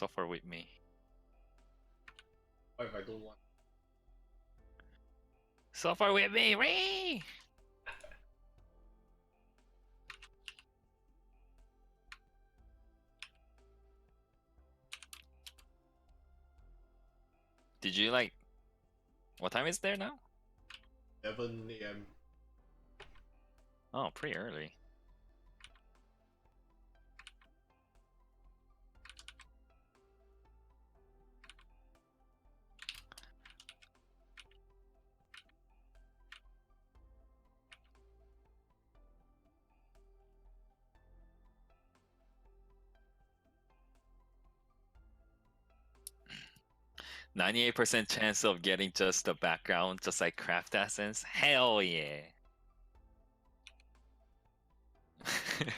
Suffer with me. What if I don't want? Suffer with me, Ree! Did you like... What time is there now? 11 a.m. Oh, pretty early. %98 chance of getting just the background, just like Craft Essence? Hell yeah! That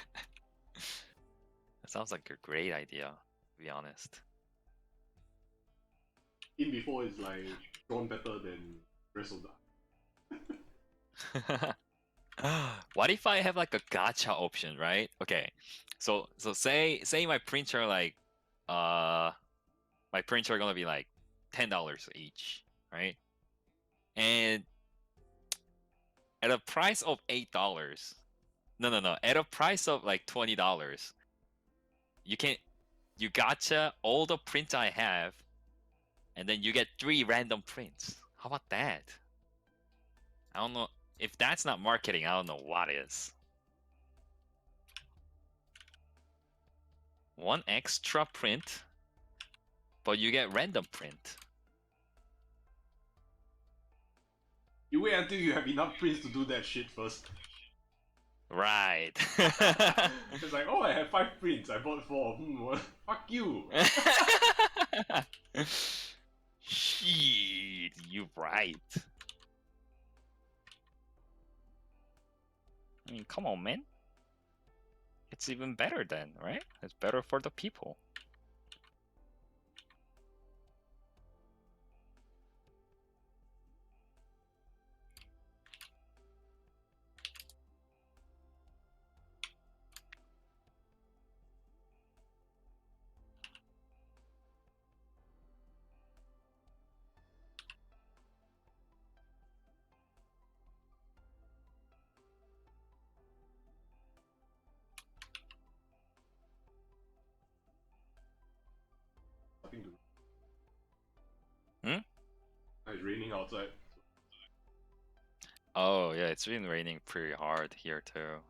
sounds like a great idea, to be honest. In before is like drawn better than rest of the. What if I have like a gacha option, right? Okay, so say my printer like my printer gonna be like $10 each, right? And at a price of $8, no, at a price of like $20, you gacha all the prints I have, and then you get 3 random prints. How about that? I don't know if that's not marketing. I don't know what is. 1 extra print, but you get random print. You wait until you have enough prints to do that shit first. Right. It's like, oh, I have 5 prints. I bought 4. Fuck you. Shit, you right. I mean, come on, man. It's even better then, right? It's better for the people. Nothing to do. Hmm? It's raining outside. Oh, yeah, it's been raining pretty hard here too.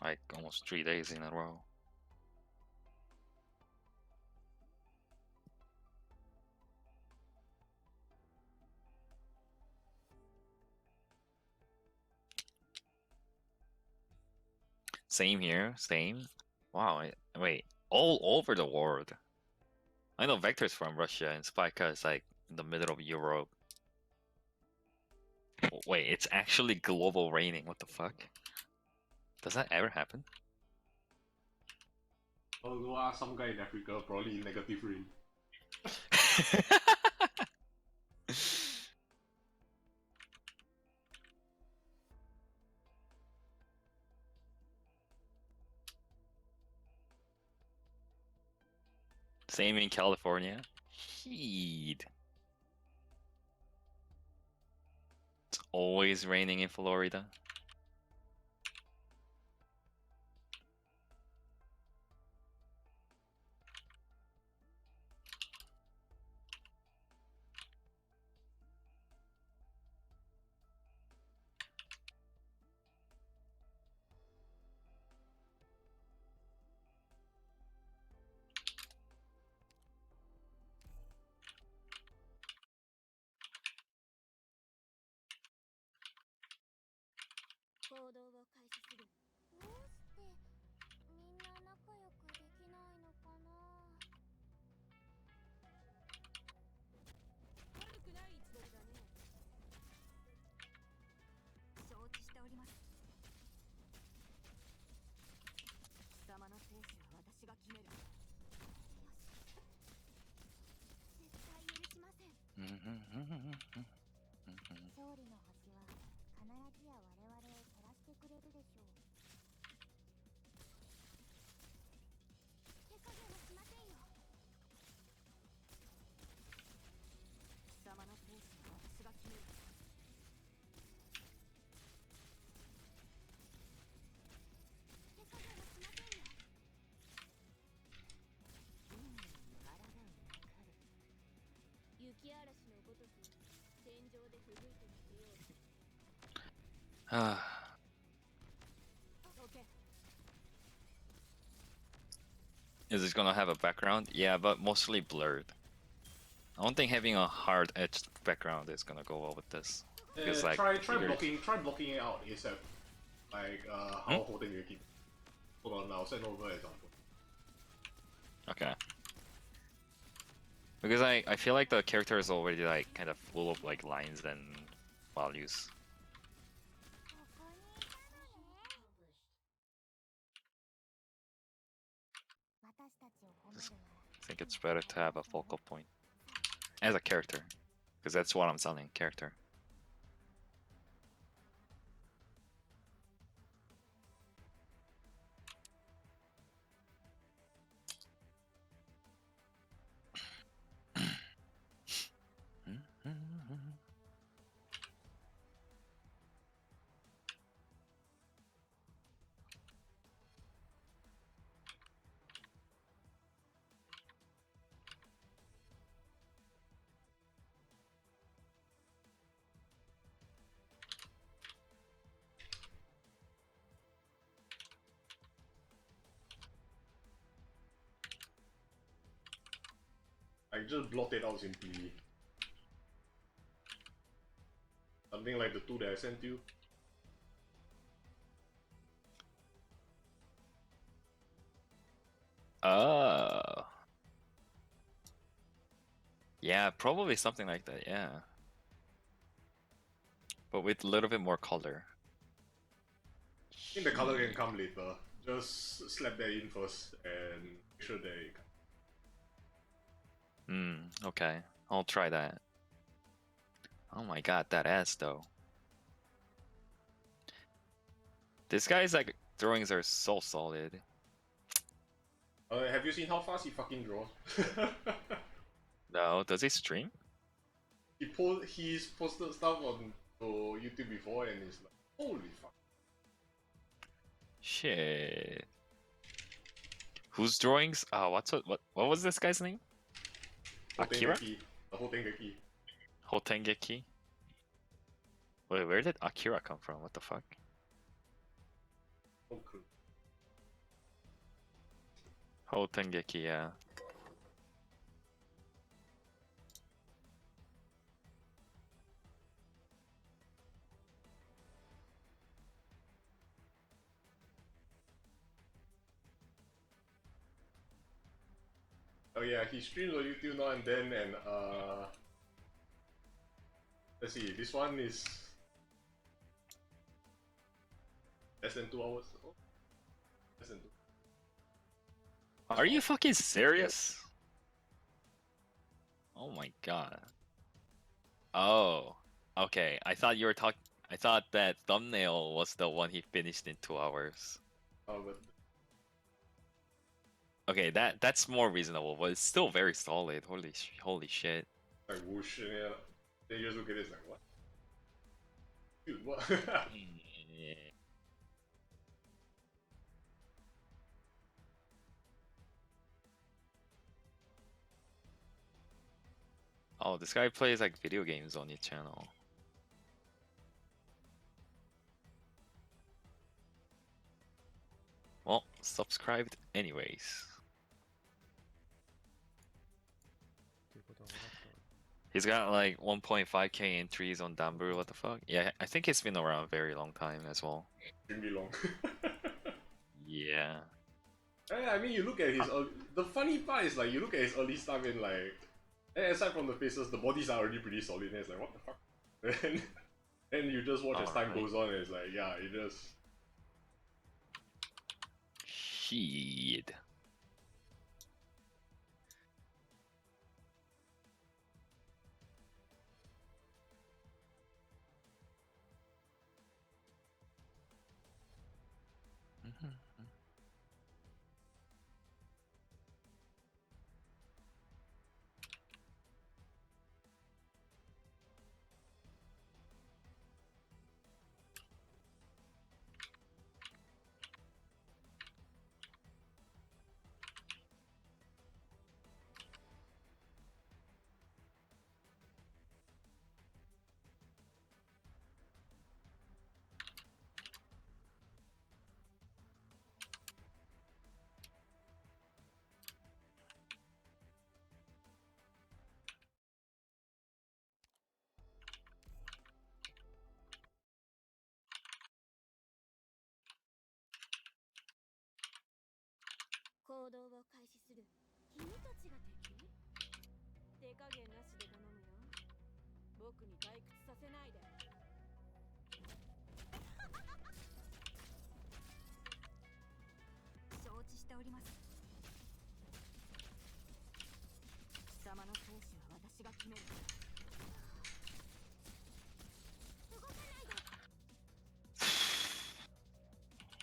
Like almost 3 days in a row. Same here, same. Wow, wait, all over the world. I know Vector's from Russia and Spika is like in the middle of Europe. Oh, wait, it's actually global raining. What the fuck? Does that ever happen? Oh, go ask some guy in Africa, probably in negative rain. Same in California. Shit. It's always raining in Florida. Is it gonna have a background? Yeah, but mostly blurred. I don't think having a hard edged background is gonna go well with this. Because like try figures. blocking it out ASAP. Like how holding you keep. Hold on, I'll send over example. Okay. Because I feel like the character is already like kind of full of like lines and values. I think it's better to have a focal point as a character, because that's what I'm selling, character. Like just blot it out simply. Something like the two that I sent you. Oh. Yeah, probably something like that, yeah. But with a little bit more color. I think the color can come later. Just slap that in first and make sure that it Okay. I'll try that. Oh my god, that ass though. This guy's like drawings are so solid. have you seen how fast he fucking draws? No, does he stream? He's posted stuff on YouTube before and it's like, holy fuck. Shit. Whose drawings? What was this guy's name? Akira? The Hotengeki. Hotengeki? Wait, where did Akira come from? What the fuck? No clue. Hotengeki, yeah. Oh yeah, he streams on YouTube now and then and let's see, this one is less than 2 hours. Oh, less than 2. Are you fucking serious? Oh my god. Oh, okay. I thought you were talking. I thought that thumbnail was the one he finished in 2 hours. But Okay, that's more reasonable, but it's still very solid. Holy shit. like whoosh, and yeah. Then you just look at it, it's like, what? Dude, what? Yeah. Oh, this guy plays like video games on his channel. Well, subscribed anyways. He's got like 1.5k entries on Dambru, what the fuck? Yeah, I think he's been around a very long time as well. Extremely long. Yeah. I mean, you look at his the funny part is like you look at his early stuff and like, aside from the faces, the bodies are already pretty solid. And it's like, what the fuck? And you just watch as time goes on, and it's like, yeah, it just. Shit. 行動を開始する。君たちが敵？手加減なしで頼むよ。僕に退屈させないで。承知しております。貴様の生死は私が決める。動かないで。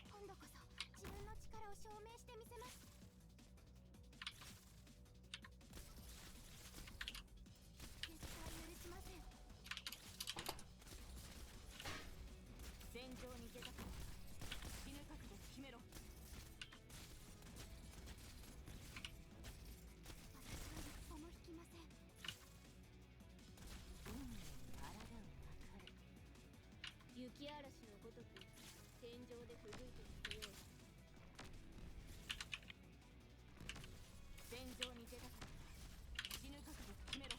今度こそ自分の力を証明してみせます。絶対許しません。戦場に出たから死ぬ覚悟決めろ。私は一歩も引きません。運命に抗うなかれ。雪嵐のごとく天井で吹雪いていくようだ。戦場に出たから死ぬ覚悟決めろ。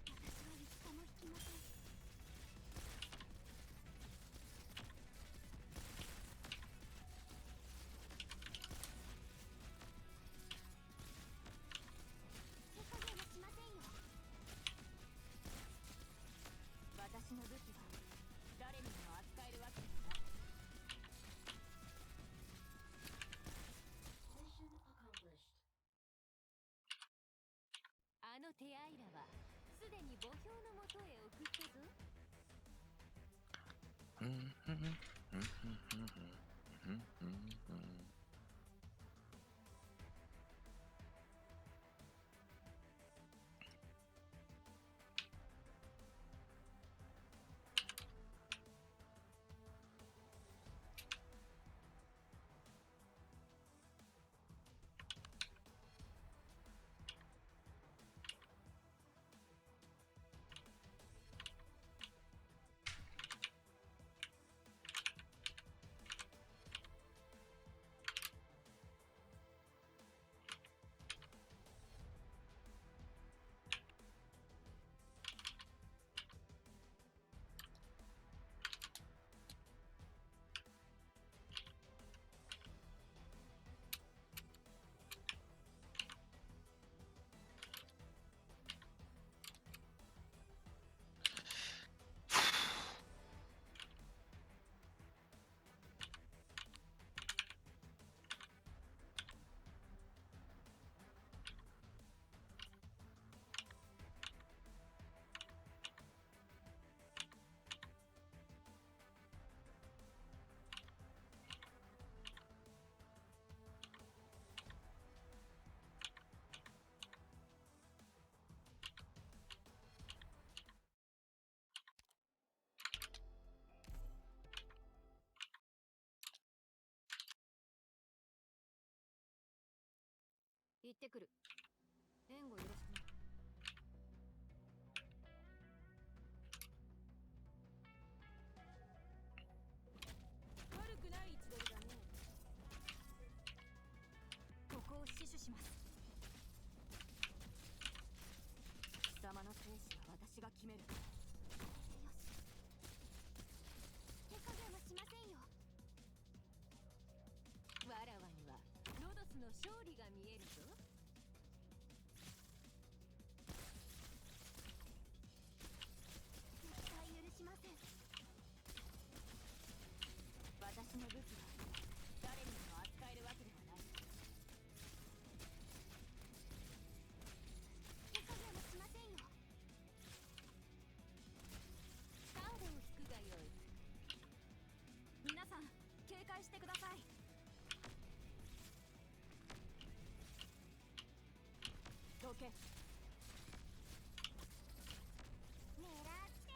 私は一歩も引きません。手加減はしませんよ。私の武器は誰にも扱えるわけではない。あの手アイラはすでに墓標のもとへ送ったぞ。行ってくる。援護よろしくな。悪くない位置取りだね。ここを死守します。貴様の生死は私が決める。よし。手加減はしませんよ。わらわにはロドスの勝利が見えるぞ。絶対許しません。私の武器は誰にも扱えるわけではない。手加減はしませんよ。カードを引くがよい。皆さん警戒してください。どけ。狙って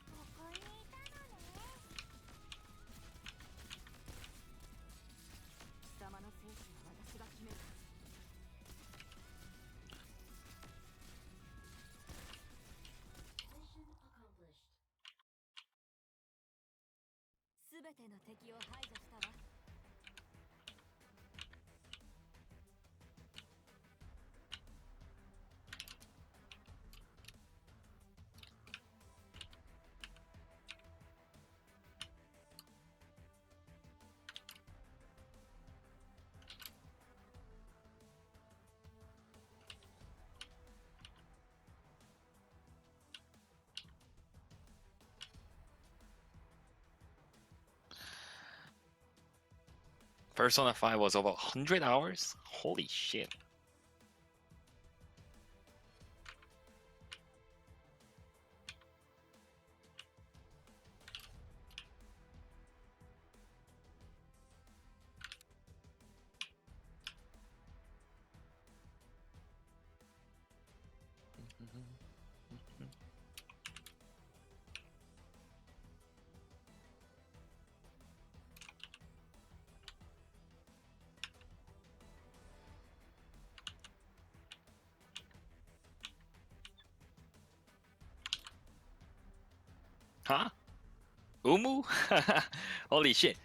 ここにいたのね。貴様の生死は私が決める。すべての敵を排除したわ。Persona 5 was over 100 hours? Holy shit. Huh? Umu? Holy shit.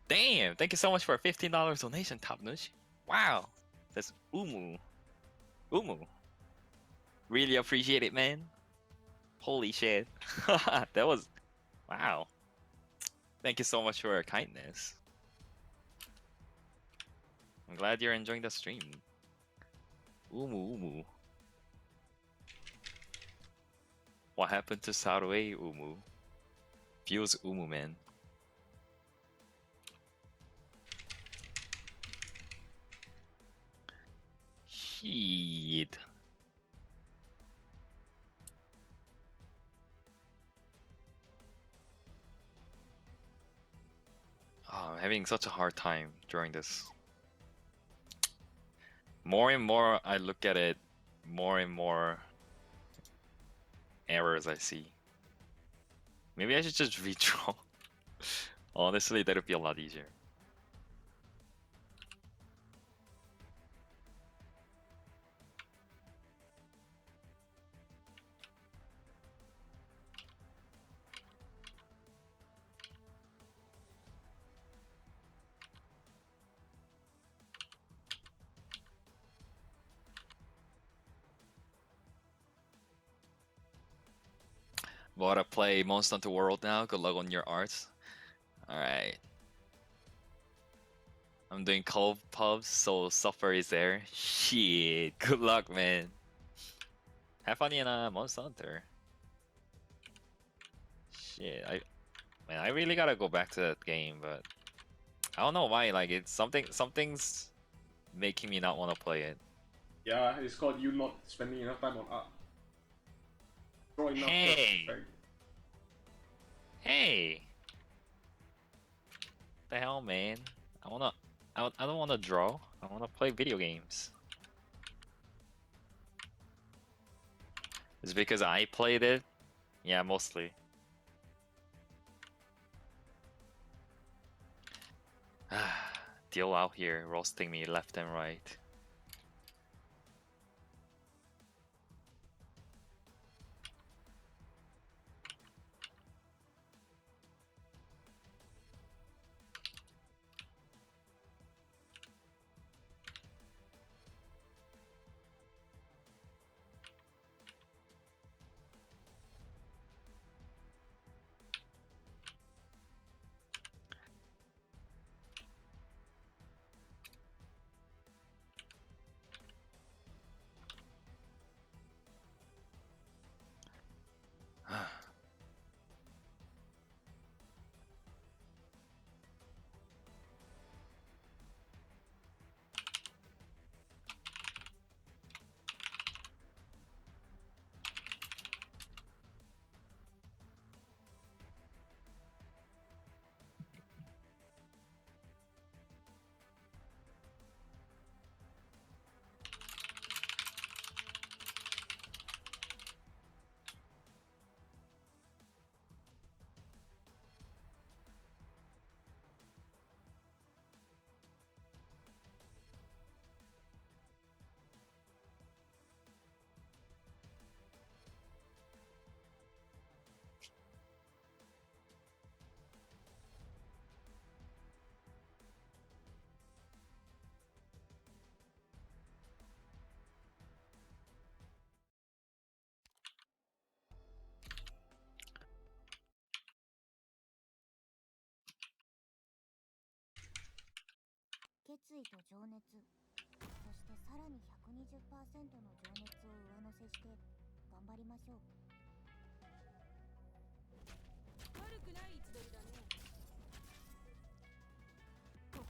Damn, thank you so much for a $15 donation, Top Nush. Wow. That's Umu. Umu. Really appreciate it, man. Holy shit. That was... Wow. Thank you so much for your kindness. I'm glad you're enjoying the stream. Umu, Umu. What happened to Sarue, Umu? Feels Umu, man. Shit. Oh, I'm having such a hard time during this. More and more I look at it, more and more errors I see. Maybe I should just redraw. Honestly, that'd be a lot easier. Wanna play Monster Hunter World now? Good luck on your arts. Alright. I'm doing cold pubs, so Suffer is there. Shit, good luck, man. Have fun in Monster Hunter. Shit, man, I really gotta go back to that game, but I don't know why. Like, it's something's making me not want to play it. Yeah, it's called you not spending enough time on art. Draw enough Hey! first. Hey! The hell, man? I don't wanna draw. I wanna play video games. It's because I played it. Yeah, mostly. Deal out here, roasting me left and right.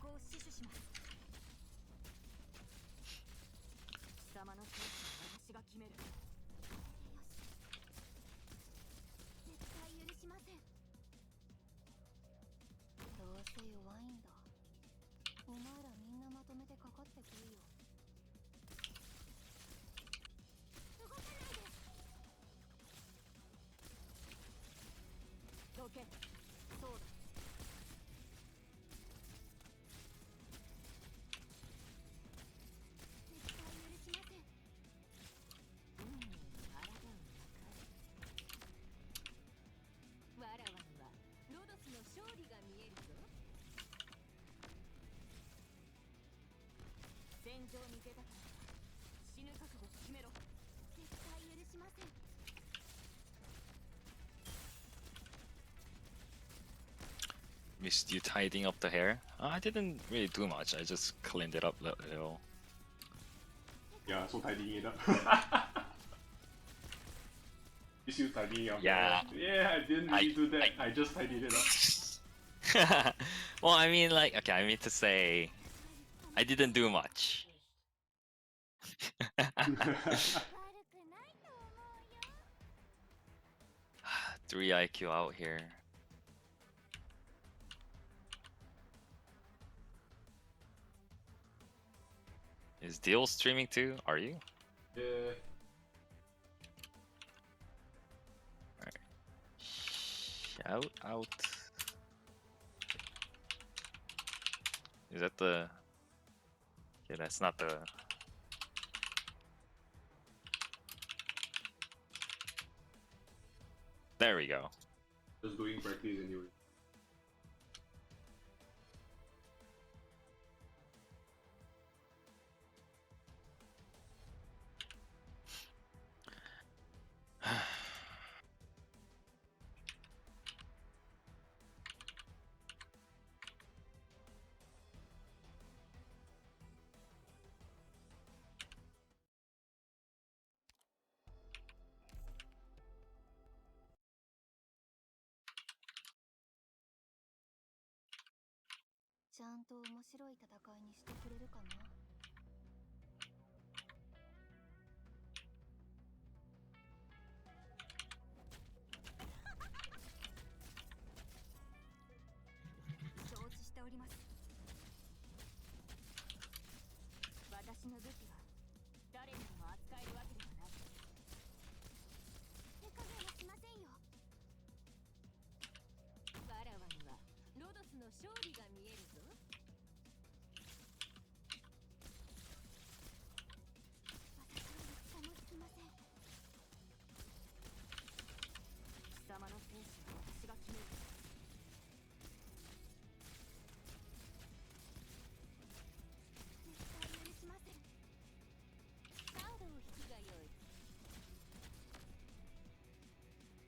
こを死守します。貴様の生死は私が決める。よし、絶対許しません。どうせ弱いんだ。お前らみんなまとめてかかってこいよ。動かないで。どけ。そうだ。絶対許しません。運命に抗うなかれ。わらわにはロドスの勝利が見えるぞ。戦場に出たから死ぬ覚悟を決めろ。絶対許しません。Missed you tidying up the hair? I didn't really do much. I just cleaned it up a little. Yeah, so tidying it up. You still tidying up? Yeah. Yeah, I didn't really do that. I just tidied it up. Well, I mean, like, okay, I mean to say, I didn't do much. 悪くないと思うよ。 3 IQ out here. Is Deel streaming too? Are you? Yeah. Shout out. Is that the... Yeah, that's not the... There we go. Just doing practice anyway.ちゃんと面白い戦いにしてくれるかな。承知しております。私の武器は誰にも扱えるわけではない。手加減はしませんよ。わらわにはロドスの勝利が見えるぞ。私の戦もつきません。貴様の生死は私が決める。絶対許しません。カードを引くがよい。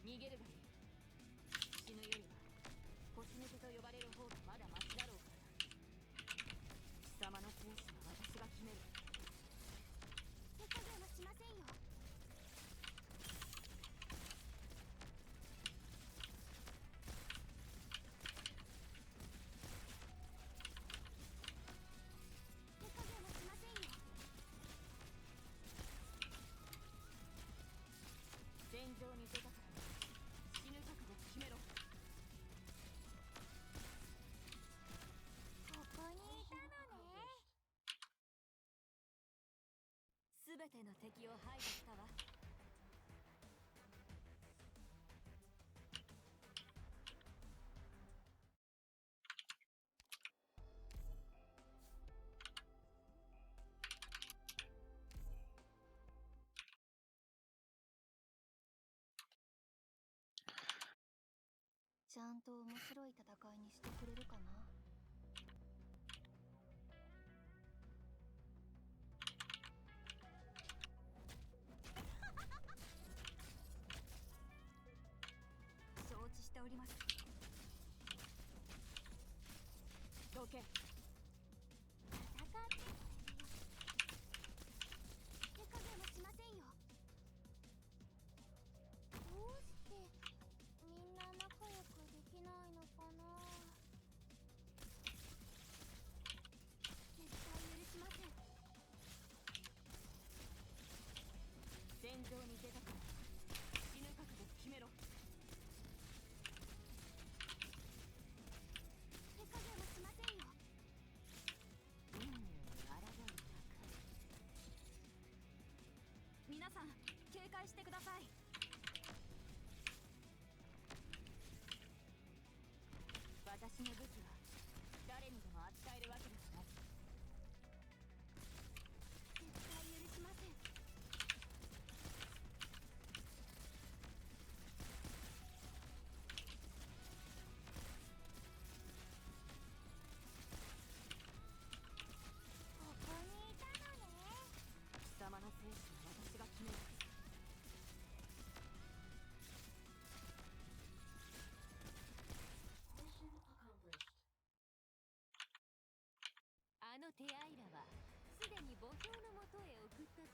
逃げるがいい。死ぬよりは腰抜けと呼ばれる方がまだマシだろうからな。貴様の生死は私が決める。手加減はしませんよ。手加減はしませんよ。戦場に出たから死ぬ覚悟を決めろ。ここにいたのね。すべての敵を排除したわ。ちゃんと面白い戦いにしてくれるかな。承知しております。どけ。戦って手加減はしませんよ。どうしてみんな仲良くできないのかな。さん警戒してください。私の武器は誰にでも扱えるわけではない。絶対許しません。ここにいたのね。貴様の生死は私が決める。あの手アイラはすでに墓標のもとへ送ったぞ。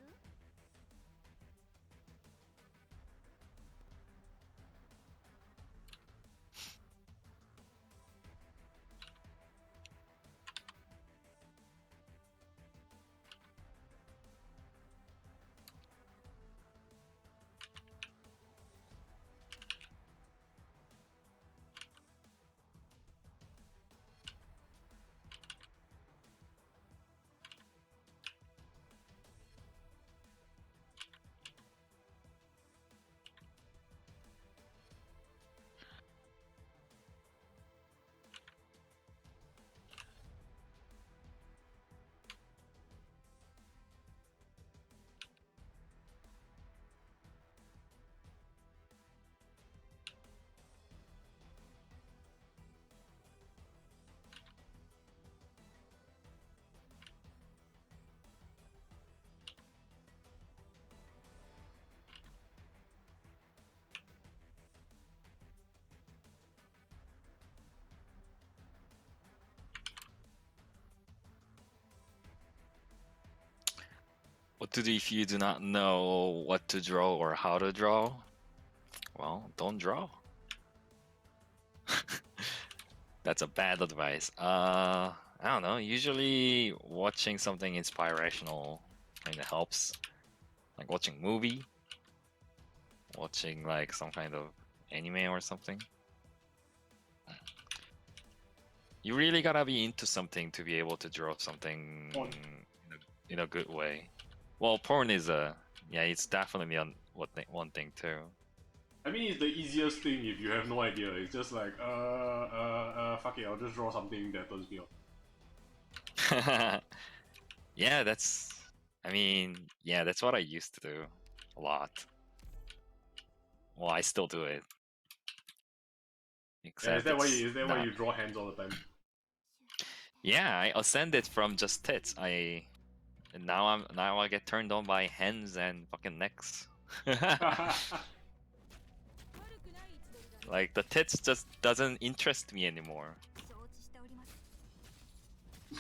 What to do if you do not know what to draw or how to draw? Well, don't draw. That's a bad advice. I don't know. Usually watching something inspirational kind of helps. Like watching movie, watching like some kind of anime or something. You really gotta be into something to be able to draw something Porn. in a good way. Well, porn is yeah, it's definitely one thing too. I mean, it's the easiest thing if you have no idea. It's just like, fuck it, I'll just draw something that turns me on. Yeah, that's. I mean, yeah, that's what I used to do a lot. Well, I still do it. Yeah, Except is that why it's why not. you draw hands all the time? Yeah, I ascended from just tits. And now I get turned on by hands and fucking necks. Like the tits just doesn't interest me anymore. 承知しております。貴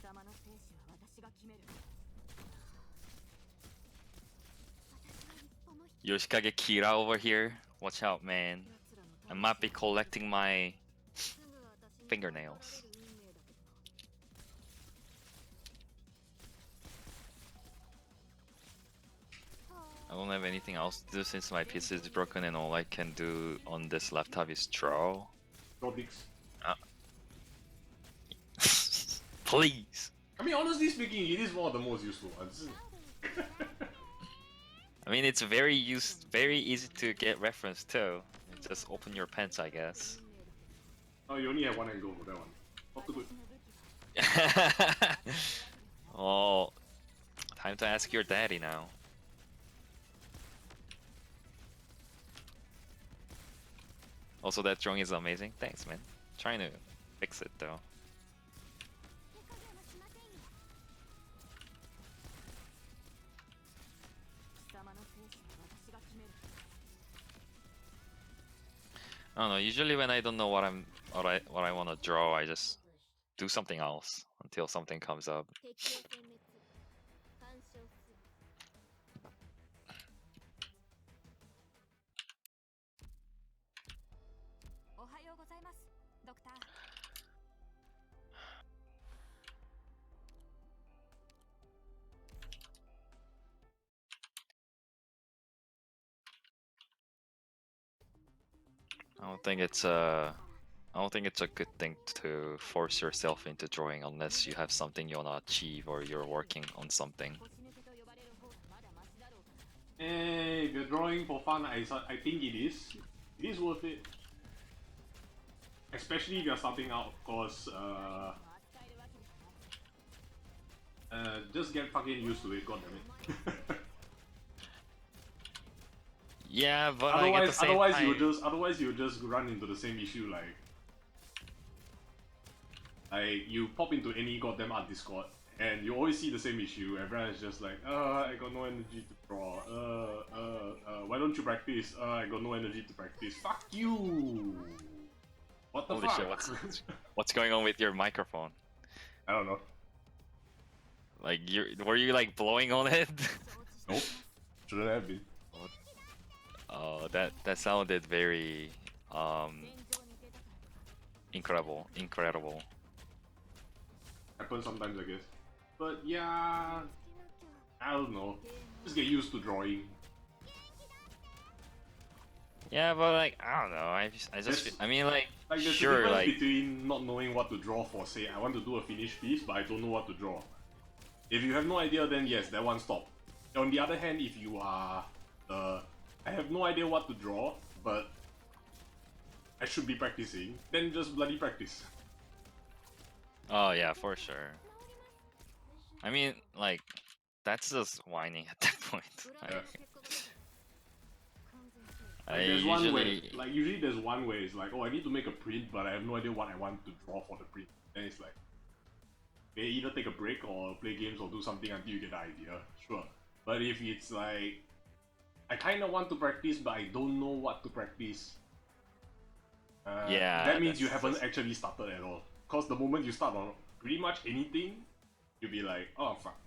様の生死は私が決める。私は一歩も引 Yoshikage Kira over here. Watch out, man. I might be collecting my すぐ私に fingernails. 取られる運命だけどな。 I don't have anything else to do since my PC is broken and all I can do on this laptop is draw. Draw dicks. Please! I mean, honestly speaking, it is one of the most useful ones. I mean, it's very easy to get reference too. You just open your pants, I guess. Oh, you only have one angle for that one. Not too good. Oh, time to ask your daddy now. Also, that drawing is amazing. Thanks, man. Trying to fix it though. 手加減はしませんよ。貴様の生死は私が決める。 I don't know. Usually, when I don't know what I want to draw, I just do something else until something comes up. 敵を殲滅。干渉する。おはようございます、ドクター。 I don't think it's a good thing to force yourself into drawing unless you have something you wanna achieve or you're working on something. 腰抜けと呼ばれる方 If you're drawing for fun, I think it is. It is worth it. Especially if you're starting out, cause just get fucking used to it, goddammit. Yeah, but like at the same otherwise time, you just run into the same issue like you pop into any goddamn art Discord and you always see the same issue. Everyone is just like, I got no energy to draw. Why don't you practice? I got no energy to practice. Fuck you! What the holy fuck? shit, what's going on with your microphone? I don't know. Like, were you like blowing on it? Nope. Shouldn't have been. Oh, that sounded very incredible. Happens sometimes, I guess. But yeah, I don't know. Just get used to drawing. Yeah, but like I don't know. I mean like Like there's sure a difference like between not knowing what to draw for, say, I want to do a finished piece, but I don't know what to draw. If you have no idea, then yes, that one stop. On the other hand, if you are I have no idea what to draw, but I should be practicing, then just bloody practice. oh yeah, for sure. I mean like that's just whining at that point. Yeah. I Like there's usually one way, like usually there's one way, it's like, oh, I need to make a print, but I have no idea what I want to draw for the print. Then it's like, they either take a break or play games or do something until you get the idea, sure. But if it's like, I kind of want to practice, but I don't know what to practice, yeah, that means you haven't actually started at all. Because the moment you start on pretty much anything, you'll be like, oh fuck,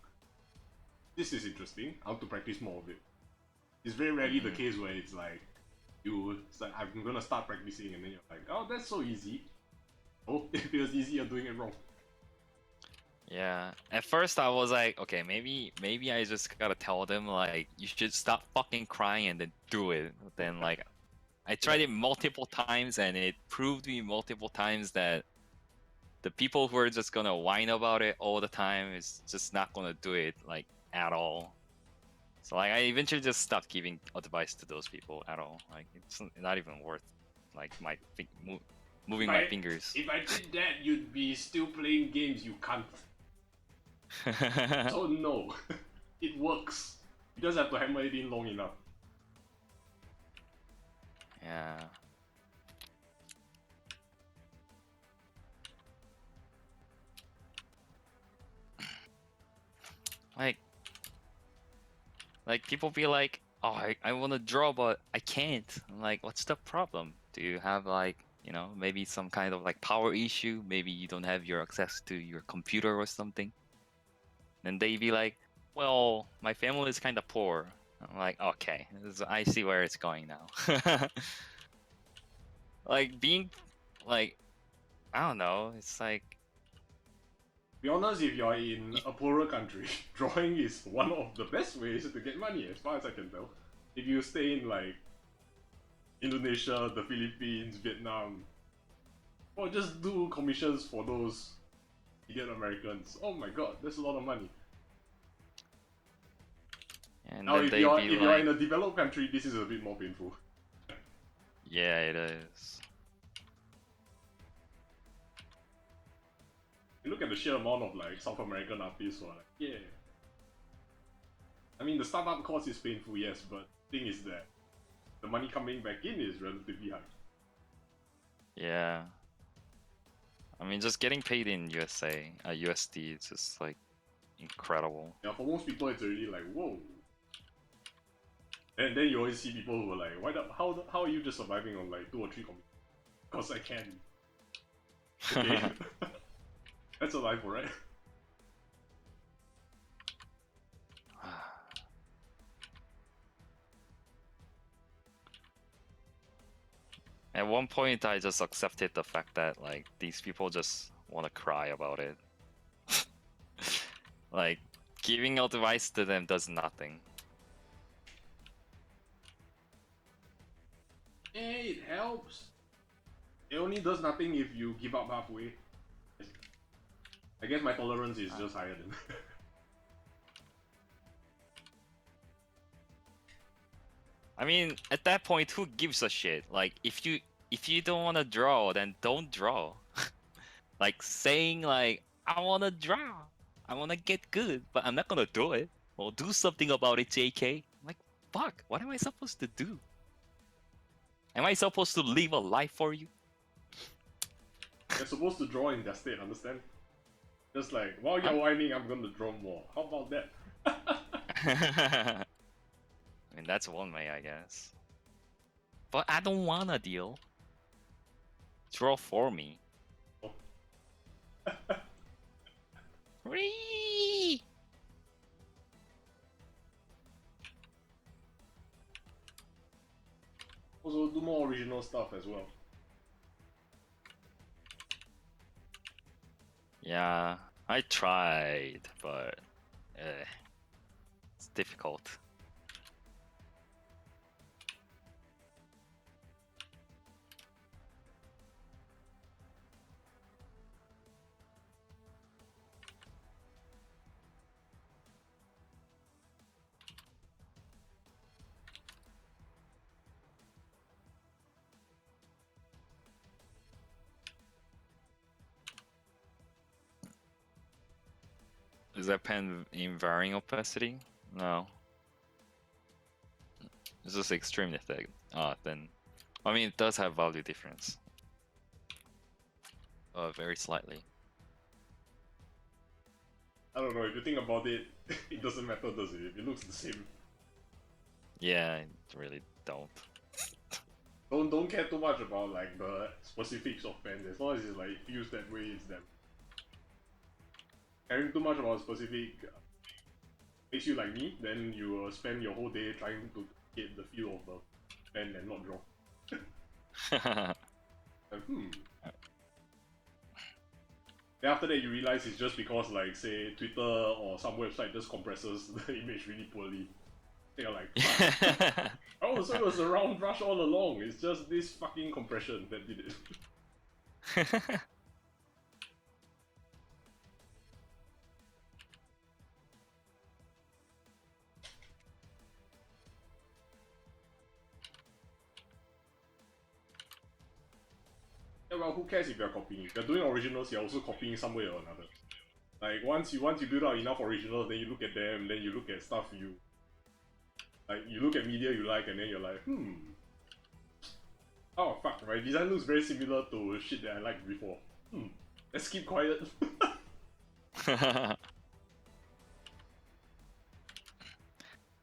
this is interesting, I want to practice more of it. It's very rarely the case where it's like, I'm gonna start practicing, and then you're like, oh, that's so easy. Oh, if it was easy, you're doing it wrong. Yeah. At first I was like, okay, maybe I just gotta tell them like you should stop fucking crying and then do it. Then like I tried it multiple times and it proved me multiple times that the people who are just gonna whine about it all the time is just not gonna do it like at all. So like I eventually just stopped giving advice to those people at all. Like it's not even worth like moving my fingers. If I did that, you'd be still playing games, you can't. So no, it works. You just have to hammer it in long enough. Yeah. Like people be like, oh, I want to draw, but I can't. I'm like, what's the problem? Do you have like, you know, maybe some kind of like power issue? Maybe you don't have your access to your computer or something. And they be like, well, my family is kind of poor. I'm like, okay, I see where it's going now. Like being, like, I don't know. It's like, Be honest, if you're in a poorer country, drawing is one of the best ways to get money, as far as I can tell. If you stay in like Indonesia, the Philippines, Vietnam, or just do commissions for those idiot Americans, oh my god, that's a lot of money. and Now, then if they you're be you're like, in a developed country, this is a bit more painful. yeah, it is. You look at the sheer amount of like South American artists who are like, yeah. I mean, the startup cost is painful, yes, but the thing is that the money coming back in is relatively high. Yeah. I mean, just getting paid in USD is just like incredible. Yeah, for most people, it's already like, whoa. And then you always see people who are like, how are you just surviving on like 2 or 3 comics? Because I can. Okay. That's a life, right? At one point, I just accepted the fact that like these people just want to cry about it. Like giving advice to them does nothing. Hey, it helps. It only does nothing if you give up halfway. I guess my tolerance is just higher than. I mean, at that point, who gives a shit? Like, if you don't want to draw, then don't draw. Like saying like I want to draw, I want to get good, but I'm not gonna do it. Well, do something about it, JK. I'm like, fuck. What am I supposed to do? Am I supposed to live a life for you? They're supposed to draw in their state, understand? Just like, while you're Huh? whining, I'm gonna draw more. How about that? I mean, that's one way, I guess. But I don't wanna deal. Draw for me. Oh. Whee! Also, do more original stuff as well. Yeah, I tried, but it's difficult. Is that pen in varying opacity? No. It's just extreme effect. Then, I mean, it does have value difference. Very slightly. I don't know, if you think about it, it doesn't matter, does it? If it looks the same. Yeah, I really don't. Don't care too much about like the specifics of pens. As long as it's like it feels that way, it's them. Caring too much about specific makes you like me, then you will spend your whole day trying to get the feel of the pen and not draw. Like, Then after that you realize it's just because like say Twitter or some website just compresses the image really poorly. You're like, fuck. Oh, so it was a round brush all along. It's just this fucking compression that did it. Yeah, well, who cares if you're copying? If you're doing originals, you're also copying some way or another. Like once you build out enough originals, then you look at them, then you look at stuff you look at media you like, and then you're like, oh fuck, my design looks very similar to shit that I liked before. Let's keep quiet.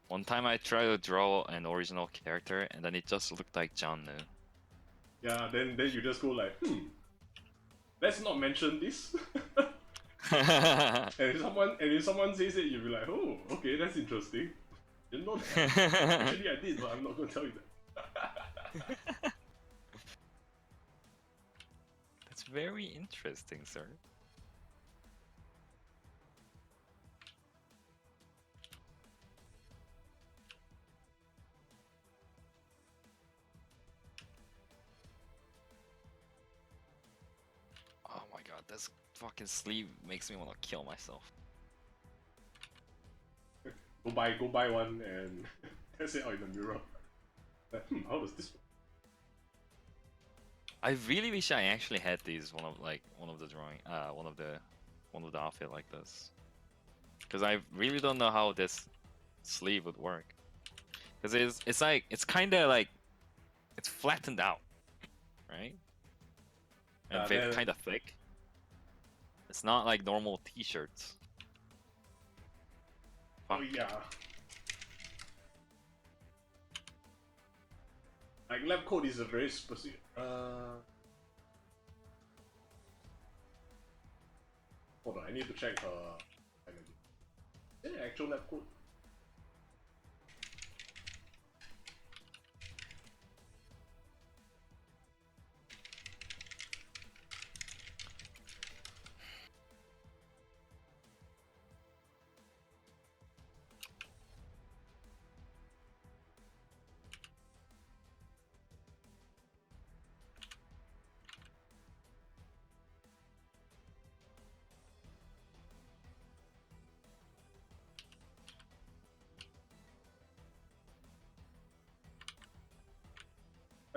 One time I tried to draw an original character, and then it just looked like John Nu. Yeah, then you just go like, let's not mention this. And if someone says it, you'll be like, oh, okay, that's interesting. Didn't know that. Actually, I did, but I'm not gonna tell you that. That's very interesting, sir. Oh my god, this fucking sleeve makes me want to kill myself. Go buy one and test it out in the mirror. Like, how does this work? I really wish I actually had these one of the drawing one of the outfit like this, because I really don't know how this sleeve would work, because it's like it's kind of like it's flattened out, right? And kind of thick. It's not like normal t-shirts. Oh yeah. Like lab coat is a very specific. Hold on, I need to check her. Is it an actual lab coat?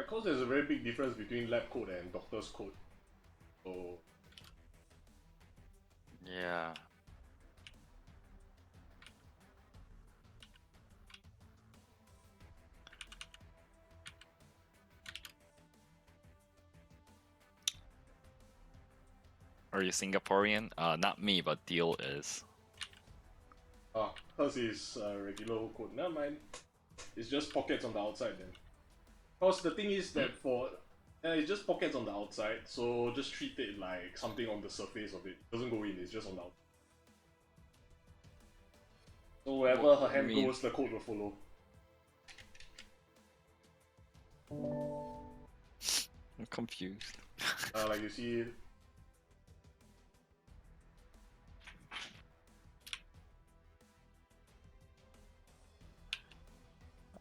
cause there's a very big difference between lab coat and doctor's coat. So Yeah. Are you Singaporean? Not me, but Deal is. hers is regular coat. Never mind. It's just pockets on the outside then. Cause the thing is that for it's just pockets on the outside, so just treat it like something on the surface of it. It doesn't go in, it's just on the outside. So wherever What her do you hand mean? goes, the coat will follow. I'm confused. Like you see,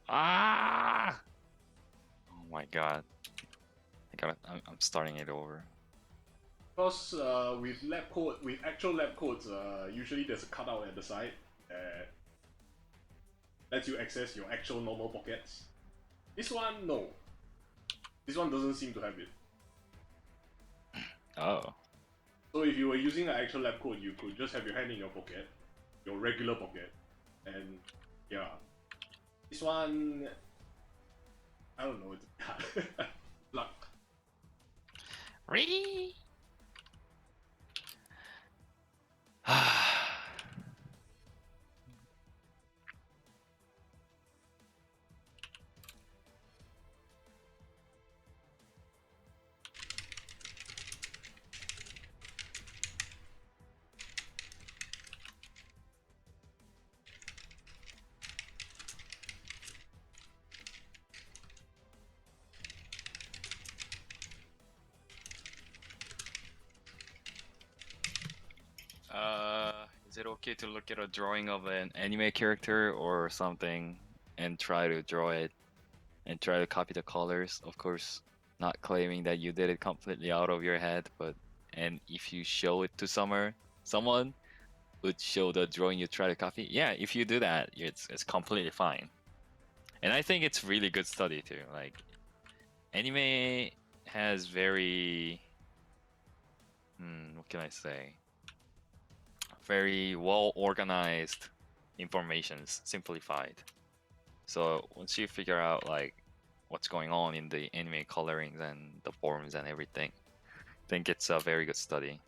Ah! Oh my god. I'm starting it over. because with lab coat, with actual lab coats, usually there's a cutout at the side that lets you access your actual normal pockets. This one, no. This one doesn't seem to have it. Oh. So if you were using an actual lab coat, you could just have your hand in your pocket, your regular pocket, and yeah. This one, I don't know, it's luck. Really? Is it okay to look at a drawing of an anime character or something and try to draw it and try to copy the colors? Of course, not claiming that you did it completely out of your head, but and if you show it to someone would show the drawing you try to copy. Yeah, if you do that, it's completely fine. And I think it's really good study too. Like anime has very what can I say? Very well organized informations, simplified. So once you figure out like what's going on in the anime colorings and the forms and everything, I think it's a very good study.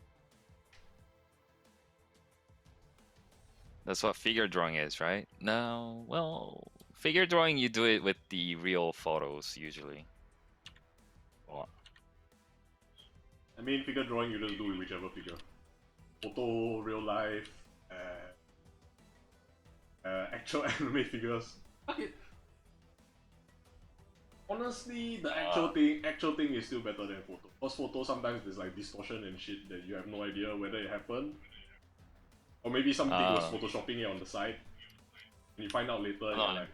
That's what figure drawing is, right? No, well, figure drawing you do it with the real photos usually. Well, I mean, figure drawing you just do with whichever figure. Photo, real life, actual anime figures. Fuck it. Honestly, the actual thing is still better than photo. Because photo sometimes there's like distortion and shit that you have no idea whether it happened. Or maybe something was photoshopping it on the side. And you find out later and you're like,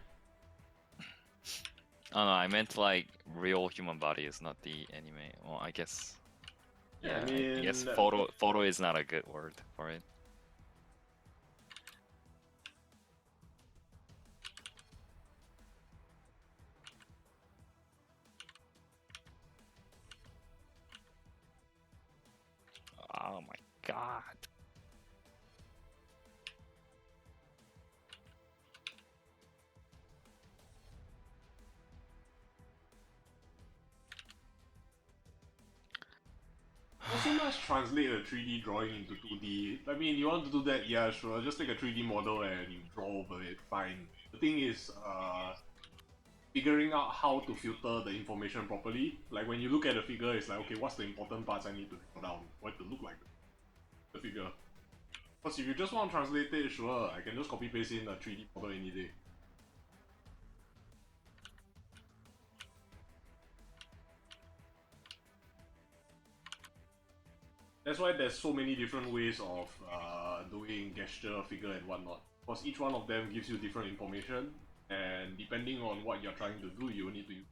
oh no, I meant like real human bodies, not the anime. Well, I guess. yeah, Yeah, I I guess mean, photo is not a good word for it. Oh my god. also must translate a 3D drawing into 2D. I mean, you want to do that, yeah, sure. Just take a 3D model and you draw over it, fine. The thing is, figuring out how to filter the information properly. Like when you look at a figure, it's like, okay, what's the important parts I need to draw down? What to look like the figure? Because if you just want to translate it, sure, I can just copy paste in a 3D model any day. That's why there's so many different ways of doing gesture, figure, and whatnot. Because each one of them gives you different information, and depending on what you're trying to do, you need to use.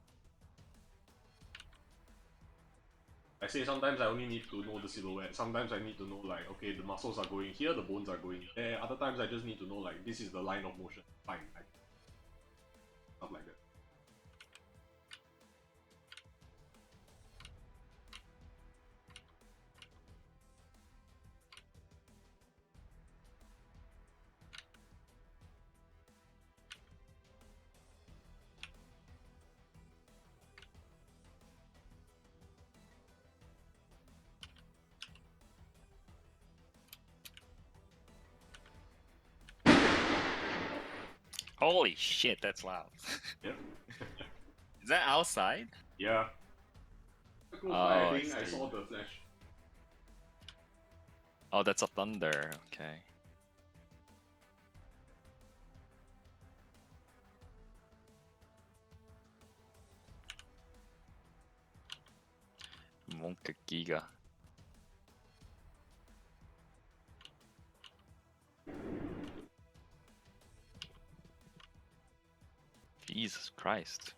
I say sometimes I only need to know the silhouette. Sometimes I need to know like, okay, the muscles are going here, the bones are going there. Other times I just need to know like, this is the line of motion. Fine, stuff like that. Holy shit, that's loud. Yep. Is that outside? Yeah. Close Oh, by, I I think I see. saw the flash. Oh, that's a thunder. Okay. Monka Giga. Jesus Christ.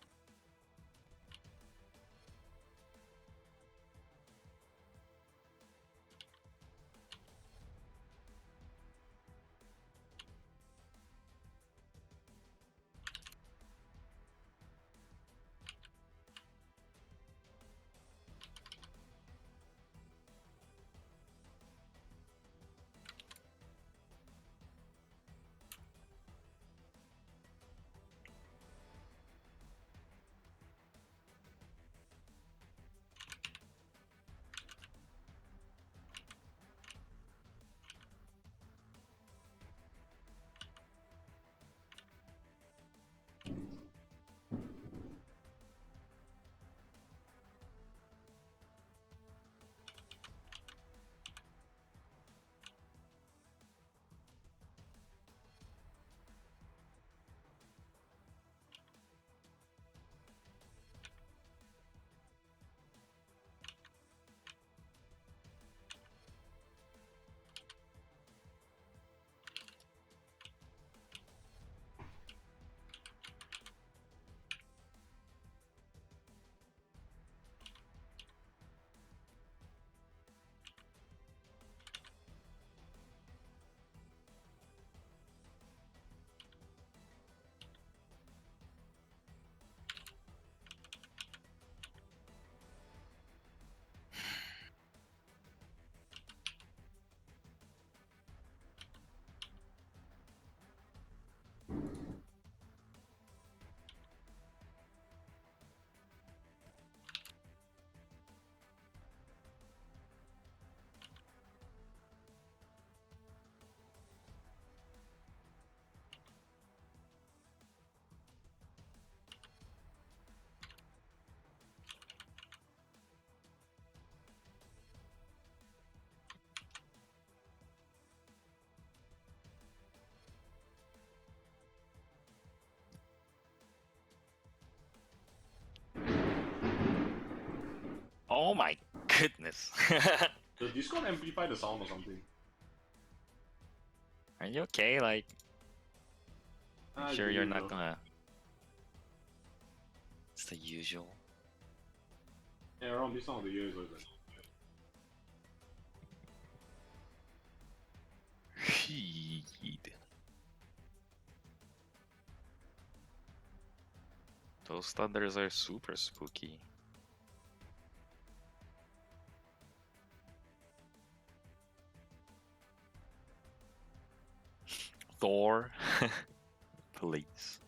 Oh my goodness. Does Discord amplify the sound or something? Are you okay? Like, I'm sure the you're usual. not gonna. It's the usual. Yeah, around this time of the year is always like. Heed. Those thunders are super spooky. Thor, please.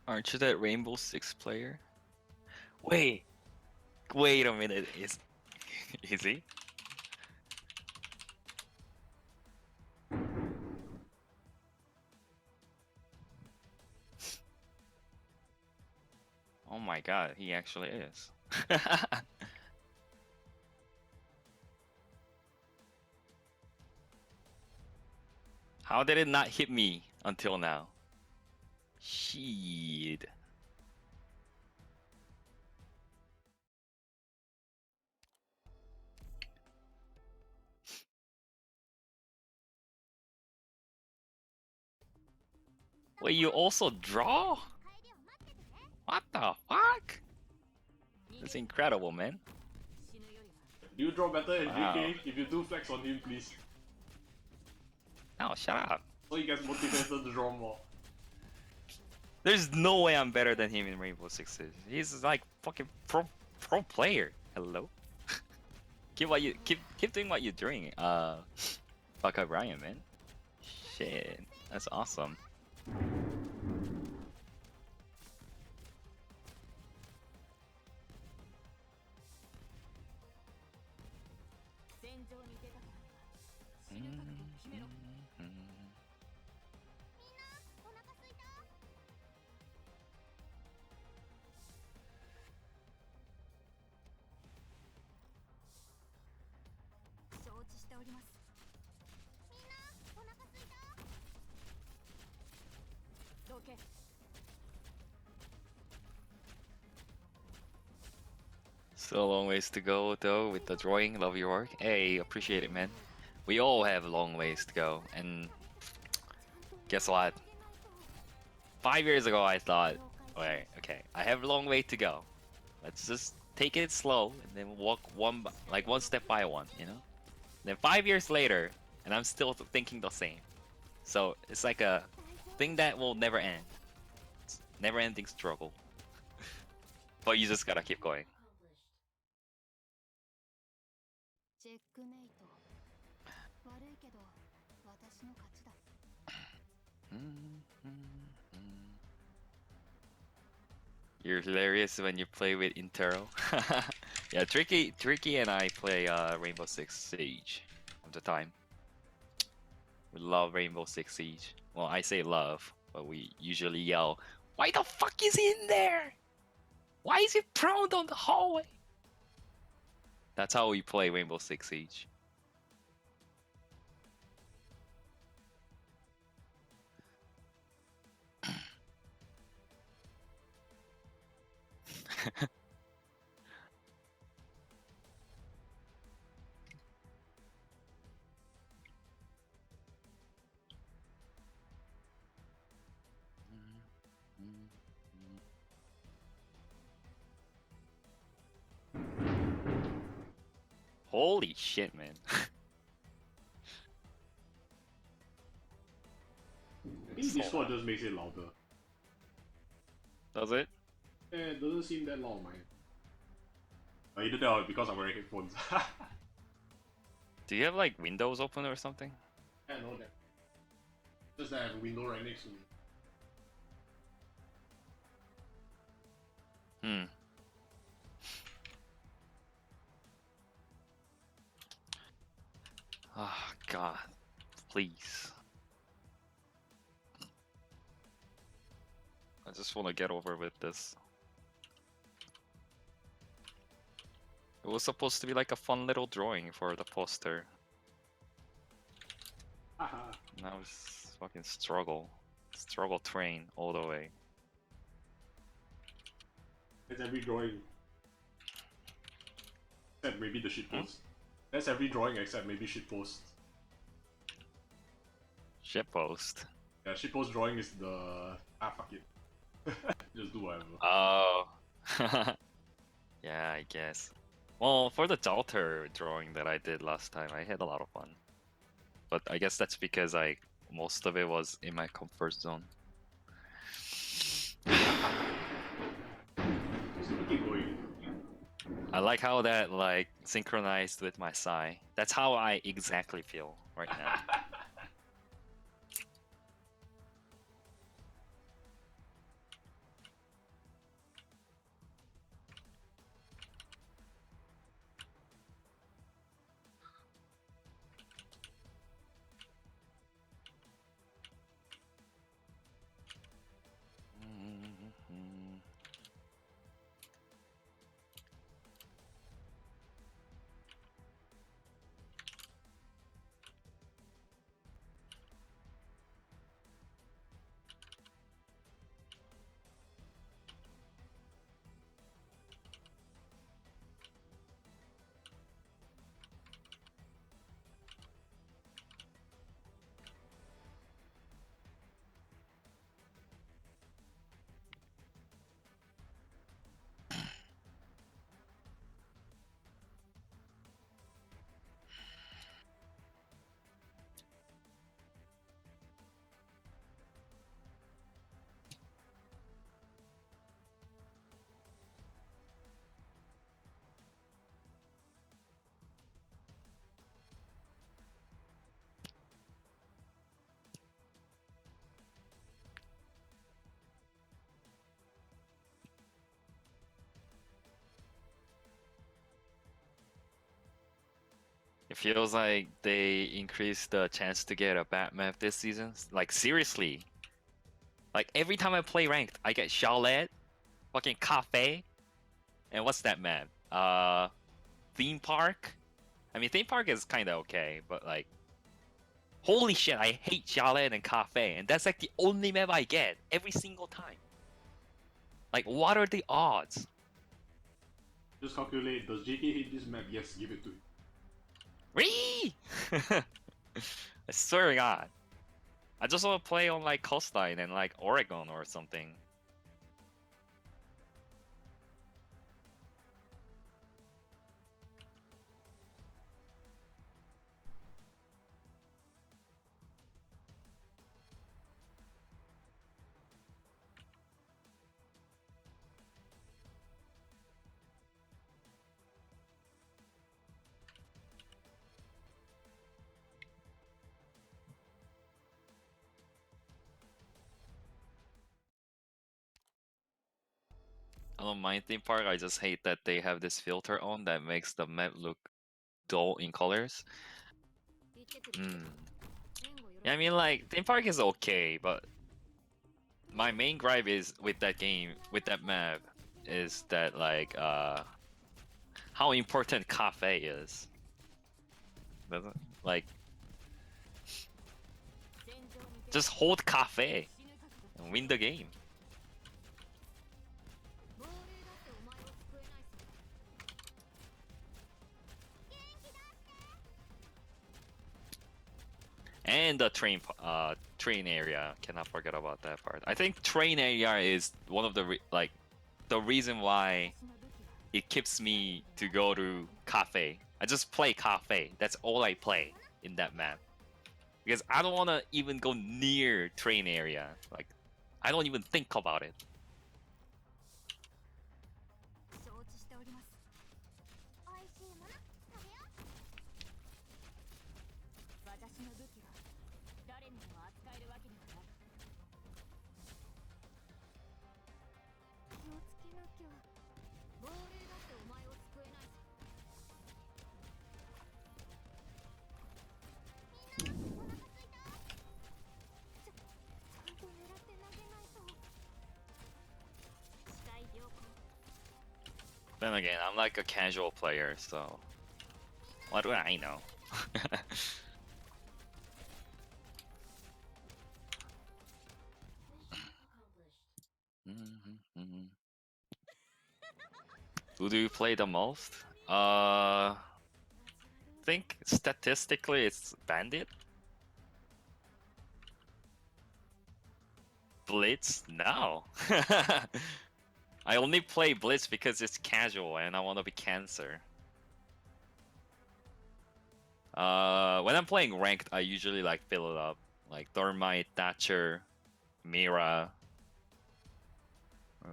Aren't you that Rainbow Six player? Wait a minute. Is he? Oh my god, he actually is. How did it not hit me until now? Shit. Wait, you also draw? What the fuck? That's incredible, man. Do you draw better than Wow. JK? If you do, flex on him, please. Oh, shut up. So he gets motivated to draw more. There's no way I'm better than him in Rainbow Six Siege. He's like fucking pro player. Hello. keep doing what you're doing. Fuck up Ryan, man. Shit, that's awesome. Still a long ways to go though with the drawing. Love your work. Hey, appreciate it, man. We all have long ways to go, and guess what? 5 years ago, I thought, wait, okay, I have a long way to go. Let's just take it slow and then walk one step by one, you know. Then 5 years later, and I'm still thinking the same. So it's like a thing that will never end. It's never-ending struggle. But you just gotta keep going. You're hilarious when you play with Intero. Yeah, Tricky and I play Rainbow Six Siege all the time. We love Rainbow Six Siege. Well, I say love, but we usually yell, "Why the fuck is he in there? Why is he prone on the hallway?" That's how we play Rainbow Six Siege. Holy shit, man. I think Discord just makes it louder. Does it? Yeah, it doesn't seem that loud, man. Either that or because I'm wearing headphones. Do you have like windows open or something? I know that. Just that I have a window right next to me. Oh god, please. I just want to get over with this. It was supposed to be like a fun little drawing for the poster. Haha. Now it's fucking struggle. Struggle train all the way. That's every drawing. Except maybe the shitpost. That's every drawing except maybe shitpost. Shitpost. Yeah, shitpost drawing is the... fuck it. Just do whatever. Oh. Yeah, I guess. Well, for the daughter drawing that I did last time, I had a lot of fun. But I guess that's because most of it was in my comfort zone. Keep going. I like how that synchronized with my sigh. That's how I exactly feel right now. It feels like they increased the chance to get a bad map this season. Like seriously. Like every time I play ranked, I get Chalet, fucking Cafe, and what's that map? Theme Park? I mean theme park is kinda okay, but like holy shit, I hate Chalet and Cafe, and that's like the only map I get every single time. Like what are the odds? Just calculate, does JK hate this map? Yes, give it to him. Ree! I swear to God. I just want to play on like coastline and like Oregon or something. I don't mind theme park. I just hate that they have this filter on that makes the map look dull in colors. Yeah, I mean like theme park is okay, but my main gripe is with that game, with that map, is that like how important cafe is. Doesn't like just hold cafe and win the game. And the train area, cannot forget about that part. I think train area is one of the like the reason why it keeps me to go to cafe. I just play cafe. That's all I play in that map because I don't want to even go near train area. Like I don't even think about it. Then again, I'm like a casual player, so what do I know? Who do you play the most? Think statistically it's Bandit. Blitz? No. I only play Blitz because it's casual and I want to be Cancer. When I'm playing ranked, I usually like fill it up, like Thermite, Thatcher, Mira.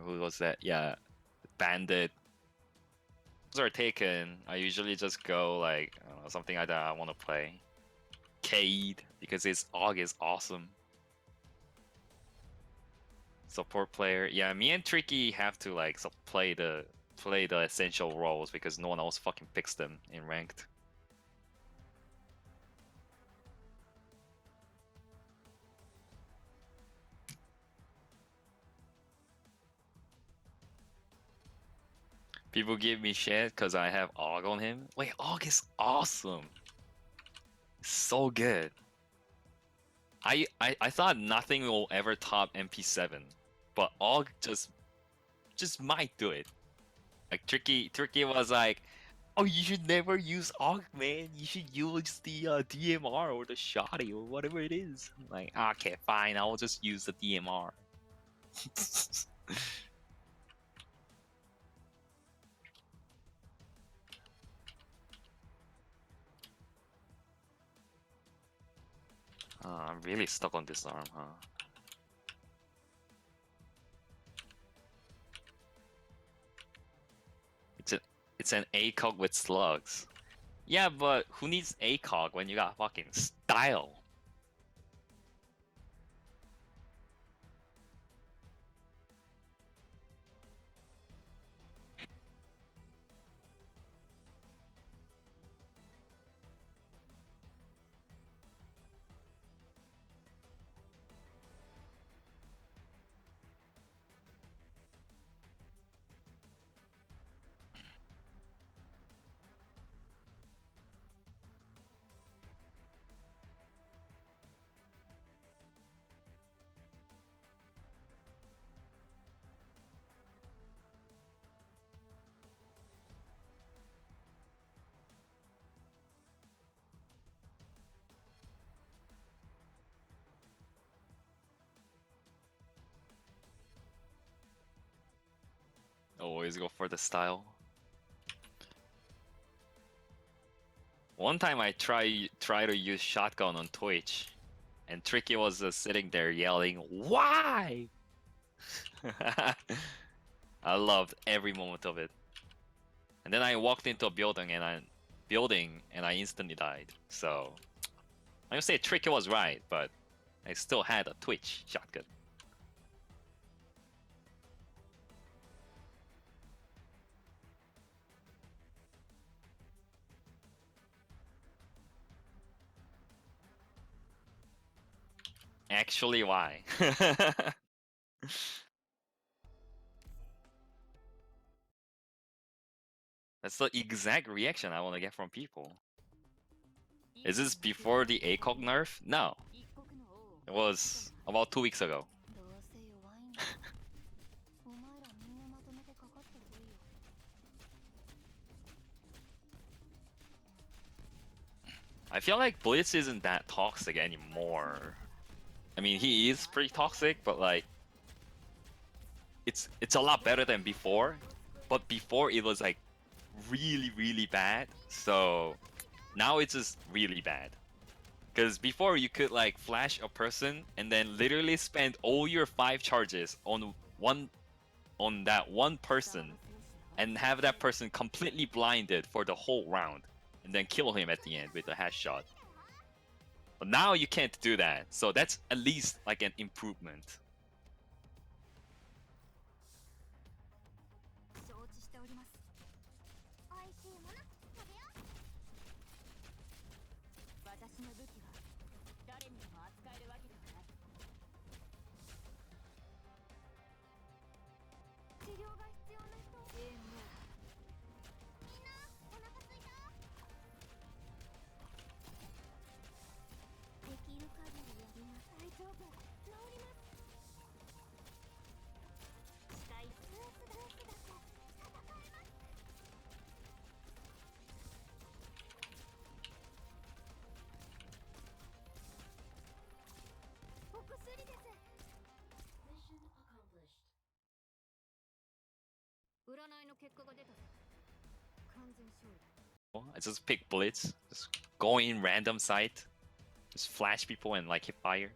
Who was that? Yeah, Bandit. Those are taken. I usually just go like I don't know, something like that I want to play. Cade because his AUG is awesome. Support player. Yeah, me and Tricky have to like play the essential roles because no one else fucking picks them in ranked. People give me shit because I have AUG on him. Wait, AUG is awesome. So good. I thought nothing will ever top MP7, but AUG just might do it. Like Tricky was like, oh, you should never use AUG, man. You should use the DMR or the Shoddy or whatever it is. I'm like, okay, fine. I'll just use the DMR. I'm really stuck on this arm, huh? It's an ACOG with slugs. Yeah, but who needs ACOG when you got fucking style? Always go for the style. One time I try to use shotgun on Twitch, and Tricky was sitting there yelling, "Why?" I loved every moment of it. And then I walked into a building and I instantly died. So I would say Tricky was right, but I still had a Twitch shotgun. Actually, why? That's the exact reaction I want to get from people. Is this before the ACOG nerf? No. It was about 2 weeks ago. I feel like Blitz isn't that toxic anymore. I mean, he is pretty toxic, but like, it's a lot better than before. But before it was like really bad. So now it's just really bad. Because before you could like flash a person and then literally spend all your 5 charges on that one person and have that person completely blinded for the whole round and then kill him at the end with a headshot. But now you can't do that, so that's at least like an improvement. I just pick Blitz, just go in random site, just flash people and like hit fire.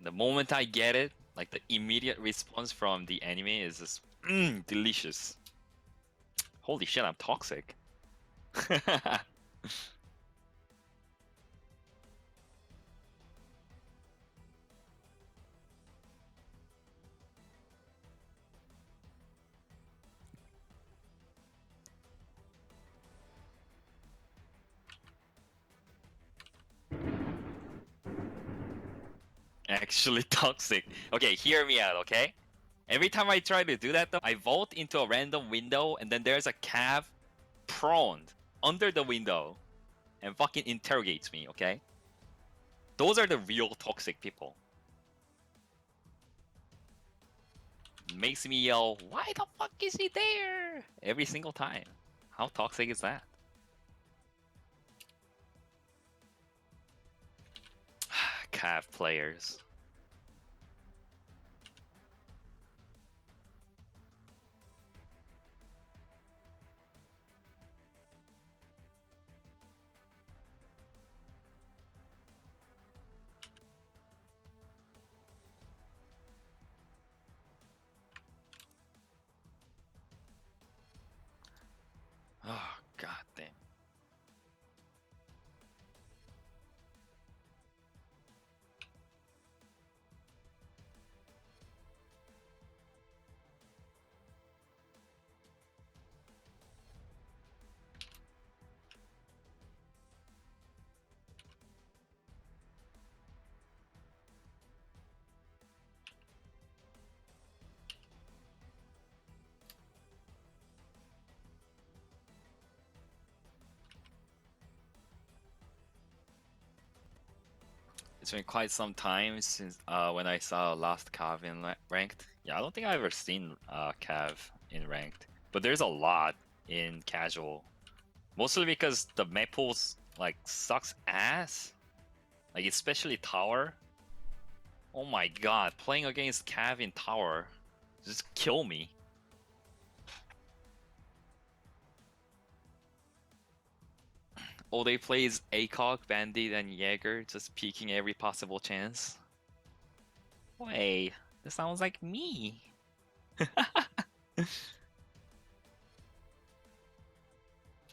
The moment I get it, like the immediate response from the enemy is just delicious. Holy shit, I'm toxic. Actually toxic. Okay, hear me out, okay? Every time I try to do that though, I vault into a random window and then there's a cav prone under the window and fucking interrogates me, okay? Those are the real toxic people. Makes me yell, "Why the fuck is he there?" every single time. How toxic is that? Cav players. Oh, god damn. It's been quite some time since when I saw last Cav in ranked. Yeah, I don't think I've ever seen Cav in ranked, but there's a lot in casual. Mostly because the map pools like sucks ass, like especially tower. Oh my god, playing against Cav in tower Just kill me. All they play is ACOG, Bandit, and Jaeger, just peeking every possible chance. Wait, this sounds like me.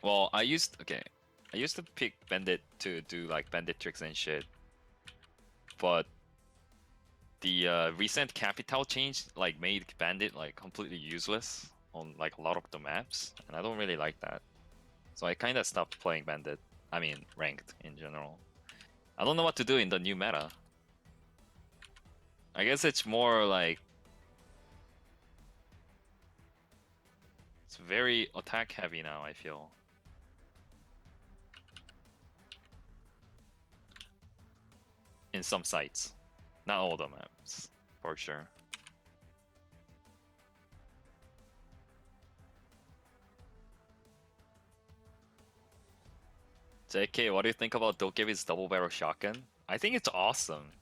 Well, I used to pick Bandit to do like Bandit tricks and shit, but the recent capital change like made Bandit like completely useless on like a lot of the maps, and I don't really like that. So I kind of stopped playing Bandit. I mean, ranked in general. I don't know what to do in the new meta. I guess it's more like it's very attack heavy now, I feel. In some sites. Not all the maps, for sure. JK, what do you think about Dokebi's double barrel shotgun? I think it's awesome.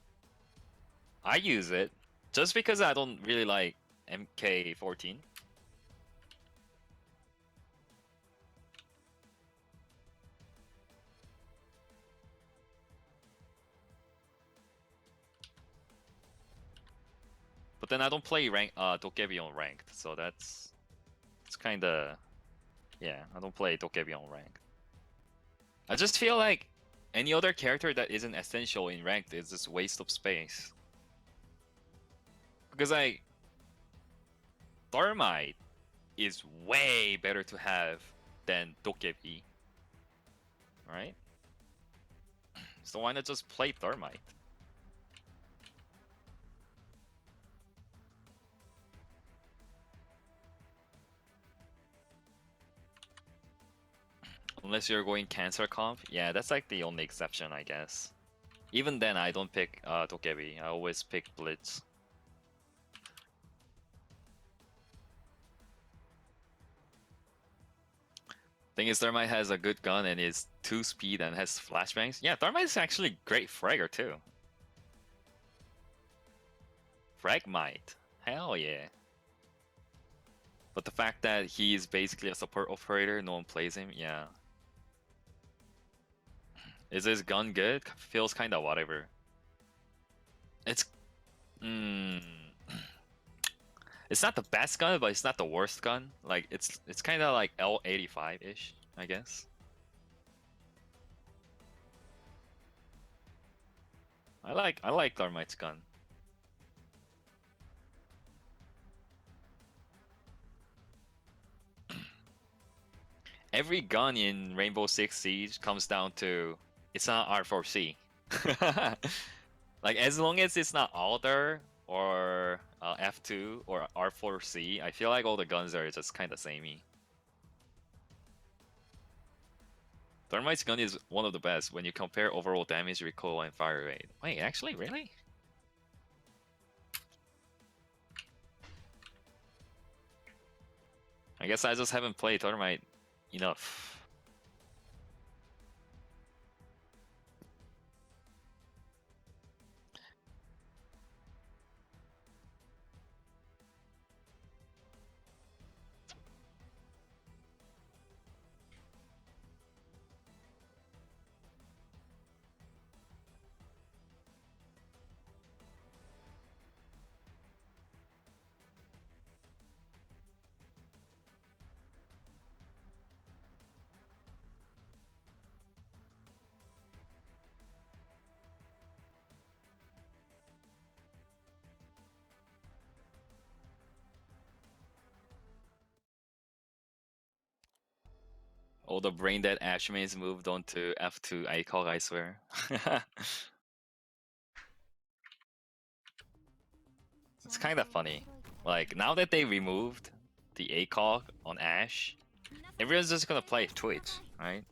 I use it just because I don't really like MK14. But then I don't play Dokebi on ranked, so it's kind of, yeah, I don't play Dokebi on ranked. I just feel like any other character that isn't essential in ranked is just waste of space. Because like Thermite is way better to have than Dokebi, right? So why not just play Thermite? Unless you're going Cancer Comp, yeah, that's like the only exception, I guess. Even then, I don't pick Dokebi. I always pick Blitz. Thing is, Thermite has a good gun and is 2 speed and has flashbangs. Yeah, Thermite is actually great fragger too. Fragmite, hell yeah. But the fact that he's basically a support operator, no one plays him, yeah. Is his gun good? Feels kinda whatever. It's... It's not the best gun, but it's not the worst gun. Like, it's kinda like L85-ish, I guess. I like Thermite's gun. Every gun in Rainbow Six Siege comes down to it's not R4C. Like as long as it's not Alder or F2 or R4C, I feel like all the guns are just kind of samey. Thermite's gun is one of the best when you compare overall damage, recoil, and fire rate. Wait, actually, really? I guess I just haven't played Thermite enough. All the brain dead Ashmays moved on to F2 ACOG, I swear. It's kind of funny. Like, now that they removed the ACOG on Ash, everyone's just gonna play Twitch, right?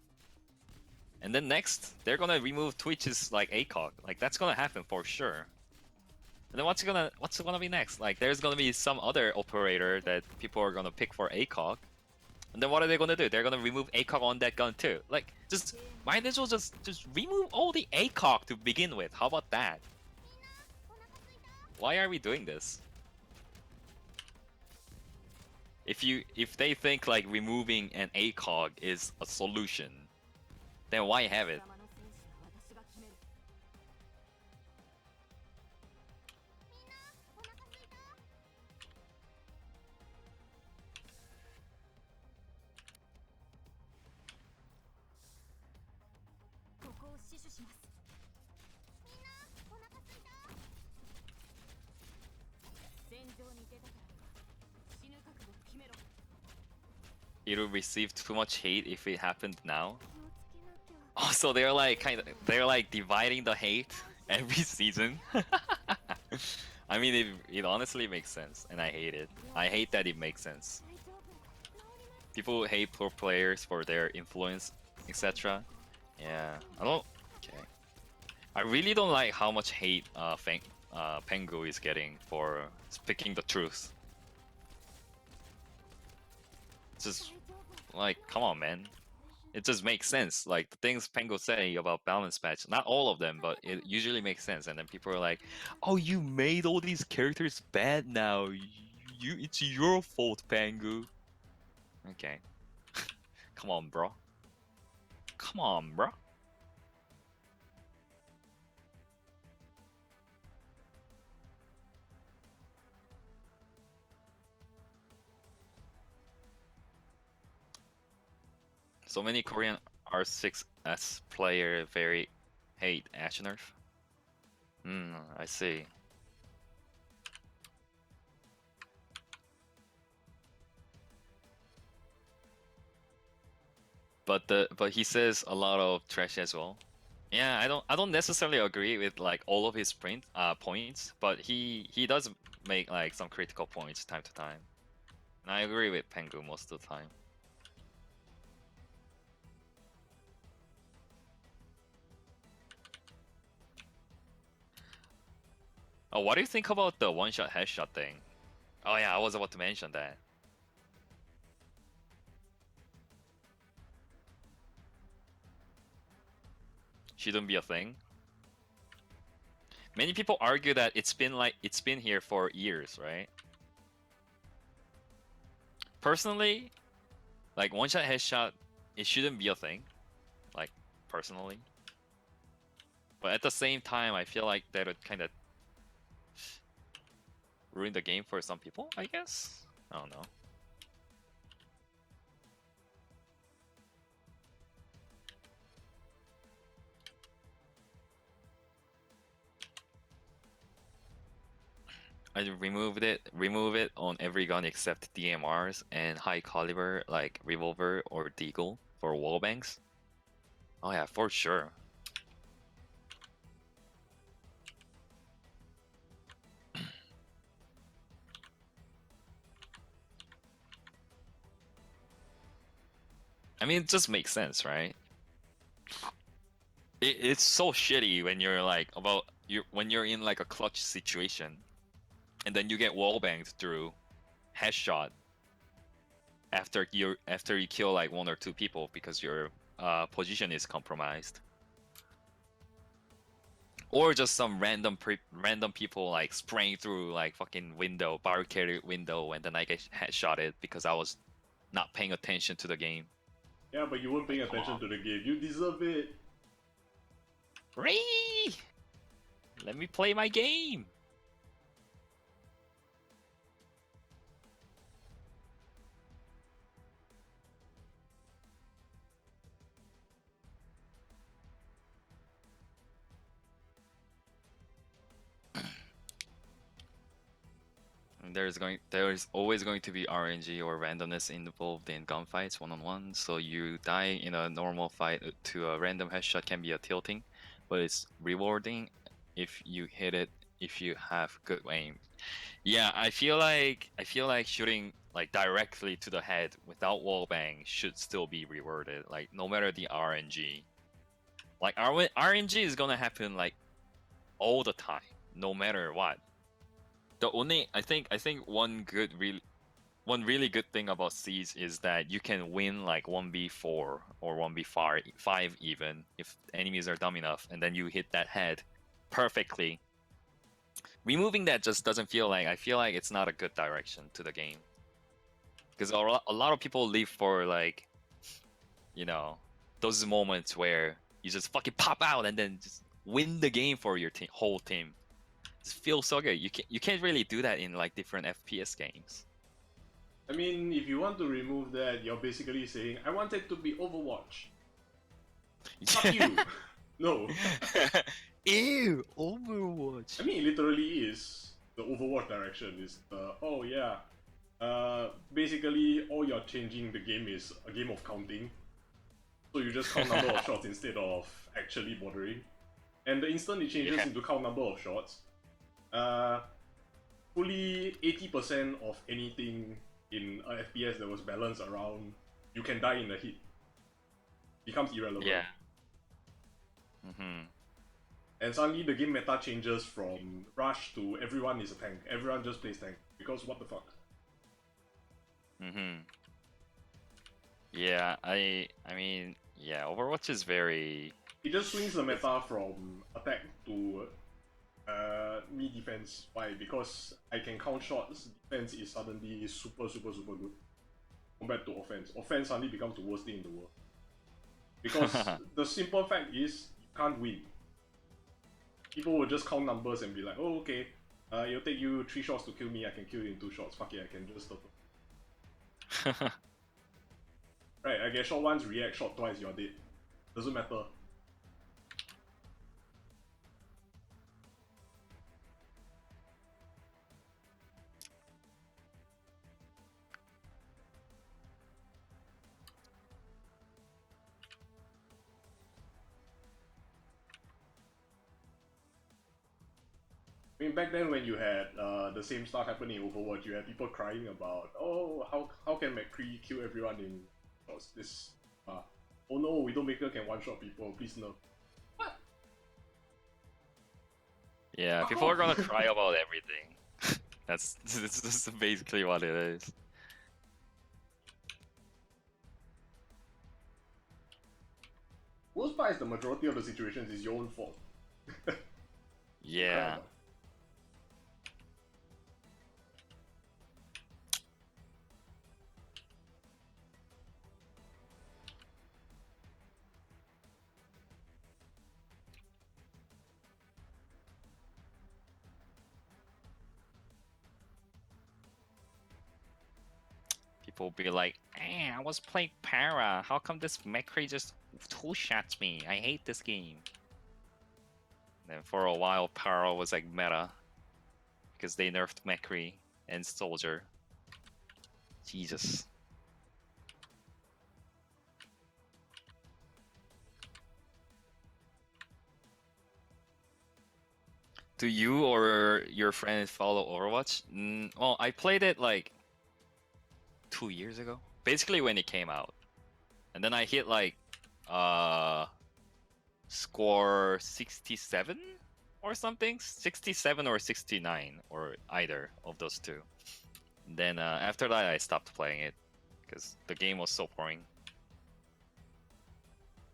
And then next, they're gonna remove Twitch's like ACOG. Like, that's gonna happen for sure. And then what's gonna be next? Like, there's gonna be some other operator that people are gonna pick for ACOG. And then what are they gonna do? They're gonna remove ACOG on that gun too. Like, might as well just remove all the ACOG to begin with. How about that? Why are we doing this? if they think like removing an ACOG is a solution, then why have it? 貴様の戦士は私が決める。ここを死守します。みんなお腹すいた。戦場に出たからには死ぬ覚悟を決めろ。 It'll receive too much hate if it happened now. 気をつけなきゃ。 Oh, so they're like dividing the hate every season. I mean, it honestly makes sense, and I hate it. I hate that it makes sense. 大丈夫。治ります。 People hate pro players for their influence, etc. Yeah, I don't. Okay, I really don't like how much hate Pengu is getting for speaking the truth. Just 大丈夫。 like, come on, man. It just makes sense. Like the things Pengu say about balance patch, not all of them, but it usually makes sense. And then people are like, "Oh, you made all these characters bad now. It's your fault, Pengu." Okay, come on, bro. Come on, bro. So many Korean R6S player very hate Ashnurf. I see. But he says a lot of trash as well. Yeah, I don't necessarily agree with like all of his points, but he does make like some critical points time to time. And I agree with Pengu most of the time. Oh, what do you think about the one-shot headshot thing? Oh yeah, I was about to mention that. Shouldn't be a thing. Many people argue that it's been here for years, right? Personally, like one-shot headshot, it shouldn't be a thing. Like personally. But at the same time, I feel like that would kind of ruin the game for some people, I guess? I don't know. I remove it on every gun except DMRs and high caliber like revolver or deagle for wallbangs. Oh yeah, for sure. I mean, it just makes sense, right? It's so shitty when you're like when you're in like a clutch situation, and then you get wallbanged through headshot after you kill like one or two people because your position is compromised, or just some random people like spraying through like fucking window barricaded window, and then I get headshotted because I was not paying attention to the game. Yeah, but you weren't paying attention to the game. You deserve it. Ree! Let me play my game. There is always going to be RNG or randomness involved in gunfights one-on-one. So you die in a normal fight to a random headshot can be a tilting, but it's rewarding if you hit it if you have good aim. Yeah, I feel like shooting like directly to the head without wallbang should still be rewarded. Like no matter the RNG, like RNG is gonna happen like all the time, no matter what. The only I think one really good thing about Siege is that you can win like 1v4 or 1v5 even if enemies are dumb enough, and then you hit that head perfectly. Removing that just doesn't feel like, I feel like it's not a good direction to the game. Because a lot of people live for like, you know, those moments where you just fucking pop out and then just win the game for your team, whole team. It feels so good. You can't really do that in like different FPS games. I mean, if you want to remove that, you're basically saying, I want it to be Overwatch. Fuck you! No. Ew, Overwatch. I mean, it literally is the Overwatch direction. Is oh yeah. Basically, all you're changing the game is a game of counting. So you just count number of shots instead of actually bothering. And the instant it changes Yeah. into count number of shots, fully 80% of anything in a FPS that was balanced around you can die in a hit becomes irrelevant. Yeah. Mm-hmm. And suddenly the game meta changes from rush to everyone is a tank. Everyone just plays tank. Because what the fuck? Mm-hmm. Yeah, I mean, yeah, Overwatch is very It just swings the meta from attack to me defense. Why? Because I can count shots, defense is suddenly super good compared to offense. Offense suddenly becomes the worst thing in the world. Because the simple fact is, you can't win. People will just count numbers and be like, oh, okay, it'll take you 3 shots to kill me, I can kill you in 2 shots. Fuck it, I can just turtle. Right, I get shot once, react, shot twice, you're dead. Doesn't matter. I mean, back then when you had the same stuff happening in Overwatch, you had people crying about, oh, how can McCree kill everyone in shots? This, oh no, Widowmaker can one-shot people, please no. What? Yeah, Fuck people are off. gonna cry about everything. That's basically what it is. Worst part is the majority of the situations is your own fault. Yeah. People be like, I was playing Para. How come this McCree just two-shots me? I hate this game. Then for a while, Para was like meta. Because they nerfed McCree and Soldier. Jesus. Do you or your friends follow Overwatch? Well, I played it like 2 years ago. Basically when it came out. And then I hit like score 67 or something? 67 or 69 or either of those two. Then after that I stopped playing it because the game was so boring.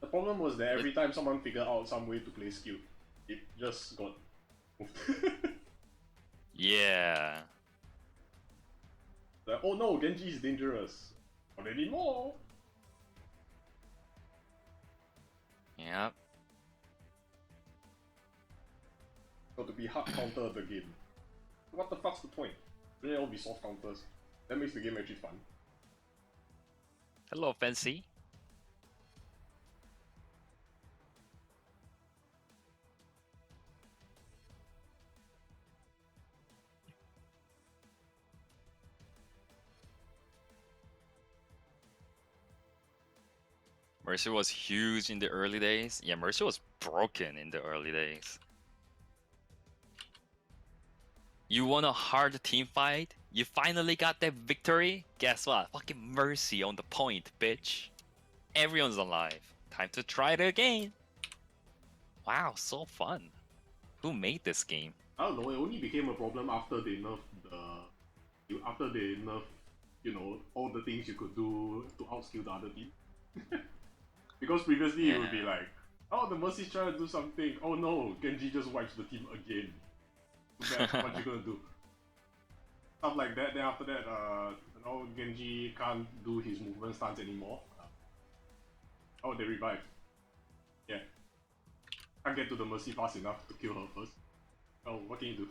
The problem was that every time someone figured out some way to play skill, it just got moved. Yeah. Like, oh no, Genji is dangerous. Not anymore. Yeah. Got to be hard counter the game. What the fuck's the point? Shouldn't it all be soft counters? That makes the game actually fun. Hello, Fancy. Mercy was huge in the early days. Yeah, Mercy was broken in the early days. You won a hard team fight. You finally got that victory. Guess what? Fucking Mercy on the point, bitch. Everyone's alive. Time to try it again. Wow, so fun. Who made this game? I don't know, it only became a problem after they nerfed after they nerfed, you know, all the things you could do to outskill the other team. Because previously it would be like, oh, the Mercy's trying to do something. Oh no, Genji just wipes the team again. Too bad, what you gonna do? stuff like that. Then after that, Genji can't do his movement stance anymore. Oh, they revived. Yeah. Can't get to the Mercy fast enough to kill her first. Oh, what can you do?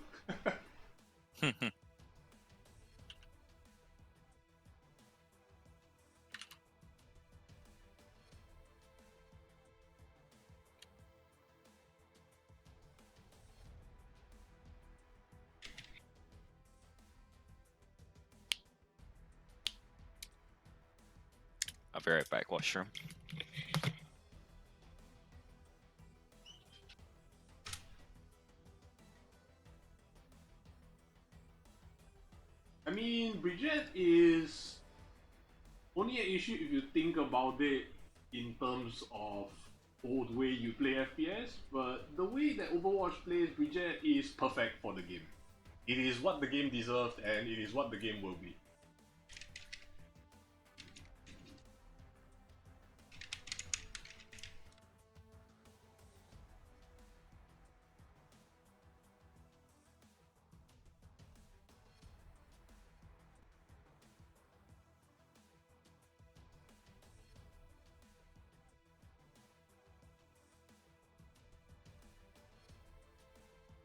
I'll be right back, washroom. I mean, Bridget is only an issue if you think about it in terms of old way you play FPS, but the way that Overwatch plays Bridget is perfect for the game. It is what the game deserved and it is what the game will be.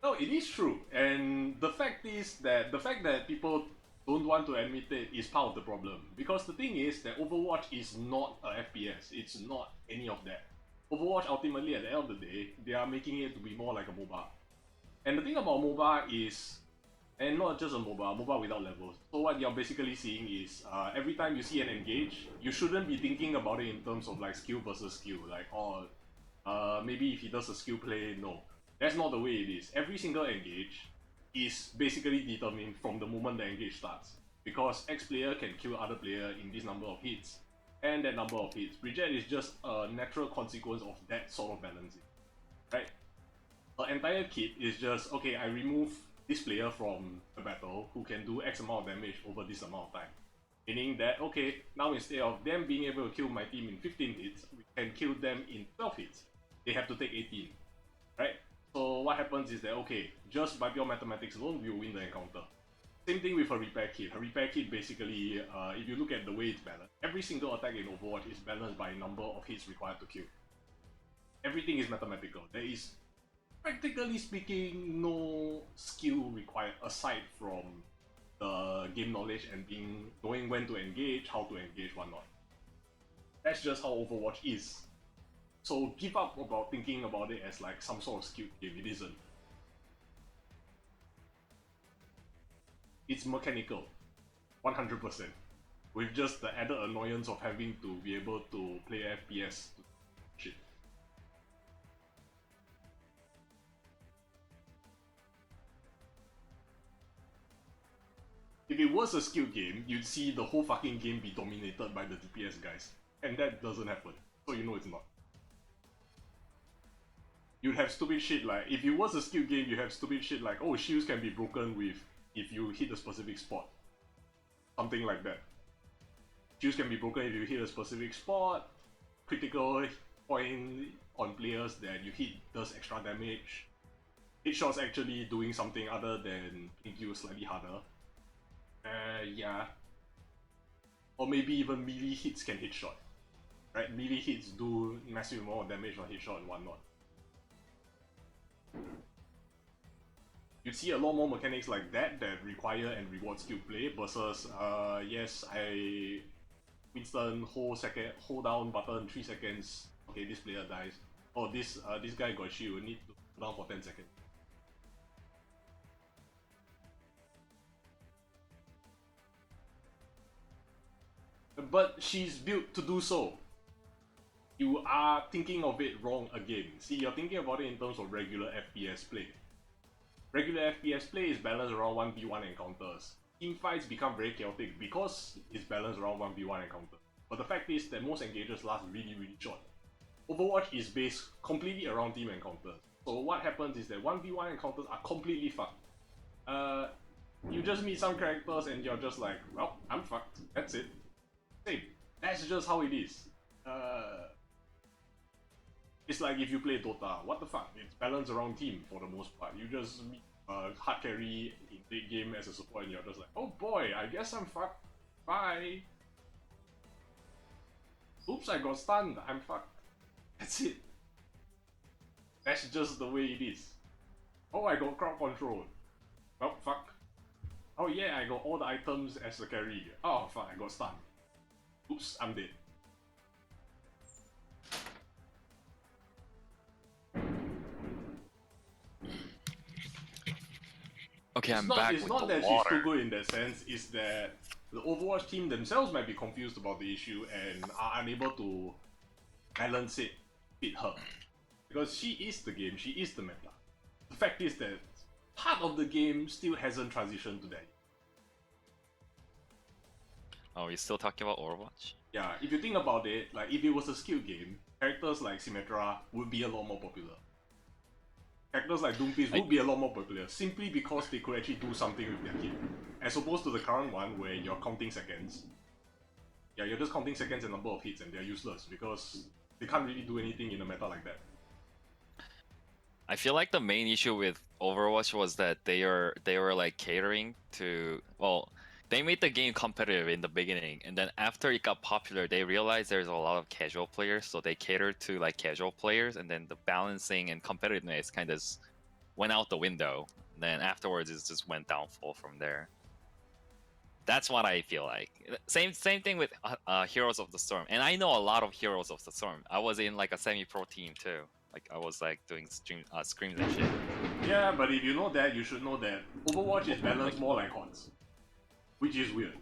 No, it is true, and the fact that people don't want to admit it is part of the problem. Because the thing is that Overwatch is not a FPS. It's not any of that. Overwatch ultimately, at the end of the day, they are making it to be more like a MOBA. And the thing about MOBA is, and not just a MOBA without levels. So what you're basically seeing is, every time you see an engage, you shouldn't be thinking about it in terms of like skill versus skill. Like, oh, maybe if he does a skill play, no. That's not the way it is. Every single engage is basically determined from the moment the engage starts. Because X player can kill other player in this number of hits, and that number of hits. Reject is just a natural consequence of that sort of balancing. Right? The entire kit is just, okay, I remove this player from the battle who can do X amount of damage over this amount of time. Meaning that, okay, now instead of them being able to kill my team in 15 hits, we can kill them in 12 hits. They have to take 18, right? So what happens is that, okay, just by pure mathematics alone, we will win the encounter. Same thing with a repair kit. A repair kit basically, if you look at the way it's balanced, every single attack in Overwatch is balanced by number of hits required to kill. Everything is mathematical. There is, practically speaking, no skill required aside from the game knowledge and knowing when to engage, how to engage, whatnot. That's just how Overwatch is. So give up about thinking about it as like some sort of skilled game. It isn't. It's mechanical, 100%, with just the added annoyance of having to be able to play FPS. Shit. If it was a skill game, you'd see the whole fucking game be dominated by the DPS guys. And that doesn't happen. So you know it's not. You'd have stupid shit like, if it was a skill game, you have stupid shit like, oh, shields can be broken with if you hit a specific spot. Something like that. Shields can be broken if you hit a specific spot. Critical point on players that you hit does extra damage. Hit shots actually doing something other than making you slightly harder. Yeah. Or maybe even melee hits can hit shot. Right? Melee hits do massive amount of damage on hit shot and whatnot. You'd see a lot more mechanics like that require and reward skill play versus, yes, I Winston hold down button 3 seconds. Okay, this player dies. Oh, this guy got shield. Need to hold down for 10 seconds. But she's built to do so. You are thinking of it wrong again. See, you're thinking about it in terms of regular FPS play. Regular FPS play is balanced around 1v1 encounters. Team fights become very chaotic because it's balanced around 1v1 encounters. But the fact is that most engages last really, really short. Overwatch is based completely around team encounters. So what happens is that 1v1 encounters are completely fucked. You just meet some characters and you're just like, well, I'm fucked. That's it. Same. That's just how it is. It's like if you play Dota, what the fuck? It's balanced around team for the most part. You just meet hard carry in late game as a support, and you're just like, oh boy, I guess I'm fucked. Bye. Oops, I got stunned. I'm fucked. That's it. That's just the way it is. Oh, I got crowd control. Oh, fuck. Oh yeah, I got all the items as a carry. Oh fuck, I got stunned. Oops, I'm dead. Okay, It's I'm not, back it's with not the that water. she's too good in that sense, it's that the Overwatch team themselves might be confused about the issue and are unable to balance it fit her. Because she is the game, she is the meta. The fact is that part of the game still hasn't transitioned to that. Oh, we're still talking about Overwatch? Yeah, if you think about it, like if it was a skill game, characters like Symmetra would be a lot more popular. Characters like Doomfist would be a lot more popular simply because they could actually do something with their kit. As opposed to the current one where you're counting seconds. Yeah, you're just counting seconds and number of hits and they're useless because they can't really do anything in a meta like that. I feel like the main issue with Overwatch was that they were like catering to, well, they made the game competitive in the beginning, and then after it got popular, they realized there's a lot of casual players, so they catered to like casual players, and then the balancing and competitiveness kind of went out the window. Then afterwards, it just went downfall from there. That's what I feel like. Same thing with Heroes of the Storm, and I know a lot of Heroes of the Storm. I was in like a semi-pro team too. Like I was like doing scrims and shit. Yeah, but if you know that, you should know that Overwatch is balanced more like HOTS. Which is weird.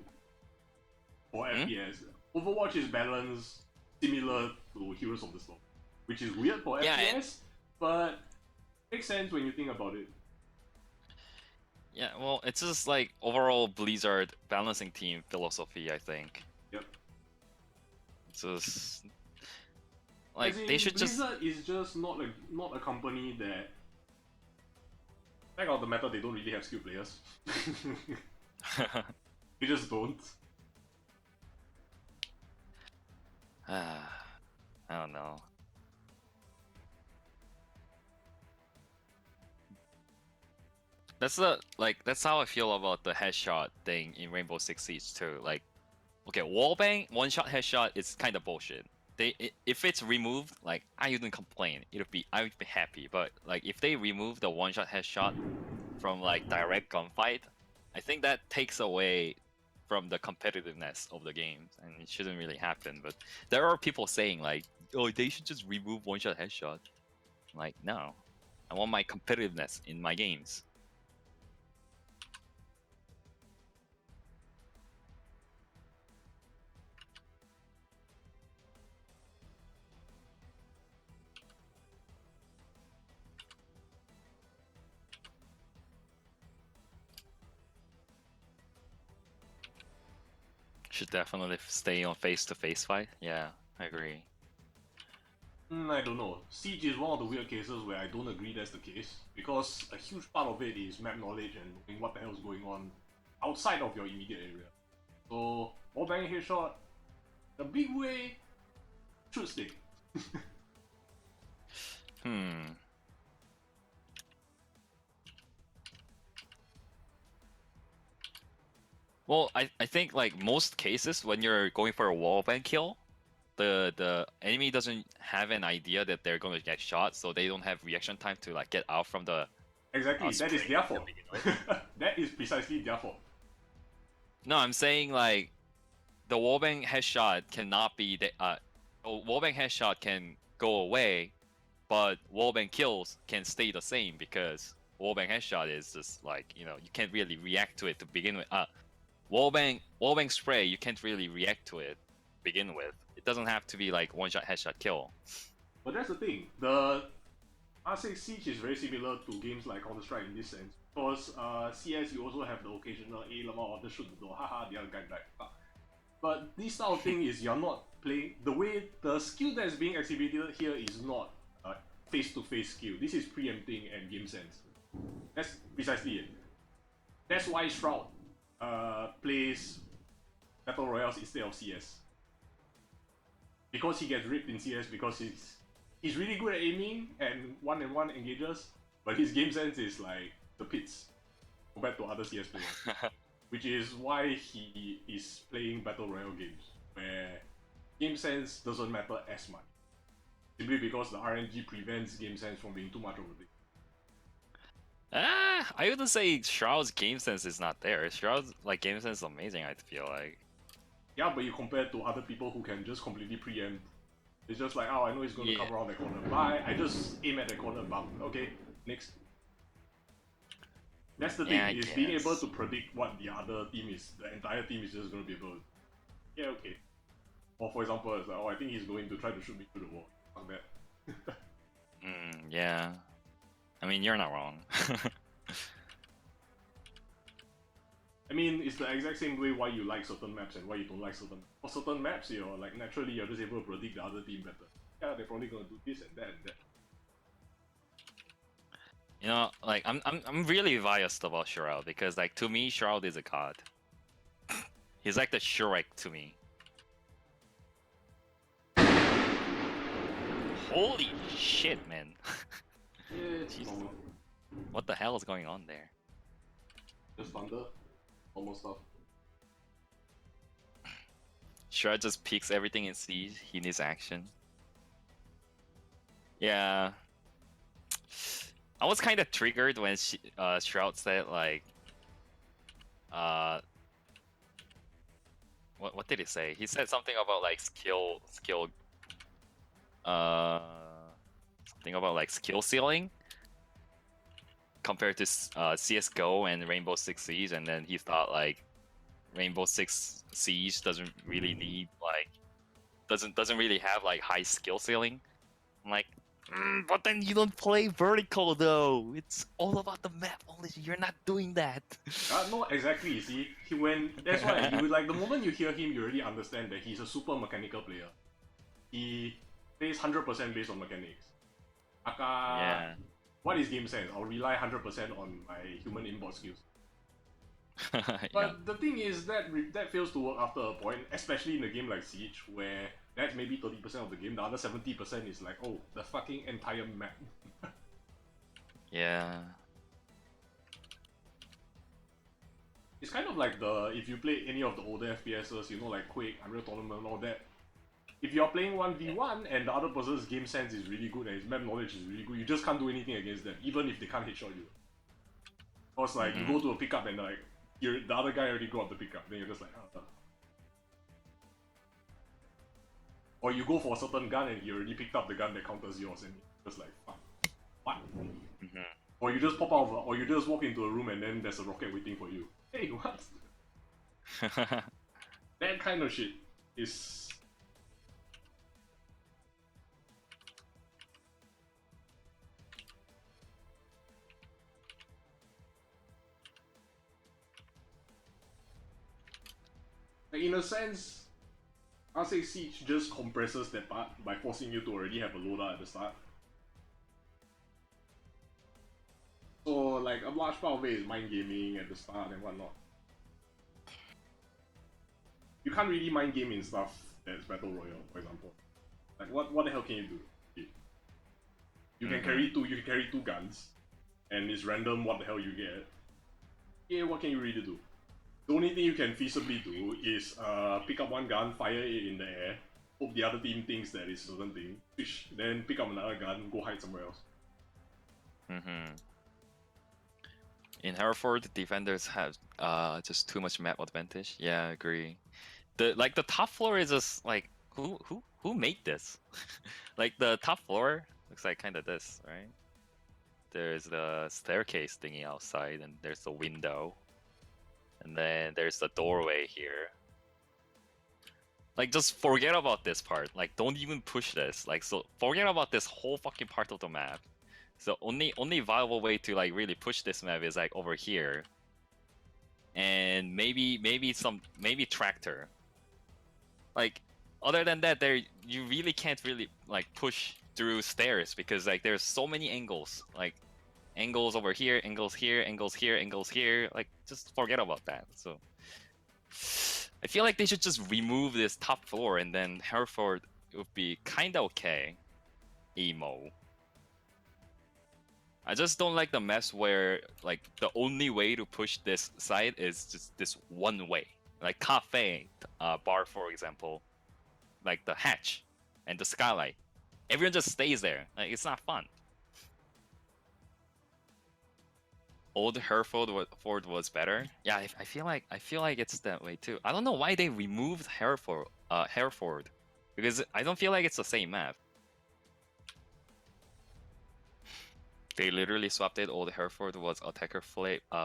For FPS. Overwatch is balanced similar to Heroes of the Storm. Which is weird for FPS, but makes sense when you think about it. Yeah, well, it's just like overall Blizzard balancing team philosophy, I think. Yep. It's just like As in, they should Blizzard is just not a company that. Back out the meta, they don't really have skilled players. They just don't. I don't know. That's how I feel about the headshot thing in Rainbow Six Siege too. Like, okay, wallbang one shot headshot is kind of bullshit. If it's removed, like I wouldn't complain. I would be happy. But like if they remove the one shot headshot from like direct gunfight, I think that takes away from the competitiveness of the game, and it shouldn't really happen. But there are people saying like, oh, they should just remove one shot headshot. Like, no, I want my competitiveness in my games. Should definitely stay on face-to-face fight. Yeah, I agree. I don't know. Siege is one of the weird cases where I don't agree that's the case, because a huge part of it is map knowledge and knowing what the hell is going on outside of your immediate area. So, wallbang headshot, the big way should stay. Well, I think like most cases when you're going for a wallbang kill, the enemy doesn't have an idea that they're going to get shot, so they don't have reaction time to like get out from the. Exactly, that is their fault. That is precisely their fault. No, I'm saying like the wallbang headshot cannot be wallbang headshot can go away, but wallbang kills can stay the same because wallbang headshot is just like, you can't really react to it to begin with. Wallbang spray, you can't really react to it to begin with. It doesn't have to be like one shot headshot kill. But that's the thing. The R6 Siege is very similar to games like Counter Strike in this sense. Because CS, you also have the occasional Lama order shoot the door, haha, the other guy died. But this style of thing is you're not playing. The way the skill that's being exhibited here is not face-to-face skill. This is preempting and game sense. That's precisely it. That's why Shroud plays Battle Royales instead of CS. Because he gets ripped in CS because he's really good at aiming and one-on-one engages, but his game sense is like the pits compared to other CS players, which is why he is playing Battle Royale games, where game sense doesn't matter as much. Simply because the RNG prevents game sense from being too much of a thing. I wouldn't say Shroud's game sense is not there. Shroud's like game sense is amazing, I feel like. Yeah, but you compare it to other people who can just completely preempt. It's just like, oh, I know he's going to come around the corner. Bye. I just aim at the corner. Bam. Okay, next. That's the thing, Yeah, I is being able guess. to predict what the other team is. The entire team is just going to be able to. Yeah, okay. Or for example, it's like, oh, I think he's going to try to shoot me through the wall. Fuck that. Yeah. I mean, you're not wrong. I mean, it's the exact same way why you like certain maps and why you don't like certain. For certain maps, you're like naturally you're just able to predict the other team better. Yeah, they're probably gonna do this and that and that. You know, like I'm really biased about Shroud because like to me Shroud is a god. He's like the Shrek to me. Holy shit, man. Yeah, it's Jesus. normal. What the hell is going on there? Just thunder, almost stuff. Shroud just peeks everything in siege. He needs action. Yeah. I was kind of triggered when Shroud said like, what did he say? He said something about like skill, something about like skill ceiling compared to CS:GO and Rainbow Six Siege, and then he thought like Rainbow Six Siege doesn't really need like doesn't really have like high skill ceiling. I'm like, but then you don't play vertical though. It's all about the map. Only you're not doing that. No, exactly. You see, that's why you like the moment you hear him, you already understand that he's a super mechanical player. He plays 100% based on mechanics. Yeah. What is game sense? I'll rely 100% on my human inbox skills. Yeah. But the thing is that that fails to work after a point, especially in a game like Siege, where that's maybe 30% of the game. The other 70% is like, oh, the fucking entire map. Yeah. It's kind of like if you play any of the older FPSs, you know, like Quake, Unreal Tournament, all that. If you're playing 1v1 and the other person's game sense is really good and his map knowledge is really good, you just can't do anything against them, even if they can't headshot you. Because like you go to a pickup and like the other guy already got up the pickup, then you're just like, oh. Or you go for a certain gun and he already picked up the gun that counters yours and you're just like, fuck. What? Or you just pop out or you just walk into a room and then there's a rocket waiting for you. Hey, what? That kind of shit is... Like, in a sense, I'll say Siege just compresses that part by forcing you to already have a loadout at the start. So, like, a large part of it is mind gaming at the start and whatnot. You can't really mind game in stuff that's Battle Royale, for example. Like, what the hell can you do? You can carry two guns, and it's random what the hell you get. Yeah, what can you really do? The only thing you can feasibly do is pick up one gun, fire it in the air, hope the other team thinks that it's a certain thing, switch, then pick up another gun, go hide somewhere else. In Hereford, defenders have just too much map advantage. Yeah, I agree. The top floor is just like who made this? Like the top floor looks like kind of this, right? There's the staircase thingy outside, and there's the window, and then there's the doorway here. Like, just forget about this part. Like, don't even push this. Like, so forget about this whole fucking part of the map. So only viable way to like really push this map is like over here, and maybe tractor. Like, other than that, you really can't really like push through stairs because like there's so many angles. Like, angles over here, angles here, angles here, angles here. Like, just forget about that. So I feel like they should just remove this top floor, and then Hereford would be kinda okay. Emo. I just don't like the mess where like the only way to push this side is just this one way. Like cafe bar, for example, like the hatch and the skylight. Everyone just stays there. Like it's not fun. Old Hereford was better. Yeah, I feel like it's that way too. I don't know why they removed Hereford, because I don't feel like it's the same map. They literally swapped it. Old Hereford was attacker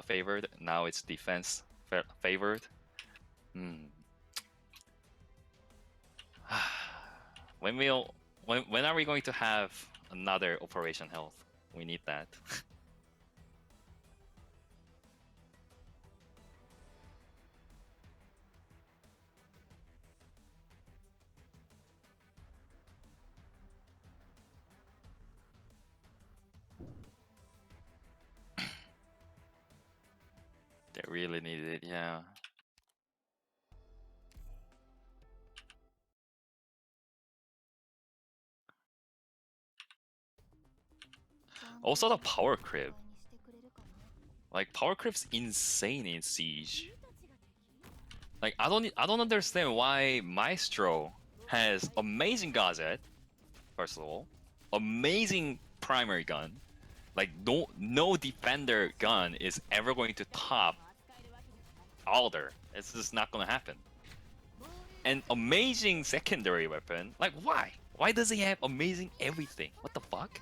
favored. Now it's defense favored. Hmm. when are we going to have another Operation Health? We need that. They really need it, yeah. Also the power crib. Like power crib's insane in Siege. Like I don't understand why Maestro has amazing gadget, first of all, amazing primary gun. Like no defender gun is ever going to top Alder. It's just not gonna happen. And amazing secondary weapon. Like why? Why does he have amazing everything? What the fuck?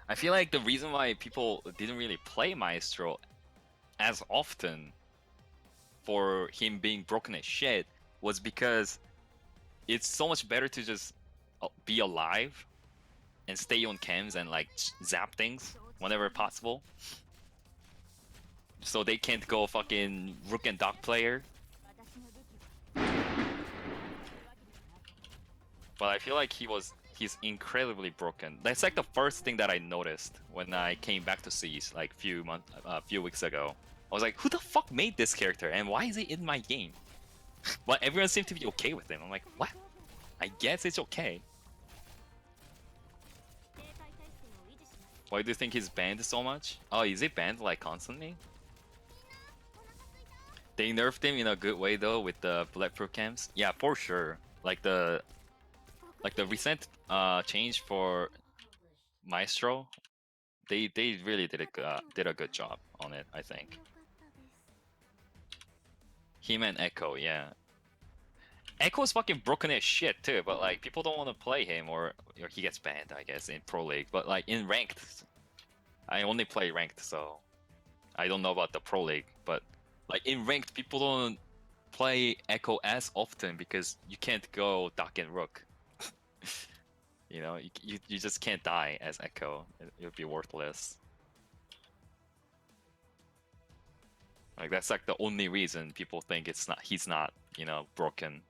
I feel like the reason why people didn't really play Maestro as often for him being broken as shit was because it's so much better to just be alive and stay on cams and like zap things whenever possible, so they can't go fucking rook and dog player. But I feel like he's incredibly broken. That's like the first thing that I noticed when I came back to Siege like few weeks ago. I was like, who the fuck made this character and why is he in my game? But everyone seemed to be okay with him. I'm like, what? I guess it's okay. Why do you think he's banned so much? Oh, is he banned like constantly? They nerfed him in a good way though with the bulletproof cams. Yeah, for sure. Like the recent change for Maestro, they really did a good job on it. I think him and Echo, yeah. Echo's fucking broken as shit too, but like people don't want to play him or he gets banned, I guess, in Pro League. But like in ranked, I only play ranked, so I don't know about the Pro League. But like in ranked, people don't play Echo as often because you can't go Duck and Rook. You know, you just can't die as Echo. It would be worthless. Like that's like the only reason people think he's not, you know, broken.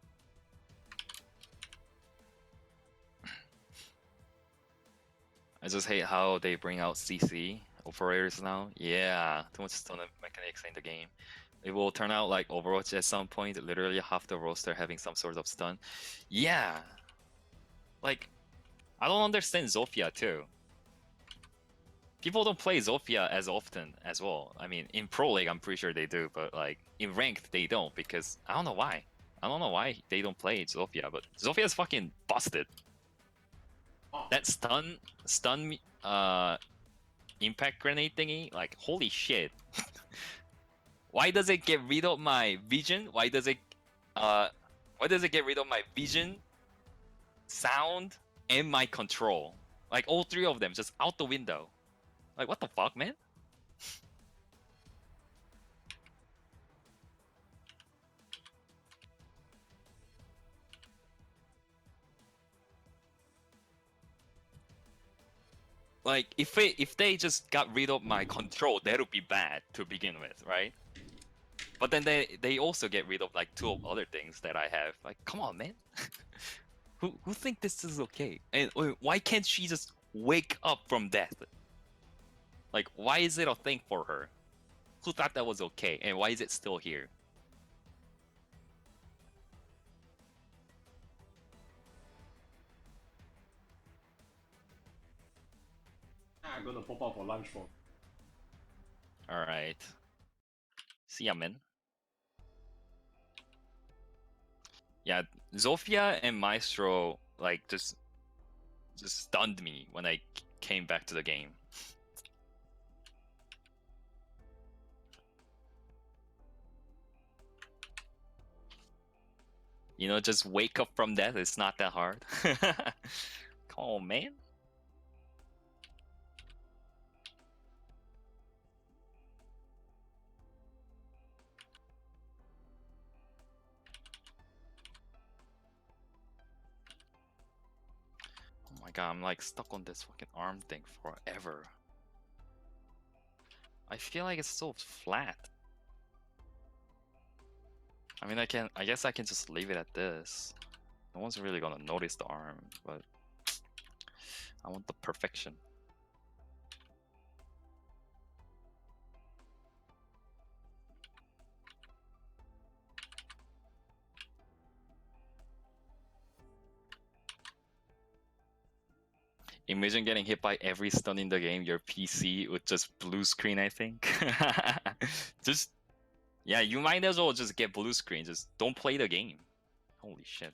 I just hate how they bring out CC operators now. Yeah, too much stun mechanics in the game. It will turn out like Overwatch at some point, literally half the roster having some sort of stun. Yeah. Like, I don't understand Zofia too. People don't play Zofia as often as well. I mean, in Pro League, I'm pretty sure they do, but like in Ranked, they don't because I don't know why. I don't know why they don't play Zofia, but Zofia's fucking busted. That stun impact grenade thingy, like holy shit. Why does it get rid of my vision? Why does it get rid of my vision, sound, and my control? Like all three of them just out the window. Like what the fuck, man? Like if they just got rid of my control, that would be bad to begin with, right? But then they also get rid of like two other things that I have. Like, come on, man. Who think this is okay? And why can't she just wake up from death? Like, why is it a thing for her? Who thought that was okay? And why is it still here? gonna pop out for lunch for. Alright. See ya, man. Yeah, Zofia and Maestro like just stunned me when I came back to the game. You know, just wake up from that. It's not that hard. Come on, man. Oh my god, I'm like stuck on this fucking arm thing forever. I feel like it's so flat. I mean, I guess I can just leave it at this. No one's really gonna notice the arm, but I want the perfection. Imagine getting hit by every stun in the game. Your PC would just blue screen, I think. Just, yeah, you might as well just get blue screen. Just don't play the game. Holy shit.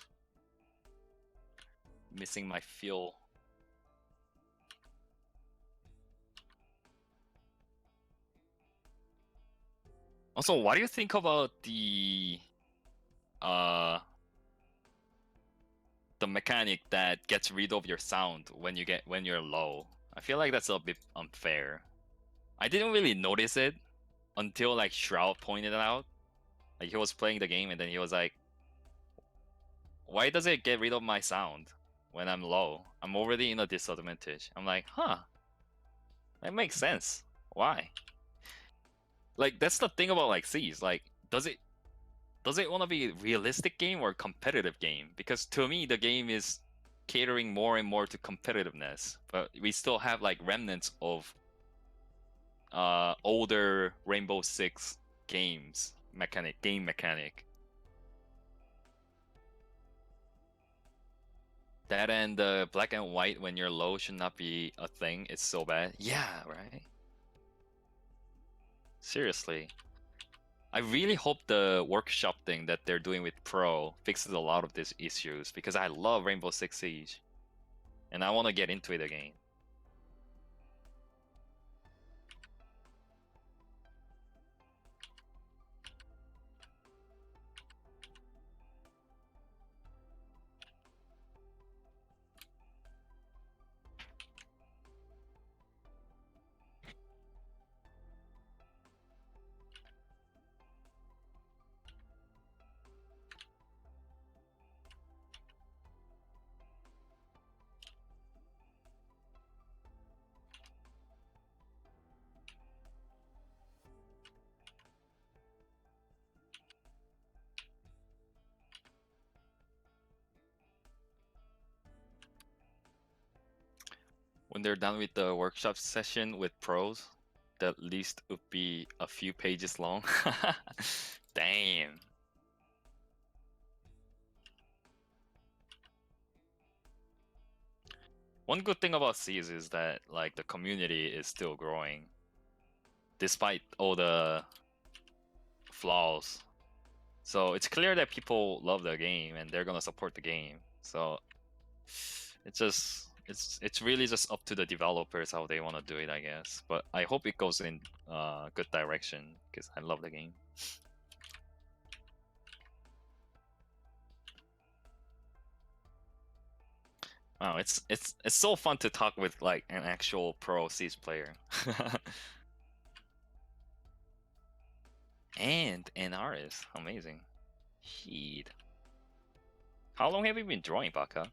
Missing my feel. Also, what do you think about uh the mechanic that gets rid of your sound when you're low? I feel like that's a bit unfair. I didn't really notice it until like Shroud pointed it out. Like he was playing the game and then he was like, why does it get rid of my sound when I'm low? I'm already in a disadvantage. I'm like, huh, that makes sense. Why? Like that's the thing about like C's. Like, does it want to be a realistic game or competitive game? Because to me, the game is catering more and more to competitiveness, but we still have like remnants of older Rainbow Six game mechanic. That and the black and white when you're low should not be a thing. It's so bad. Yeah, right? Seriously. I really hope the workshop thing that they're doing with Pro fixes a lot of these issues because I love Rainbow Six Siege. And I want to get into it again. When they're done with the workshop session with pros, the list would be a few pages long. Damn. One good thing about C's is that like the community is still growing, despite all the flaws. So it's clear that people love the game and they're gonna support the game. So it's really just up to the developers how they want to do it, I guess. But I hope it goes in good direction because I love the game. Wow, it's so fun to talk with like an actual pro C's player. And an artist. Amazing. Heed. How long have you been drawing, Baka?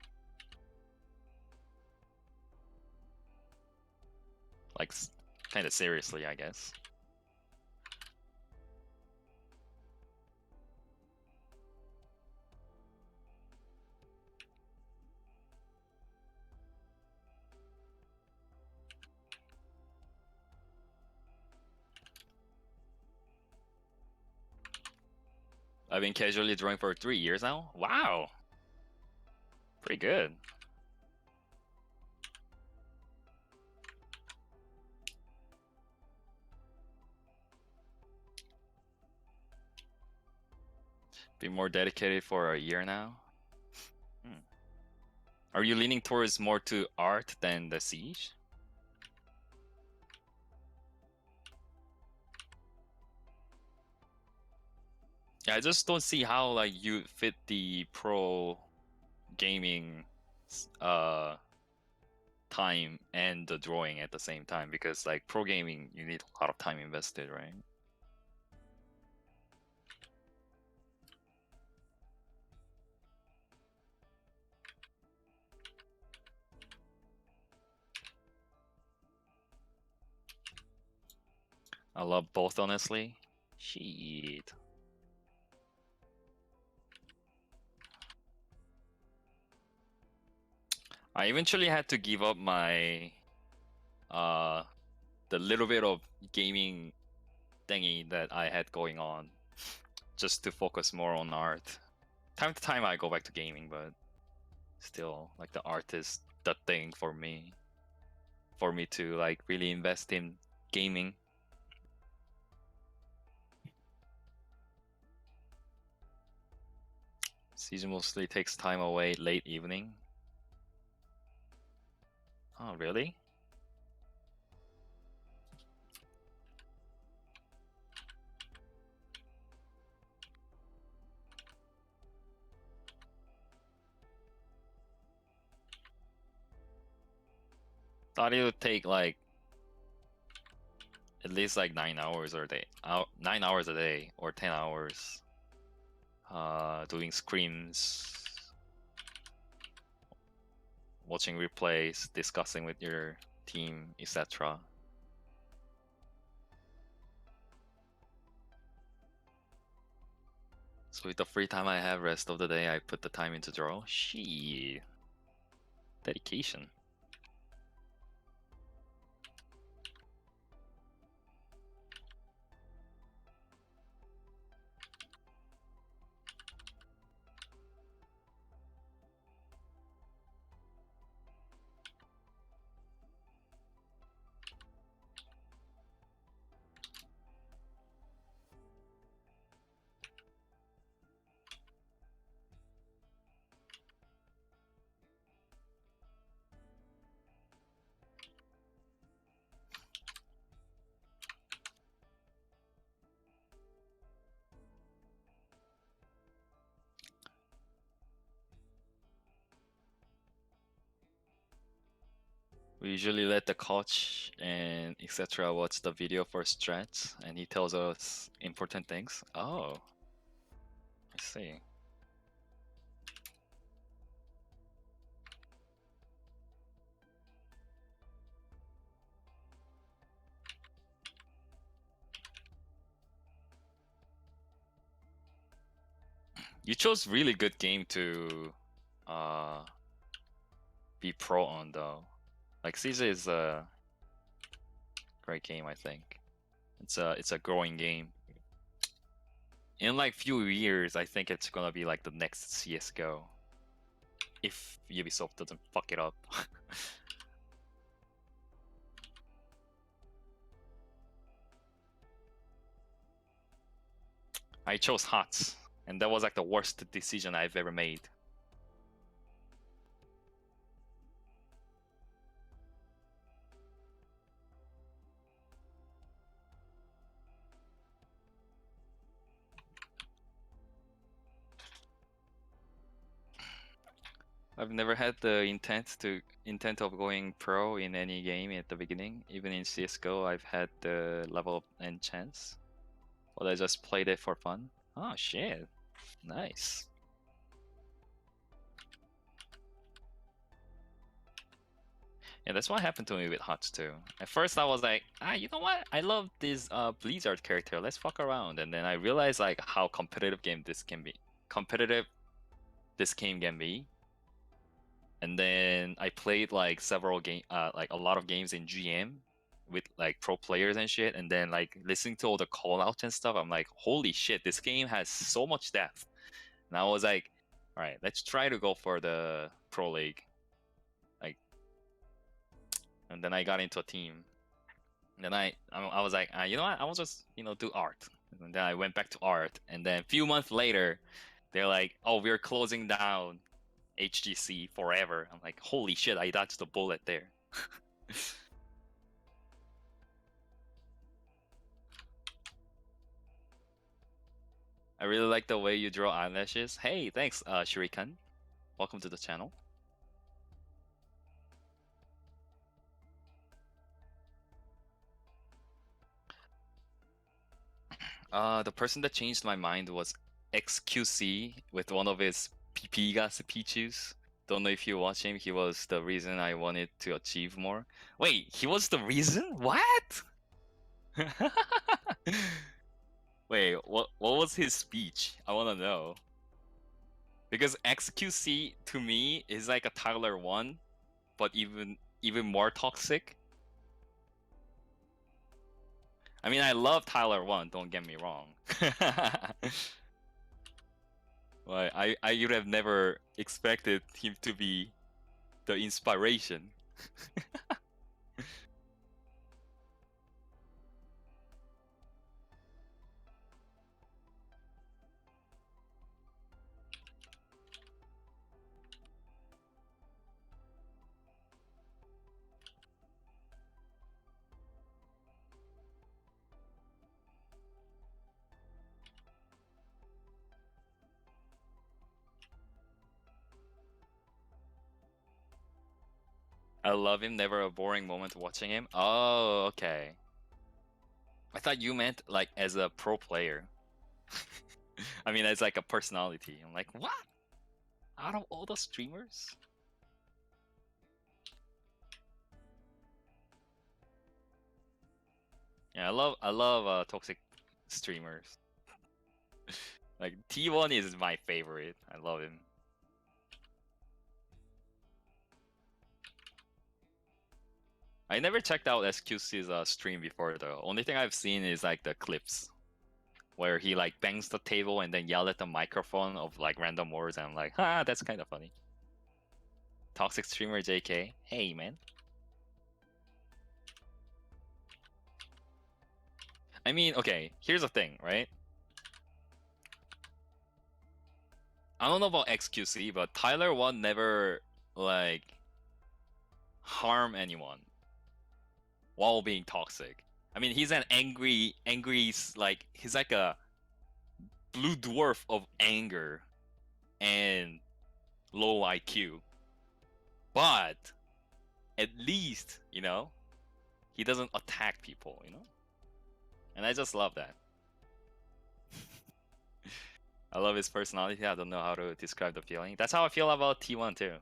Like, kind of seriously, I guess. I've been casually drawing for 3 years now. Wow. Pretty good. Be more dedicated for a year now. Are you leaning towards more to art than the siege? Yeah, I just don't see how like you fit the pro gaming time and the drawing at the same time, because like pro gaming you need a lot of time invested, right? I love both, honestly. Shit. I eventually had to give up my the little bit of gaming thingy that I had going on just to focus more on art. Time to time I go back to gaming, but still like the art is the thing for me to like really invest in gaming. Season mostly takes time away late evening. Oh, really? Thought it would take like at least like 9 hours or 9 hours a day or 10 hours doing screams, watching replays, discussing with your team, etc. So with the free time I have rest of the day, I put the time into draw. Shit. Dedication. We usually let the coach and etc. watch the video for strats, and he tells us important things. Oh, I see. You chose really good game to uh be pro on though. Like Caesar is a great game, I think. It's a growing game. In like few years, I think it's gonna be like the next CS:GO. If Ubisoft doesn't fuck it up. I chose HOTS, and that was like the worst decision I've ever made. I've never had the intent of going pro in any game at the beginning. Even in CS:GO, I've had the level up and chance, but I just played it for fun. Oh shit, nice. Yeah, that's what happened to me with HOTS too. At first, I was like, you know what? I love this Blizzard character. Let's fuck around. And then I realized like how competitive this game can be. And then I played like like a lot of games in GM with like pro players and shit. And then like listening to all the call outs and stuff, I'm like, holy shit, this game has so much depth. And I was like, all right, let's try to go for the pro league. Like, and then I got into a team. And then I was like, you know what? I will just do art. And then I went back to art, and then a few months later, they're like, "Oh, we're closing down HGC forever." I'm like, "Holy shit! I dodged a bullet there." I really like the way you draw eyelashes. Hey, thanks, Shuriken. Welcome to the channel. The person that changed my mind was XQC with one of his Pipigas Pichus. Don't know if you watch him. He was the reason I wanted to achieve more. Wait, he was the reason? What? Wait, what was his speech? I want to know. Because XQC to me is like a Tyler 1, but even more toxic. I mean, I love Tyler 1, don't get me wrong. Like, I would have never expected him to be the inspiration. I love him, never a boring moment watching him. Oh, okay. I thought you meant like as a pro player. I mean, as like a personality. I'm like, what? Out of all the streamers? Yeah, I love toxic streamers. Like T1 is my favorite. I love him. I never checked out SQC's stream before though. Only thing I've seen is like the clips where he like bangs the table and then yell at the microphone of like random words, and I'm like, that's kind of funny. Toxic streamer JK, hey man. I mean, okay, here's the thing, right? I don't know about XQC, but Tyler 1 never like harm anyone while being toxic. I mean, he's an angry, like he's like a blue dwarf of anger and low IQ. But at least, you know, he doesn't attack people, you know? And I just love that. I love his personality. I don't know how to describe the feeling. That's how I feel about T1 too.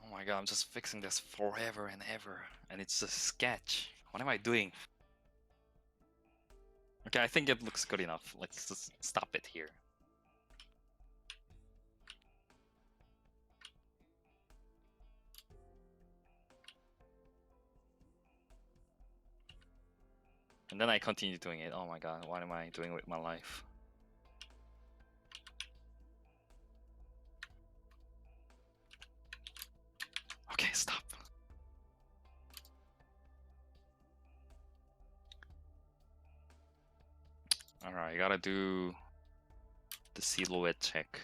Oh my god, I'm just fixing this forever and ever. And it's a sketch. What am I doing? Okay, I think it looks good enough. Let's just stop it here. And then I continue doing it. Oh my god, what am I doing with my life? Okay, stop. Alright, I gotta do the silhouette check.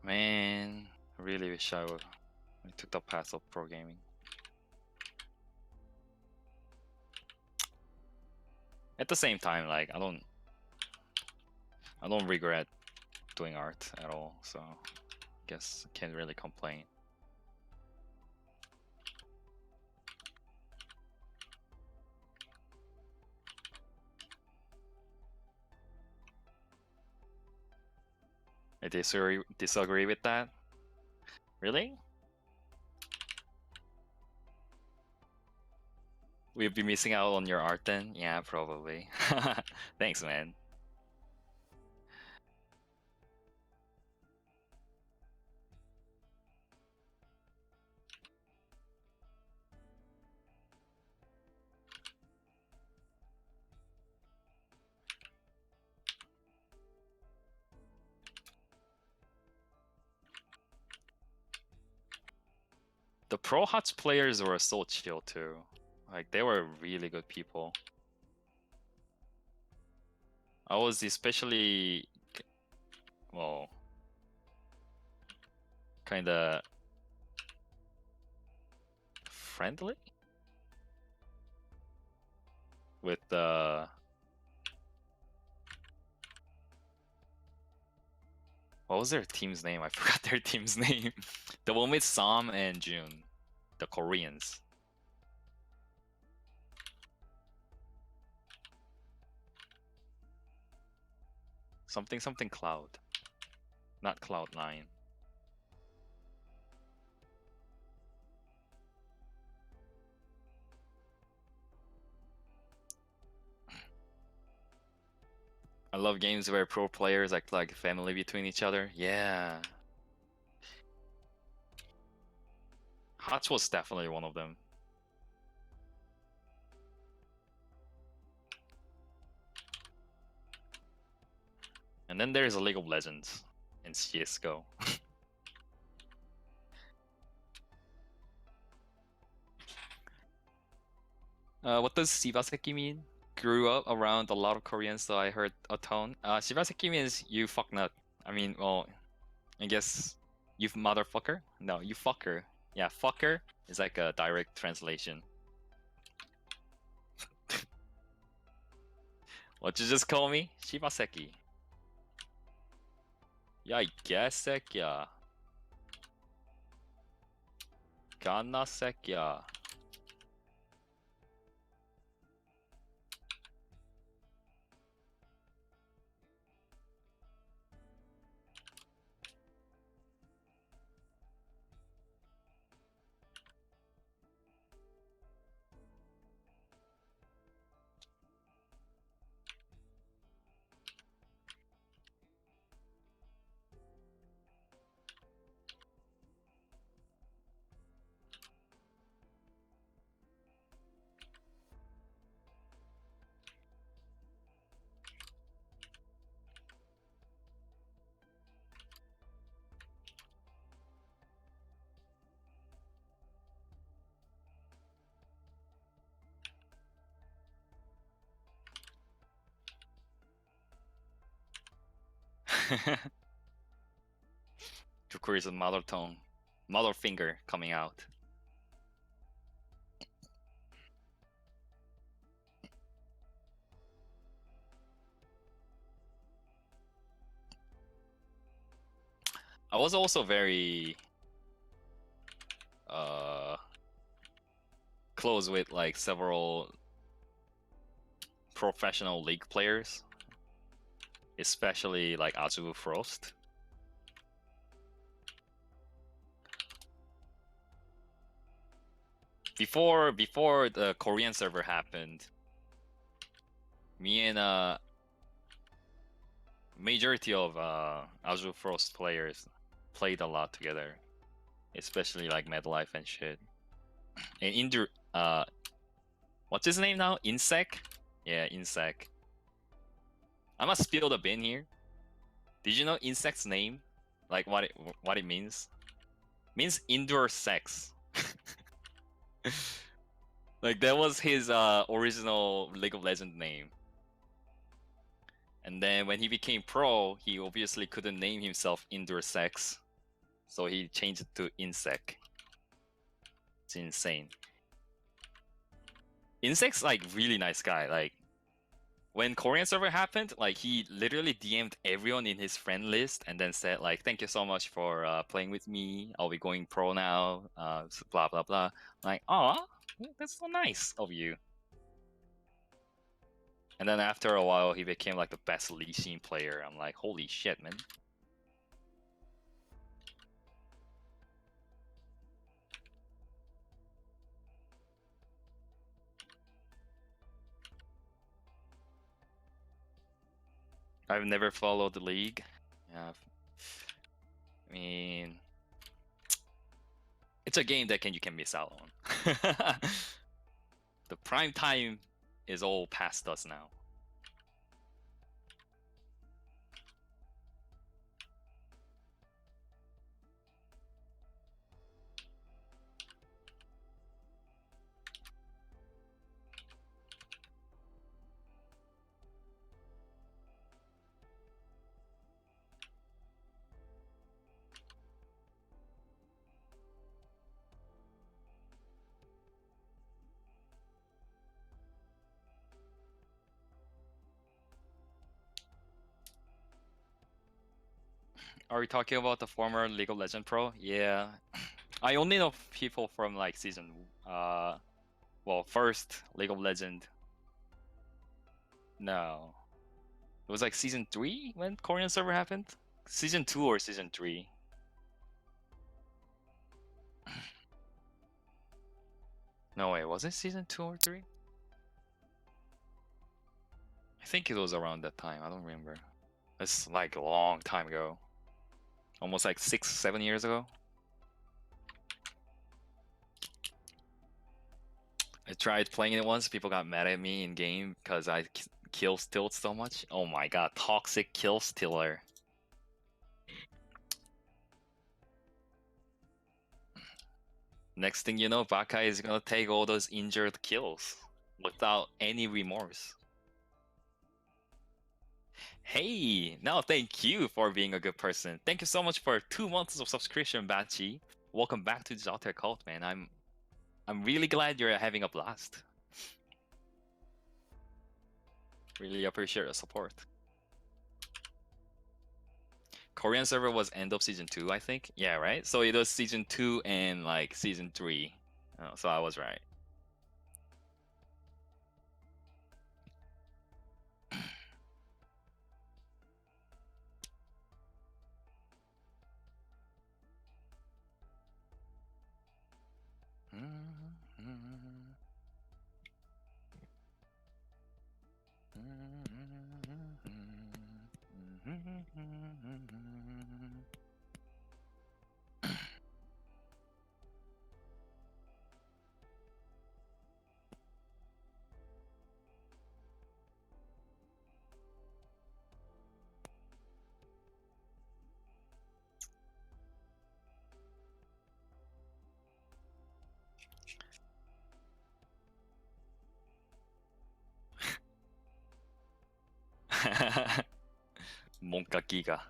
Man, I really wish I took the path of pro gaming. At the same time, like I don't regret doing art at all, so I guess I can't really complain. I disagree with that. Really? We'll be missing out on your art then? Yeah, probably. Thanks, man. The Pro Hots players were so chill too. Like they were really good people. I was especially, well, kinda friendly with the what was their team's name? I forgot their team's name. The one with Sam and June, the Koreans. Something Cloud, not Cloud9. I love games where pro players act like family between each other. Yeah. Hots was definitely one of them. And then there's a League of Legends and CSGO. What does Shibaseki mean? Grew up around a lot of Koreans, so I heard a ton. Shibaseki means you fuck nut. I mean, well, I guess you motherfucker? No, you fucker. Yeah, fucker is like a direct translation. What'd you just call me? Shibaseki. Yeah, I guess yeah. Ganaseki. Jukur is a mother tongue, mother finger coming out. I was also very close with like several professional league players, especially like Azu Frost. Before the Korean server happened, me and majority of Azure Frost players played a lot together, especially like MedLife and shit. And what's his name now? Insec? Yeah, Insec. I must spill the bin here. Did you know Insec's name? Like what it means? It means indoor sex. Like that was his original League of Legends name. And then when he became pro, he obviously couldn't name himself Indoor Sex. so he changed it to Insect. It's insane. Insect's like really nice guy. Like when Korean server happened, like he literally DM'd everyone in his friend list and then said like, "Thank you so much for playing with me. I'll be going pro now." Blah blah blah. Like, "Aw, that's so nice of you." And then after a while, he became like the best Lee Sin player. I'm like, holy shit, man. I've never followed the league. Yeah, I mean, it's a game that you can miss out on. The prime time is all past us now. Are we talking about the former League of Legends pro? Yeah. I only know people from like season well, first League of Legend. No. It was like season 3 when Korean server happened? Season 2 or season 3? No way, was it season 2 or 3? I think it was around that time, I don't remember. It's like a long time ago. Almost like 6-7 years ago. I tried playing it once, people got mad at me in game because I kill stealed so much. Oh my god, toxic kill stealer. Next thing you know, Baka is gonna take all those injured kills without any remorse. Hey, no, thank you for being a good person. Thank you so much for 2 months of subscription, Bachi. Welcome back to the Jotter Cult, man. I'm really glad you're having a blast. Really appreciate the support. Korean server was end of season 2, I think. Yeah, right? So it was season 2 and like season 3. Oh, so I was right. 뭔가 기가.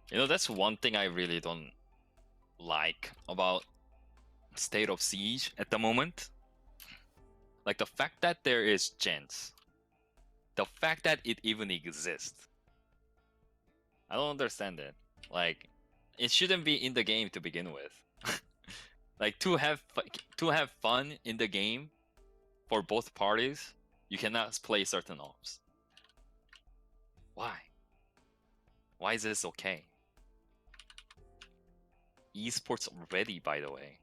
You know, that's one thing I really don't like about State of Siege at the moment. Like the fact that there is gens. The fact that it even exists. I don't understand it. Like, it shouldn't be in the game to begin with. Like to have fun in the game for both parties, you cannot play certain ops. Why? Why is this okay? Esports already, by the way.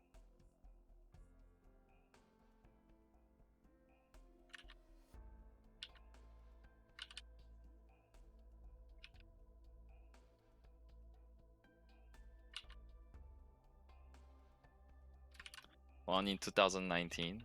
One in 2019.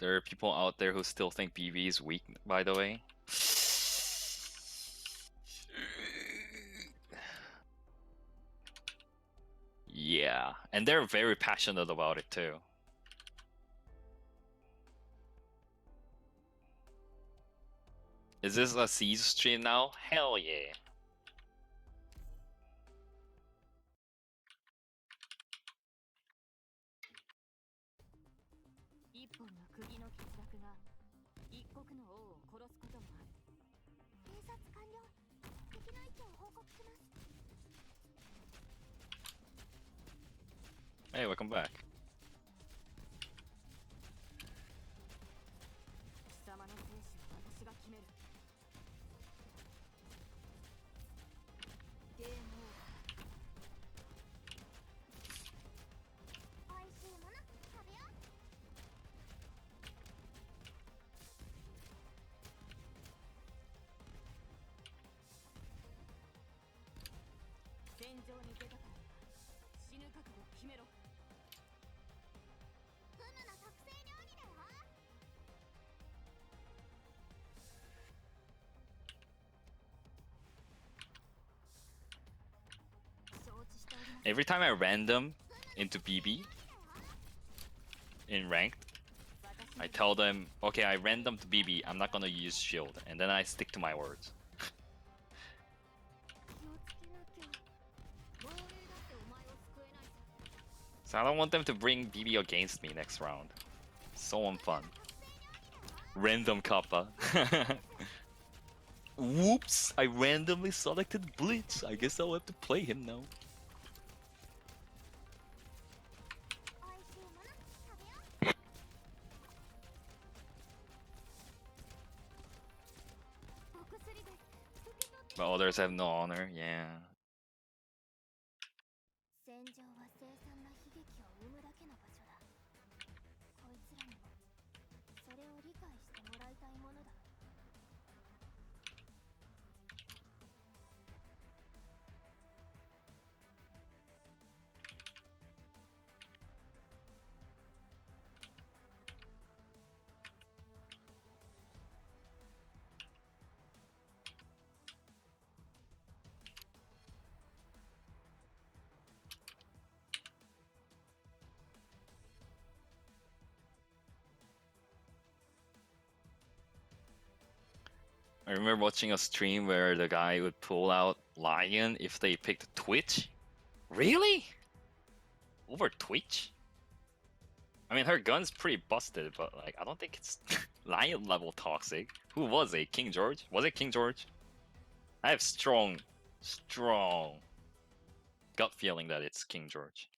There are people out there who still think BB is weak, by the way. Yeah, and they're very passionate about it too. Is this a Siege stream now? Hell yeah. Hey, welcome back. Every time I random into BB in ranked, I tell them, okay, I random to BB, I'm not gonna use shield, and then I stick to my words. So I don't want them to bring BB against me next round. So unfun. Random Kappa. Whoops! I randomly selected Blitz. I guess I'll have to play him now. But others have no honor, yeah. I remember watching a stream where the guy would pull out Lion if they picked Twitch. Really? Over Twitch? I mean, her gun's pretty busted, but like, I don't think it's Lion level toxic. Who was it? King George? Was it King George? I have strong gut feeling that it's King George.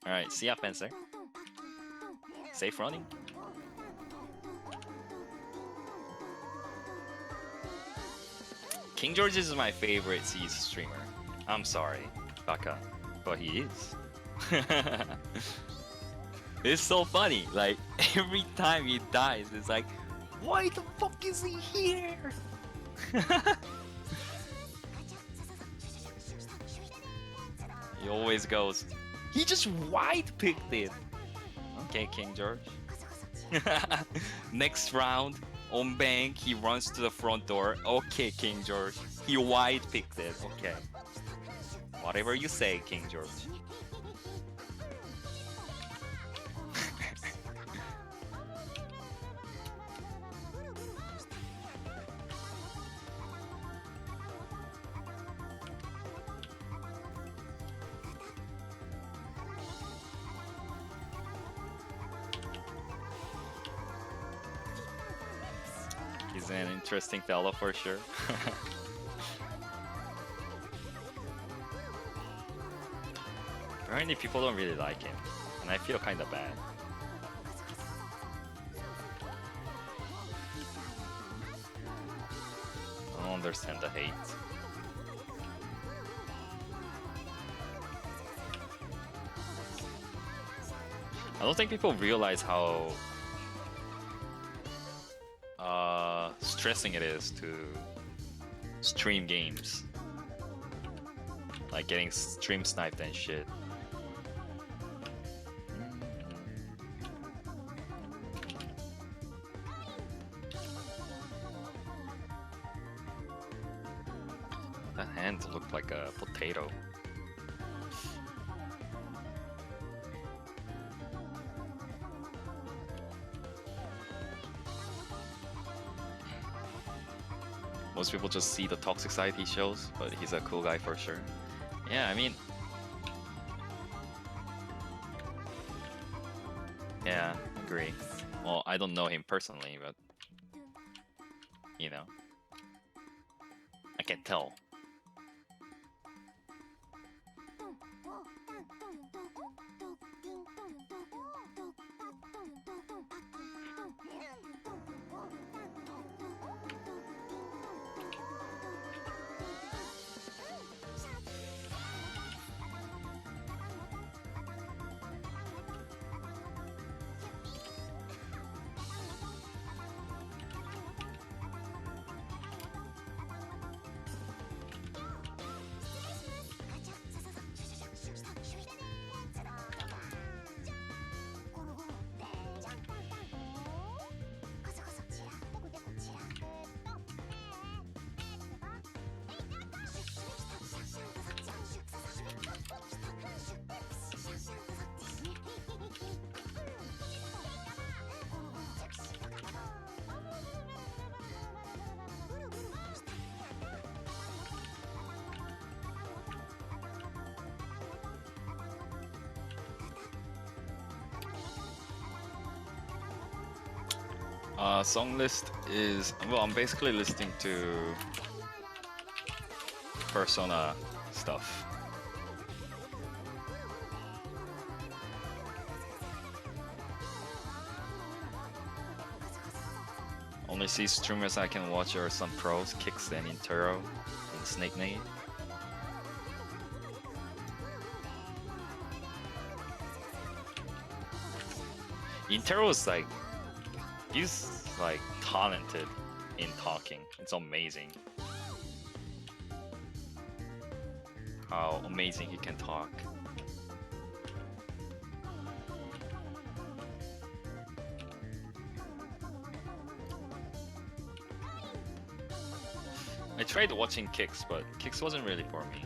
Alright, see ya, Fencer. Safe running. King George is my favorite Siege streamer. I'm sorry, Baka, but he is. It's so funny, like, every time he dies, it's like, why the fuck is he here? He always goes, he just white picked it. Okay, King George. Next round, on bank, he runs to the front door. Okay, King George. He white picked it. Okay. Whatever you say, King George. He's an interesting fellow for sure. Apparently people don't really like him, and I feel kinda bad. I don't understand the hate. I don't think people realize how stressing it is to stream games. like getting stream sniped and shit. That hand looked like a potato. Most people just see the toxic side he shows, but he's a cool guy for sure. Yeah, I mean... Yeah, agree. Well, I don't know him personally, but... You know. I can tell. Song list is, well, I'm basically listening to Persona stuff. Only see streamers I can watch are some pros, Kicks and Intero and Snake Nade. Intero is like, he's like talented in talking. It's amazing how amazing he can talk. I tried watching Kicks, but Kicks wasn't really for me.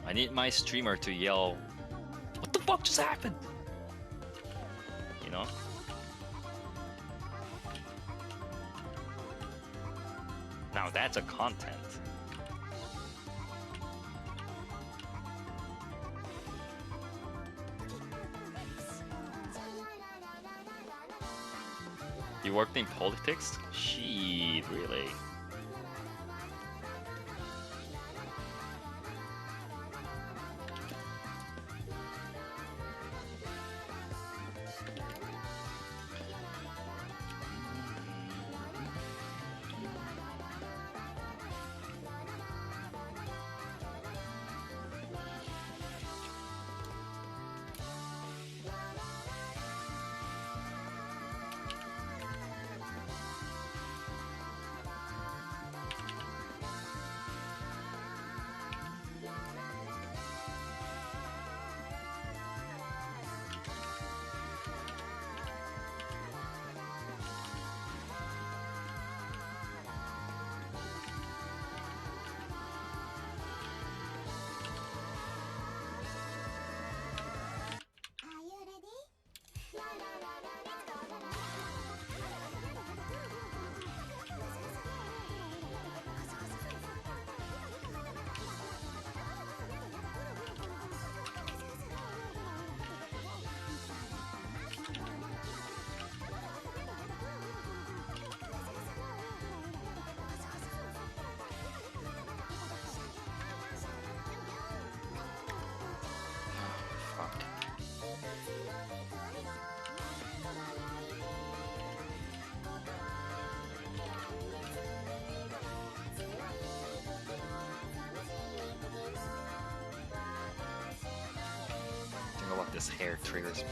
I need my streamer to yell, "What the fuck just happened?" You know? Now that's a content. You worked in politics? Shit, really? This hair triggers me.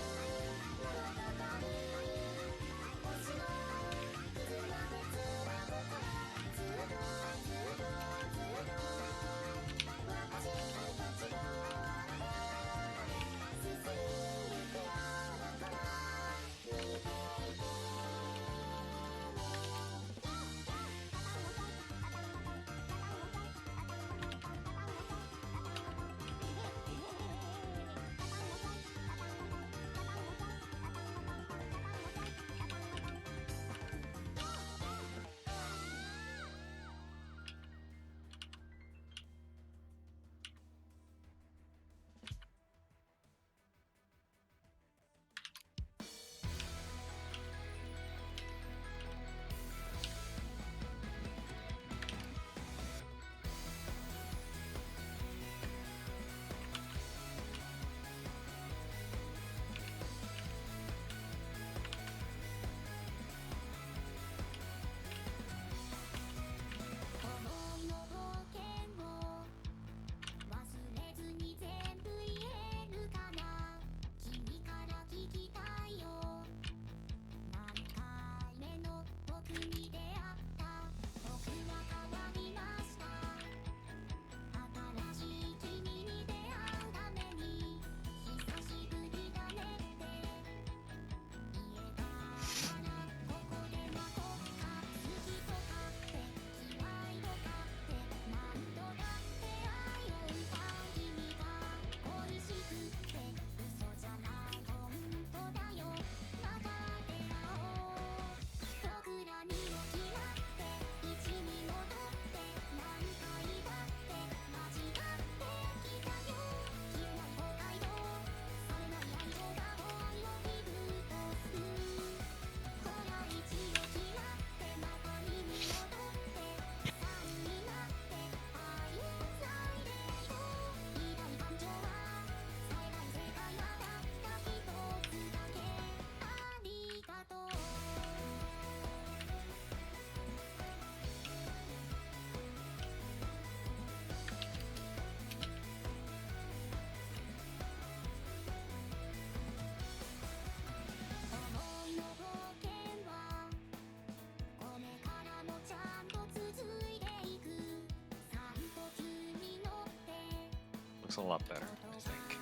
Looks a lot better, I think.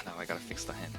Now I gotta fix the hand.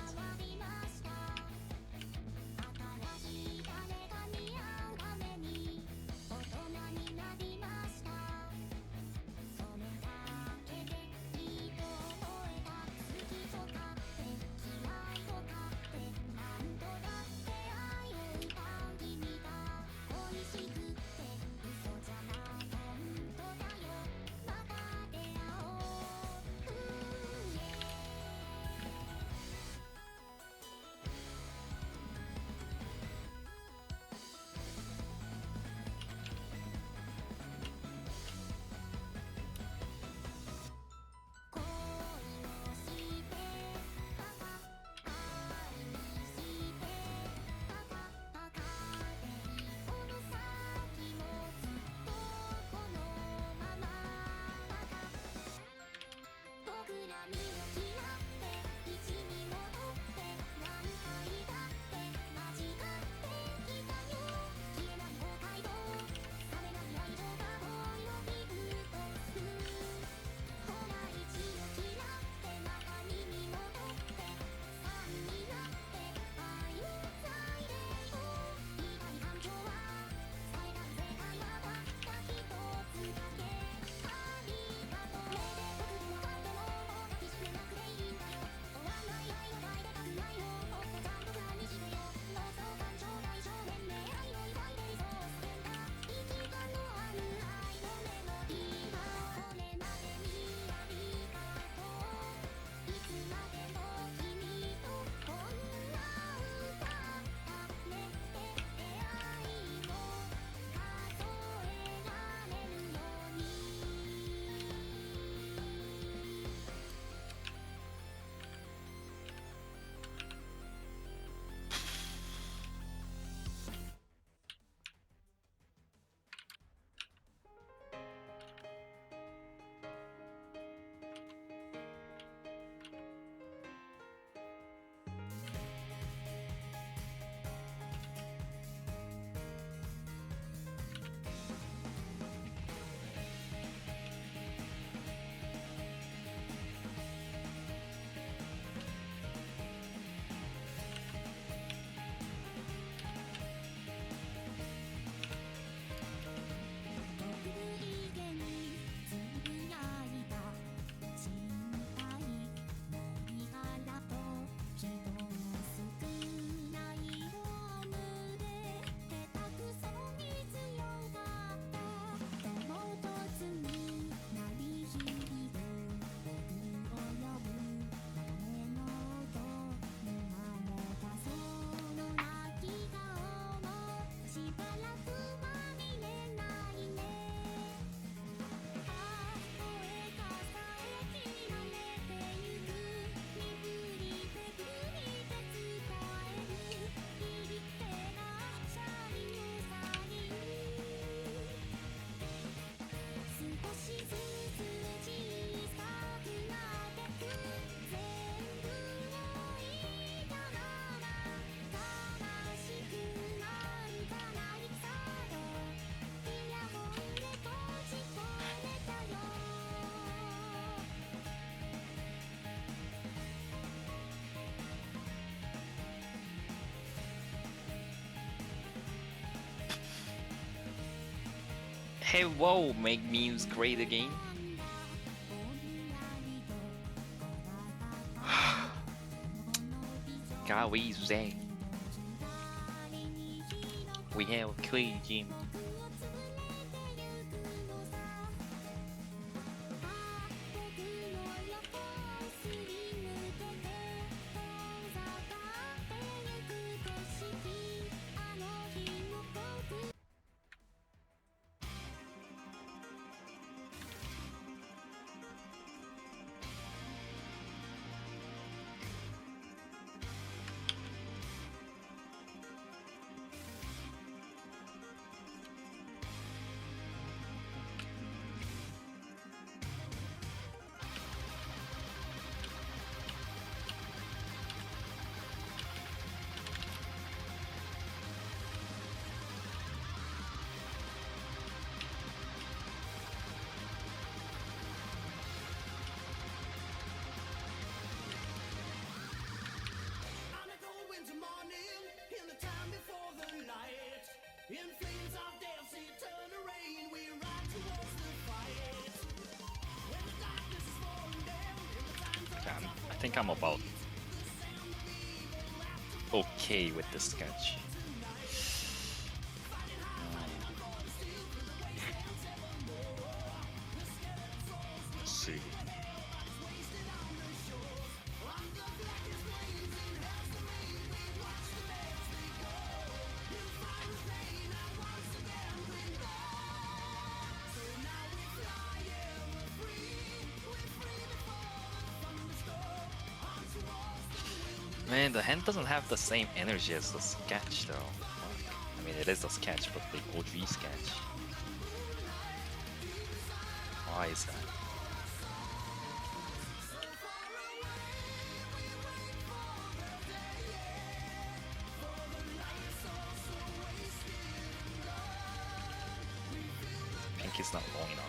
Hey, whoa, make memes great again. God, we say we have a clean gym. Okay, I think I'm about okay with this sketch. Let's see. Man, the hand doesn't have the same energy as the sketch though. Fuck. I mean, it is a sketch, but the OG sketch. Why is that? Pink is not long enough.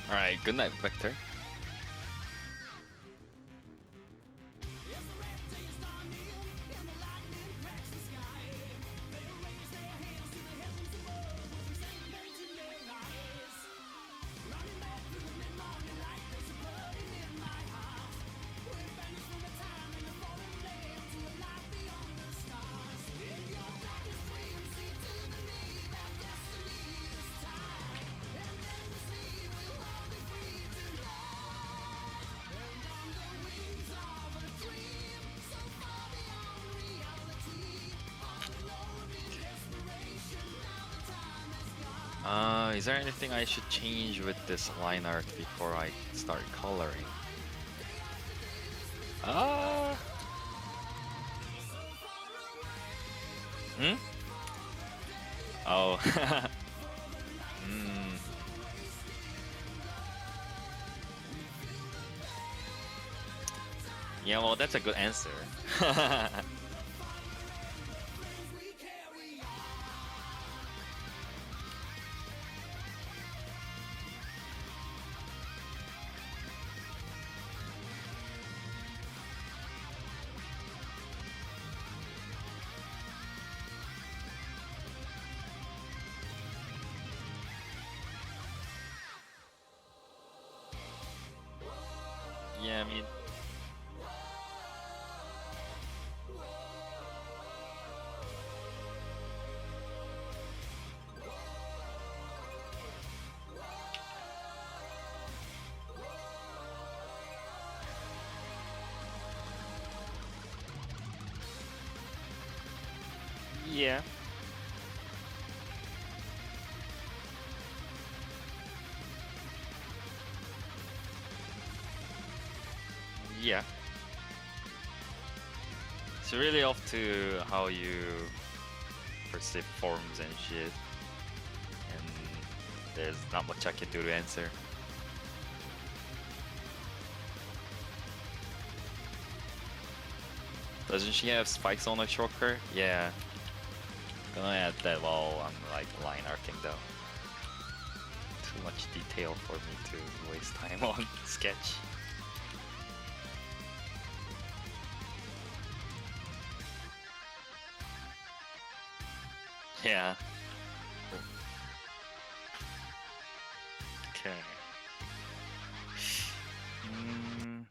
Alright, good night, Vector. Is there anything I should change with this line art before I start coloring? Hmm? Oh. Hmm. Yeah, well, that's a good answer. Yeah, I mean, yeah. Yeah. It's really up to how you perceive forms and shit. And there's not much I can do to answer. Doesn't she have spikes on her choker? Yeah. Gonna add that while I'm like line arting though. Too much detail for me to waste time on sketch. Yeah. Okay. Mm.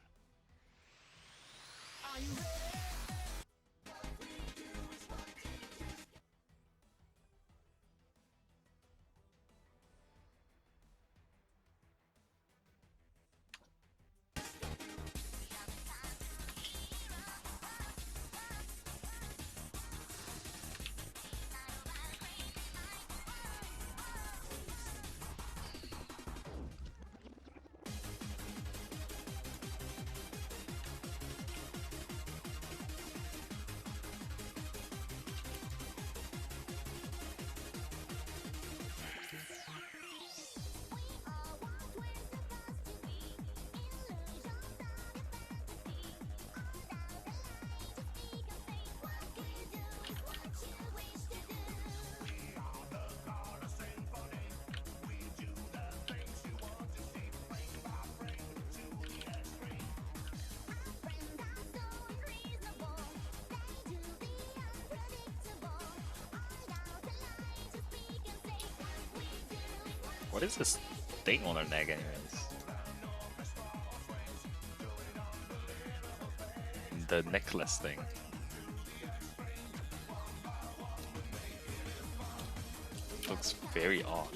What is this thing on her neck, anyways? The necklace thing. Looks very odd.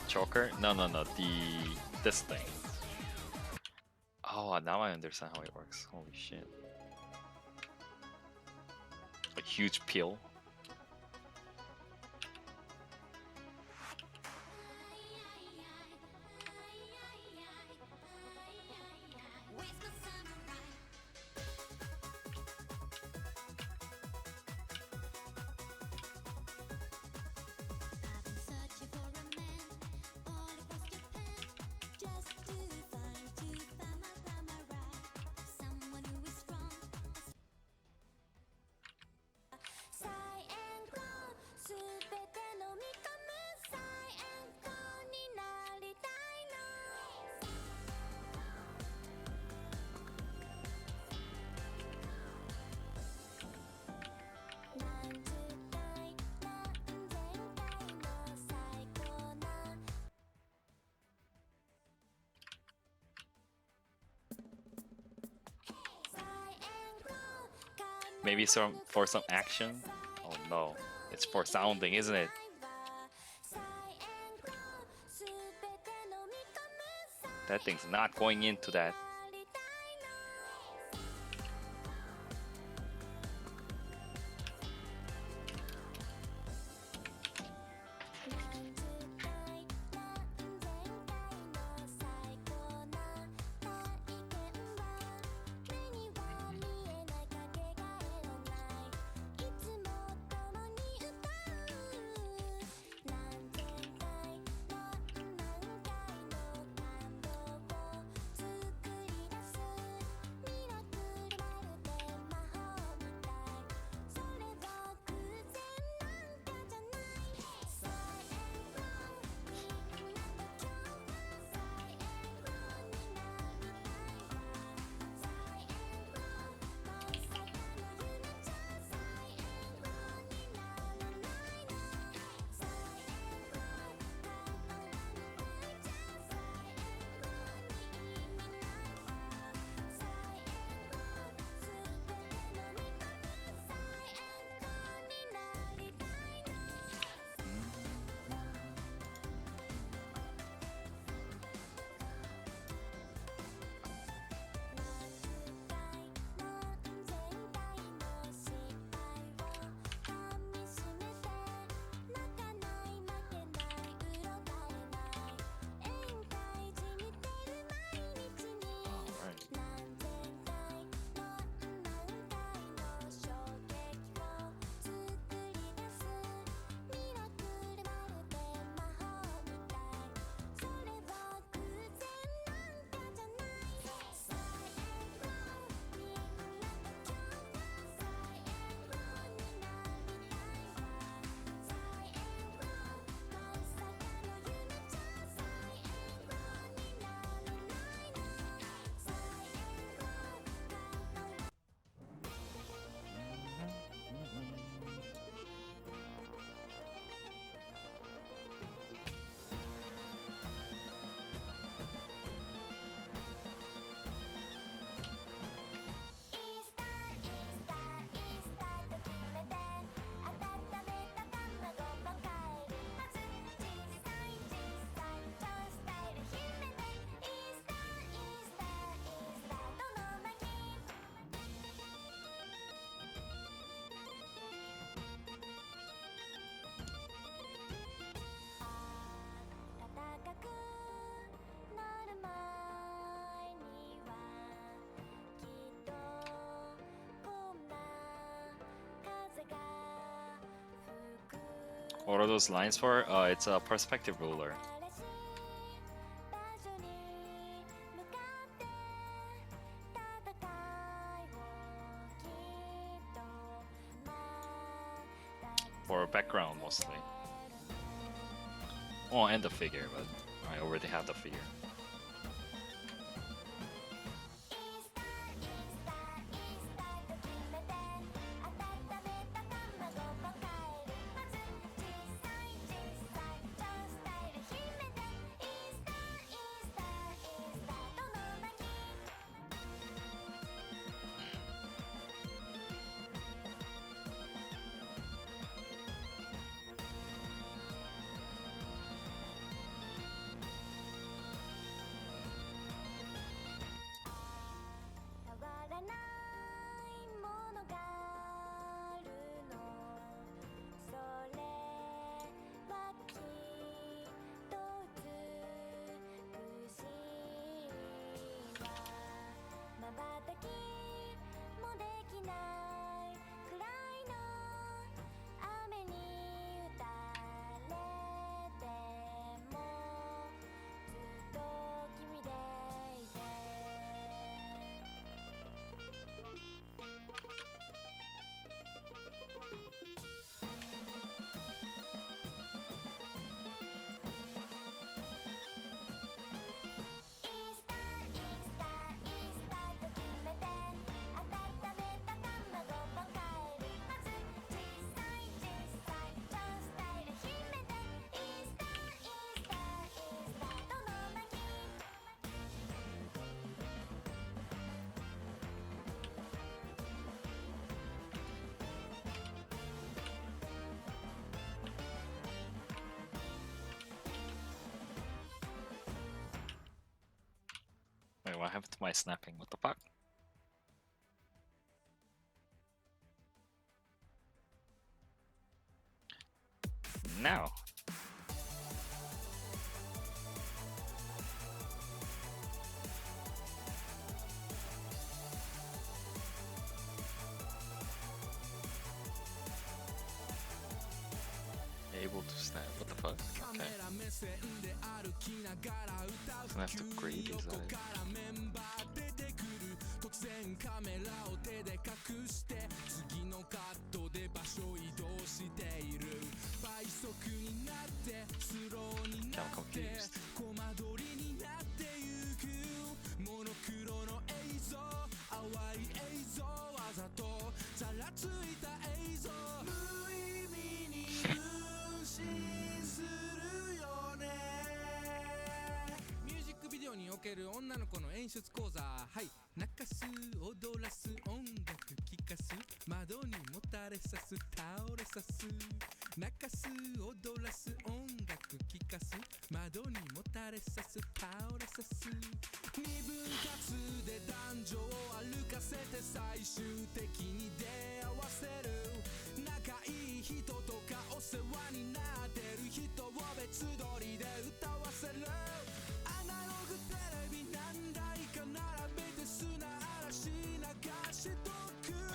Choker? No, this thing. Oh, now I understand how it works. Holy shit. A huge pill. Maybe for some action? Oh no, it's for sounding, isn't it? That thing's not going into that. What are those lines for? It's a perspective ruler. For background mostly. Oh, and the figure, but I already have the figure. what happened to my snapping? What the fuck? Now. Able to snap. What the fuck? Okay. Doesn't have to grade, is that it? Okay, I'm confused.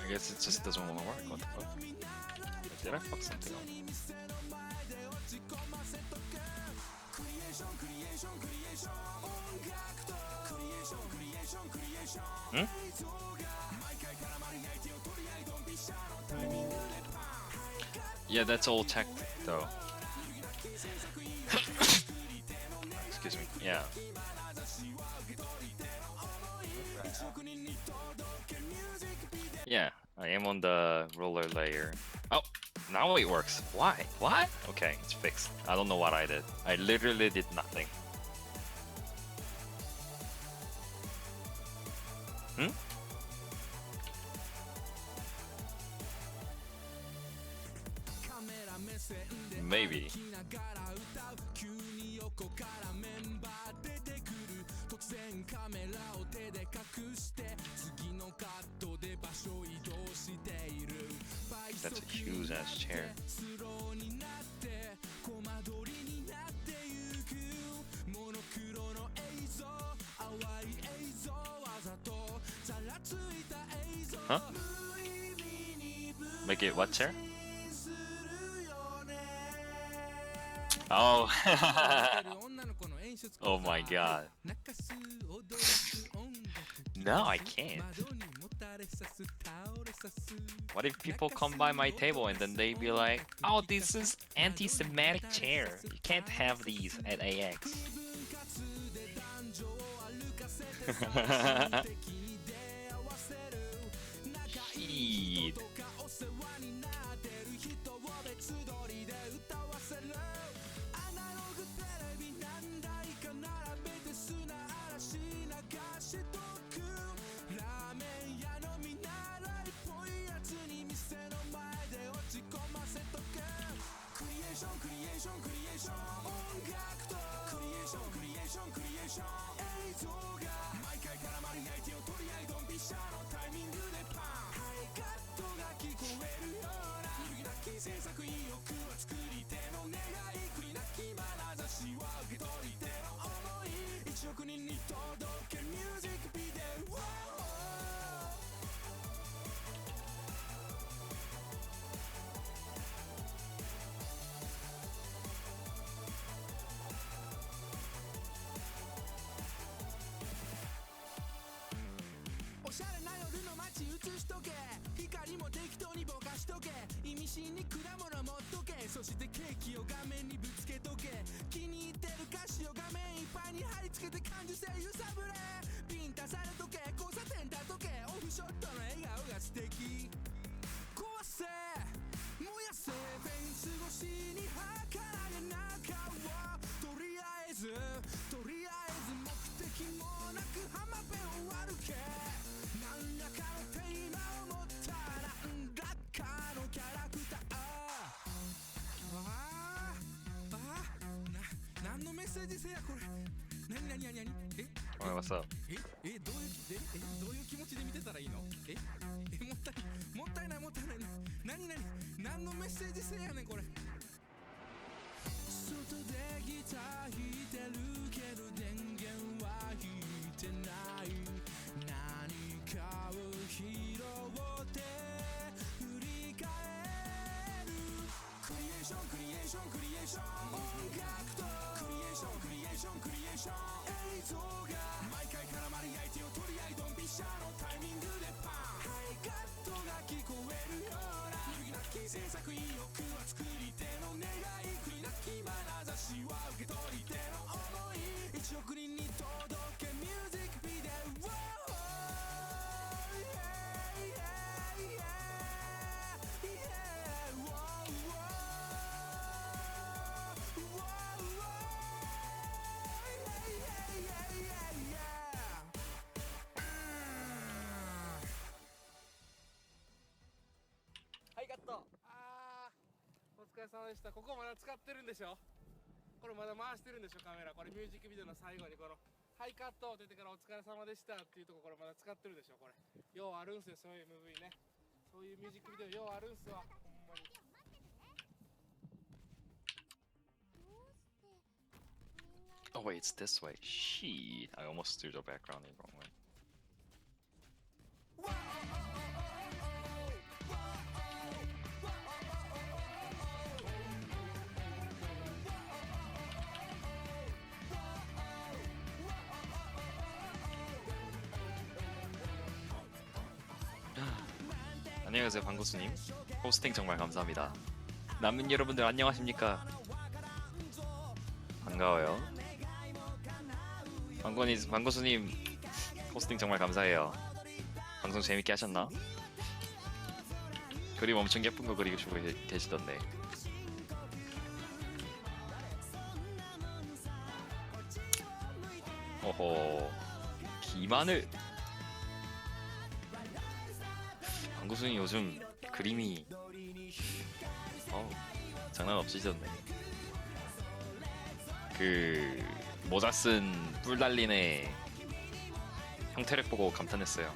I guess it just doesn't want to work. What the fuck? Did I fuck something up? Hmm? Yeah, that's all tech though. Excuse me. Yeah. Yeah, I am on the roller layer. Oh, now it works. Why? What? Okay, it's fixed. I don't know what I did. I literally did nothing. Hmm? Maybe. That's a huge ass chair. Huh? Make it what chair? Oh. Oh my god. No, I can't. What if people come by my table and then they be like, oh, this is anti-Semitic chair. You can't have these at AX. Heed. Alright, what's up? どういう気持ちで見てたらいいの？もったいない何のメッセージ性やねんこれ。外でギター弾いてるけど電源は引いてない。何かを拾って振り返る。クリエーション音楽とクリエーション映像が毎回絡まり相手を取り合いドンピシャのタイミングでパン。ハイカットが聞こえるような揺るぎなき制作意欲は作り手の願い。悔いなき眼差しは受け取り手の想い。1億人に届けミュージックビデオ。はいカット。お疲れ様でした。ここまだ使ってるんでしょ。これまだ回してるんでしょカメラ。これミュージックビデオの最後にこの「はいカット」って言ってから「お疲れ様でした」っていうとここれまだ使ってるでしょ。これようあるんすよそういう MV ね。そういうミュージックビデオようあるんすわほんまに。 Oh wait, it's this way. Shit, I almost threw the background in the wrong way. 안녕하세요, 방구수님. 호스팅 정말 감사합니다. 남은 여러분들 안녕하십니까? 반가워요. 방구수님 호스팅 정말 감사해요. 방송 재밌게 하셨나? 그림 엄청 예쁜 거 그리고 계시던데. 어허, 비만을. 방구수님 요즘 그림이 장난 없으시던데. 그 모자 쓴 뿔 달린 애 형태를 보고 감탄했어요.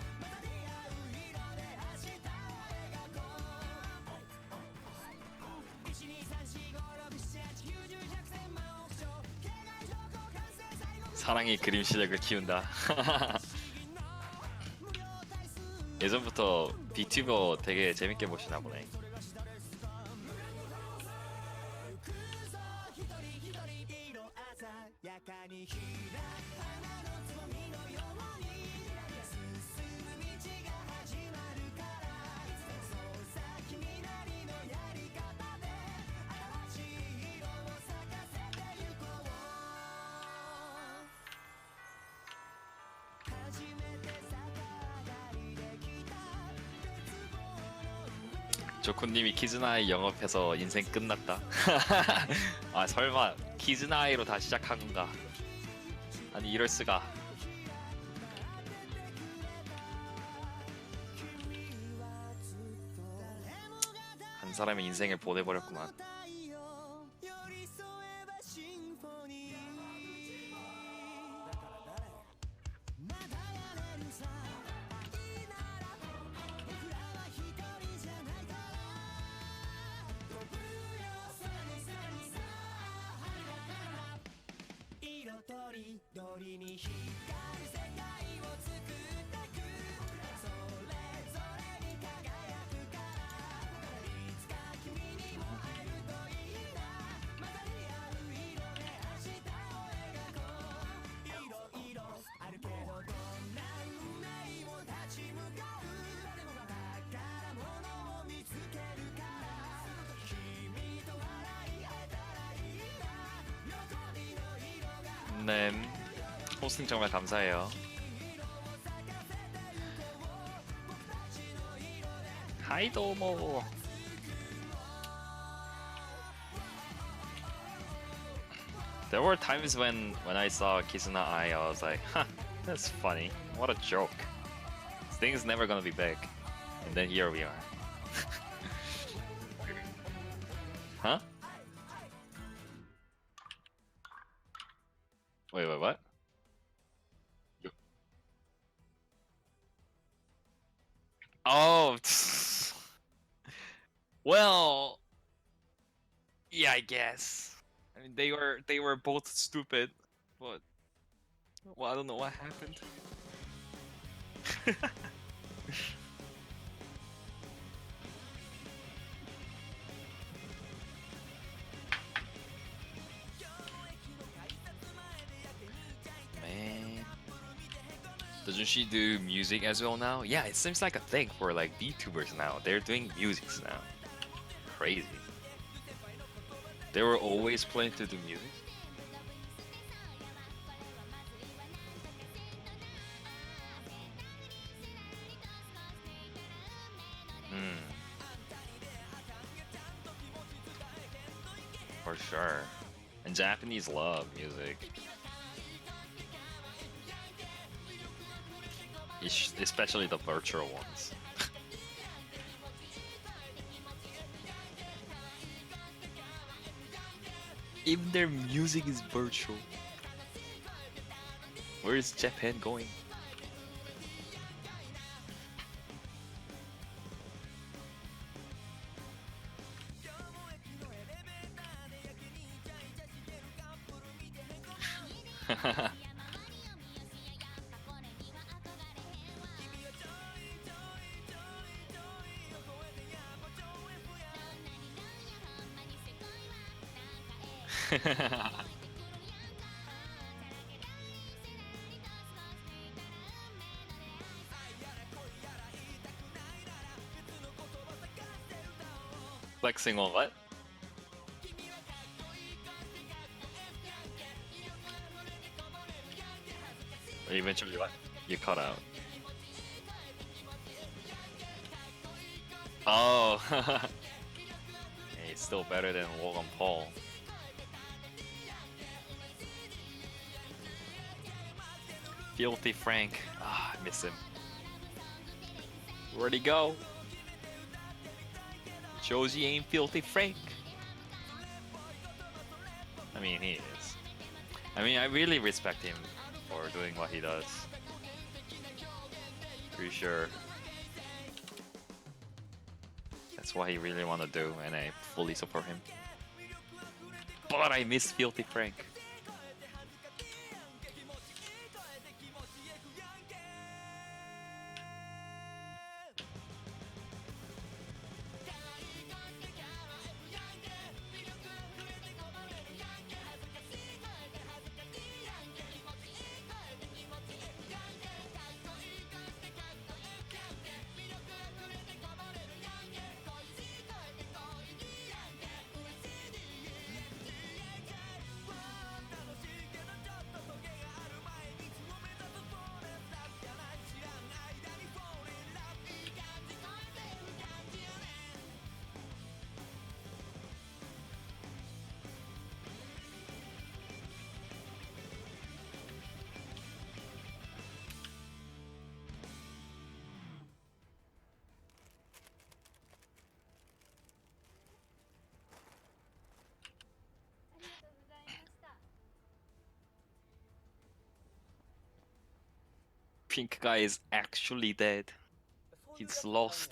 사랑이 그림 실력을 키운다. 예전부터 비튜버 되게 재밌게 보시나 보네. 조코님이 키즈나이 영업해서 인생 끝났다. 아 설마 키즈나이로 다시 시작한 건가? 아니 이럴 수가. 한 사람의 인생을 보내버렸구만. 네, 호스팅 정말 감사해요. 하이 도모. There were times when I saw Kizuna Ai, I was like, huh, that's funny. What a joke. This thing is never gonna be big. And then here we are. Huh? Wait, what? Well, yeah, I guess. I mean, they were both stupid, but well, I don't know what happened. Man, doesn't she do music as well now? Yeah, it seems like a thing for like VTubers now. They're doing musics now. Crazy. They were always planning to do music. Hmm, for sure. And Japanese love music, especially the virtual ones. Even their music is virtual. Where is Japan going? Flexing on what? Or eventually what? You cut out. Oh, hey, it's still better than Logan Paul. Filthy Frank. Ah, I miss him. Where'd he go? Josie ain't Filthy Frank. I mean, he is. I mean, I really respect him for doing what he does. Pretty sure that's what he really want to do, and I fully support him. But I miss Filthy Frank. Pink guy is actually dead. He's lost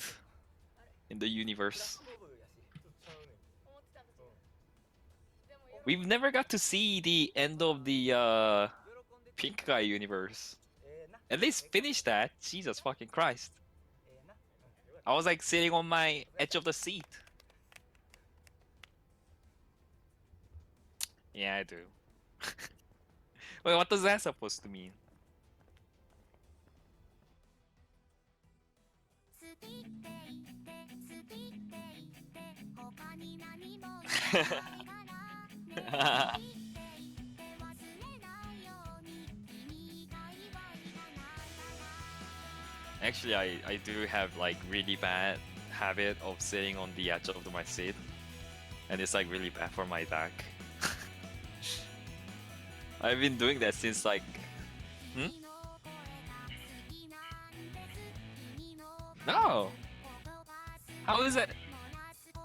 in the universe. We've never got to see the end of the Pink guy universe. At least finish that. Jesus fucking Christ. I was like sitting on my edge of the seat. Yeah, I do. Wait, what does that supposed to mean? Actually, I do have like really bad habit of sitting on the edge of my seat, and it's like really bad for my back. I've been doing that since like, No. How is it?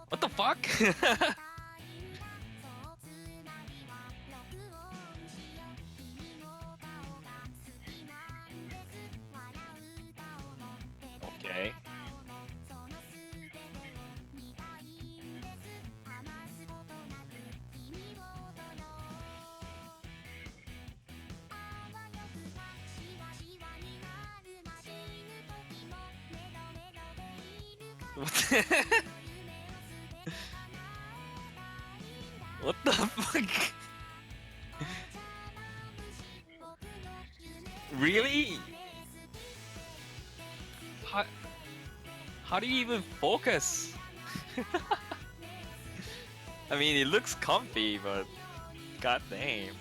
What the fuck? Okay. What the, what the fuck? Really? How, how do you even focus? I mean, it looks comfy, but god damn.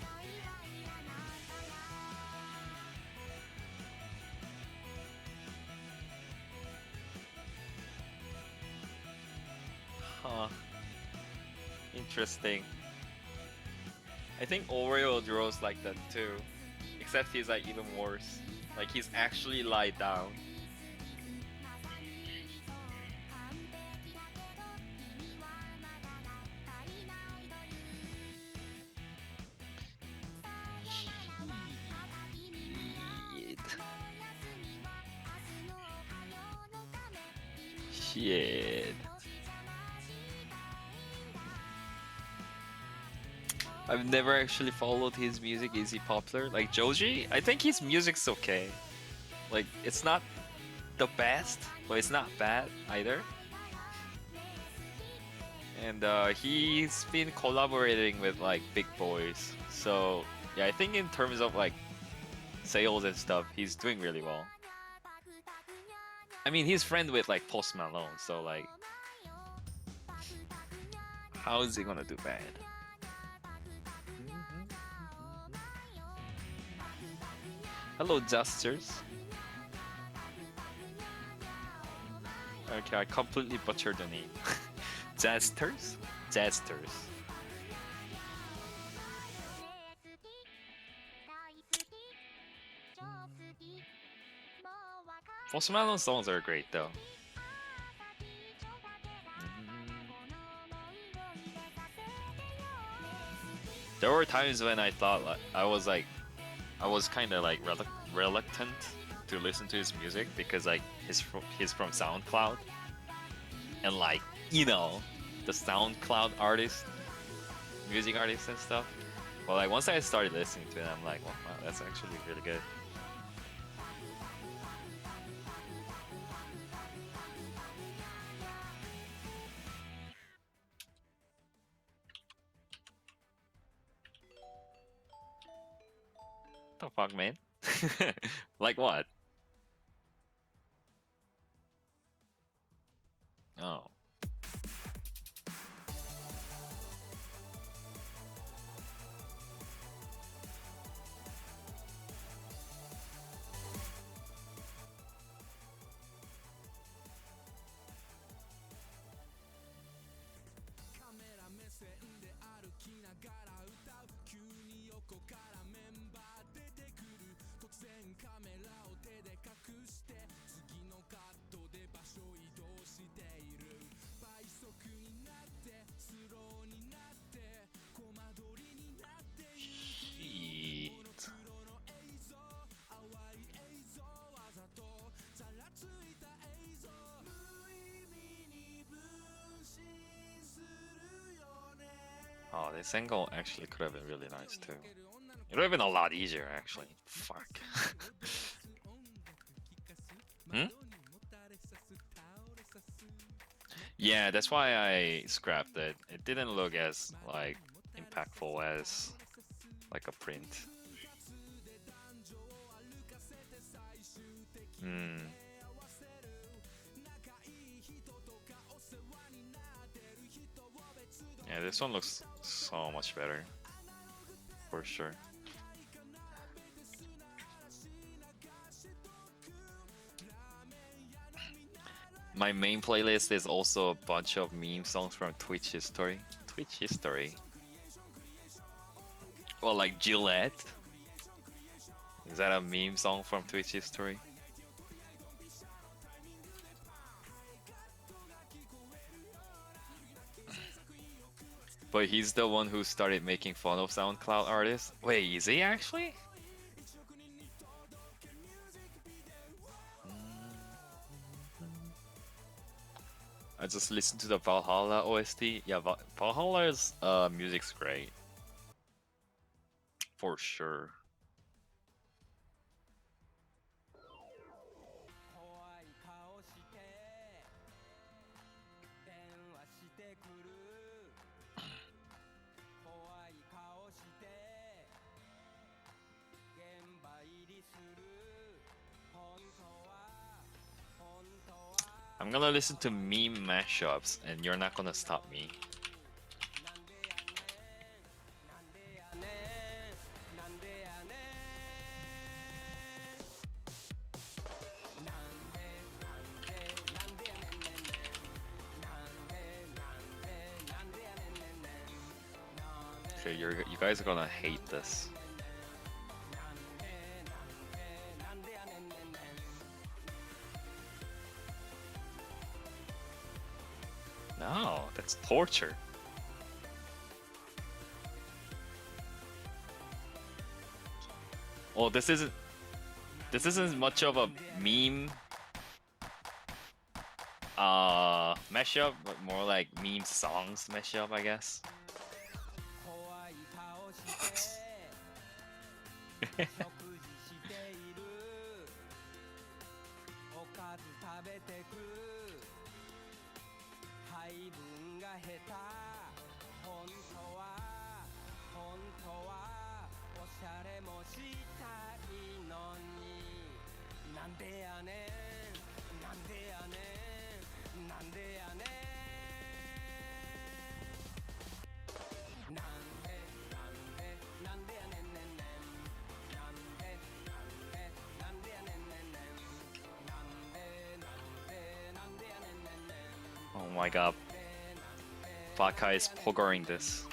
Huh. Interesting. I think Oreo draws like that too. Except he's like even worse. Like he's actually lie down. Shit. I've never actually followed his music. Is he popular? Like Joji? I think his music's okay. Like it's not the best, but it's not bad either. And he's been collaborating with like big boys. So yeah, I think in terms of like sales and stuff, he's doing really well. I mean, he's friend with like Post Malone, so like, how is he gonna do bad? Hello, Justers. Okay, I completely butchered the name. Jesters? Jesters. Post Malone songs are great though. There were times when I thought like, I was kind of like reluctant to listen to his music because like he's from SoundCloud, and like you know the SoundCloud artist, music artists and stuff. But like once I started listening to it, I'm like, wow, that's actually really good. The fuck, man? Like what? Oh. Shit. Oh, this angle actually could have been really nice too. It would have been a lot easier actually. Fuck. Hmm? Yeah, that's why I scrapped it. It didn't look as like impactful as like a print. Hmm. Yeah, this one looks so much better. For sure. My main playlist is also a bunch of meme songs from Twitch history. Twitch history. Well, like Gillette. Is that a meme song from Twitch history? But he's the one who started making fun of SoundCloud artists. Wait, is he actually? I just listened to the Valhalla OST. Yeah, Valhalla's music's great. For sure. I'm gonna listen to meme mashups, and you're not gonna stop me. Okay, you guys are gonna hate this. No, that's torture. Oh, this isn't much of a meme mashup, but more like meme songs mashup, I guess. 怖い顔して食事しているおかず食べてく配分が下手本当はおしゃれもしたいのになんでやねんなんでやねんなんでやねんなんでなんでやねんねんねんなんでなんでやねんねんねんなんでやねんねんねん Oh my god. Baka is pogoring this.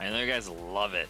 I know you guys love it.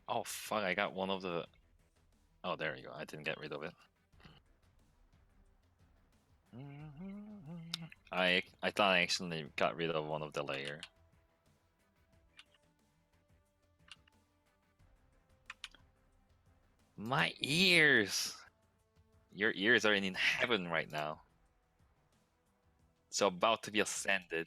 Oh fuck, I got one of the... Oh, there you go. I didn't get rid of it. I thought I actually got rid of one of the layer. My ears! Your ears are in heaven right now. So about to be ascended.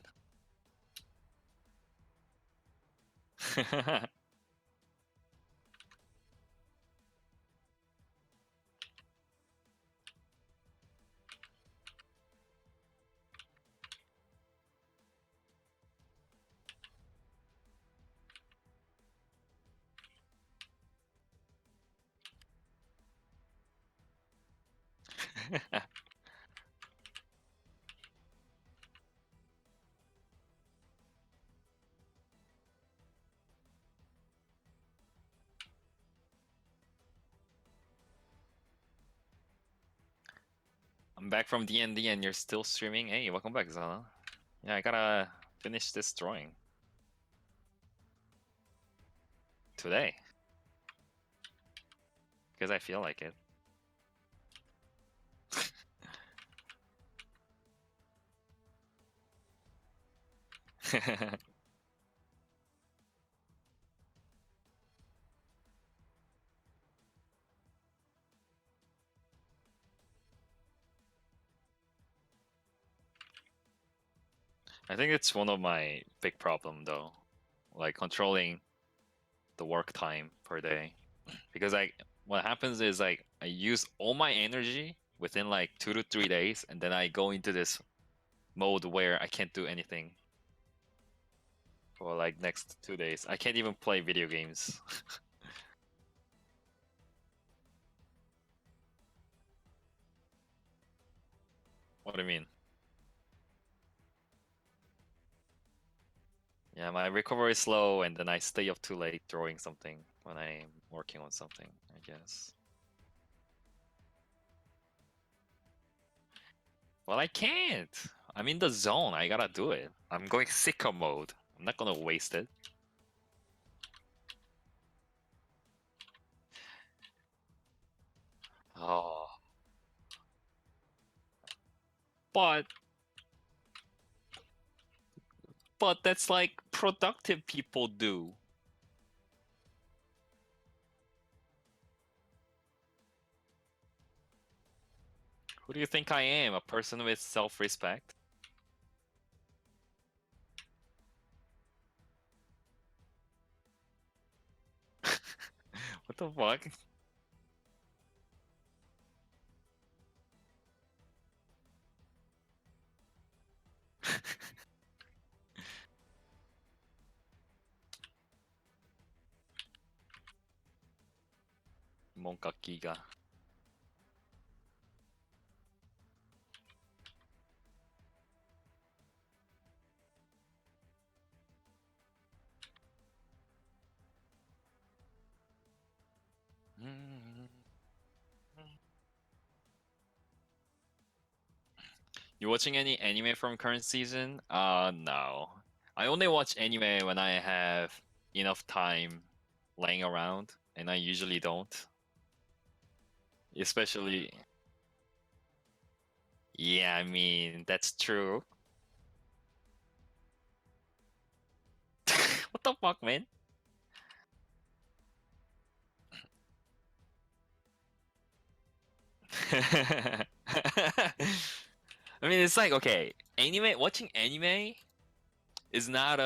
I'm back from D&D and you're still streaming. Hey, welcome back, Zana. Yeah, I gotta finish this drawing. Today. Because I feel like it. I think it's one of my big problem though, like controlling the work time per day, because like what happens is like I use all my energy within like 2 to 3 days, and then I go into this mode where I can't do anything for like next 2 days. I can't even play video games. What do you mean? Yeah, my recovery is slow, and then I stay up too late drawing something when I'm working on something, I guess. Well, I can't. I'm in the zone. I gotta do it. I'm going sicko mode. I'm not gonna waste it. Oh. But that's like productive people do. Who do you think I am? A person with self-respect? What the fuck? Monkakiga. You watching any anime from current season? No. I only watch anime when I have enough time laying around, and I usually don't. Especially, yeah, I mean, that's true. What the fuck, man? I mean, it's like, okay, watching anime is not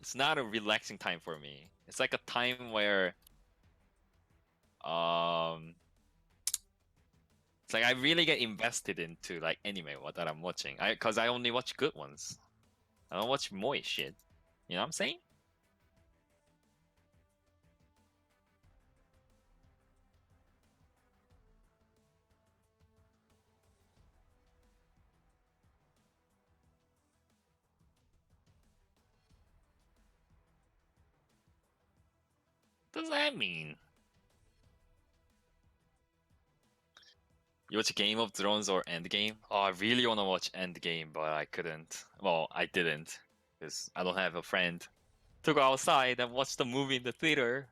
it's not a relaxing time for me. It's like a time where um it's like I really get invested into like anime what that I'm watching. Cause I only watch good ones. I don't watch moe shit. You know what I'm saying? What does that mean? You watch Game of Thrones or Endgame? Oh, I really want to watch Endgame, but I couldn't. Well, I didn't, because I don't have a friend to go outside and watch the movie in the theater.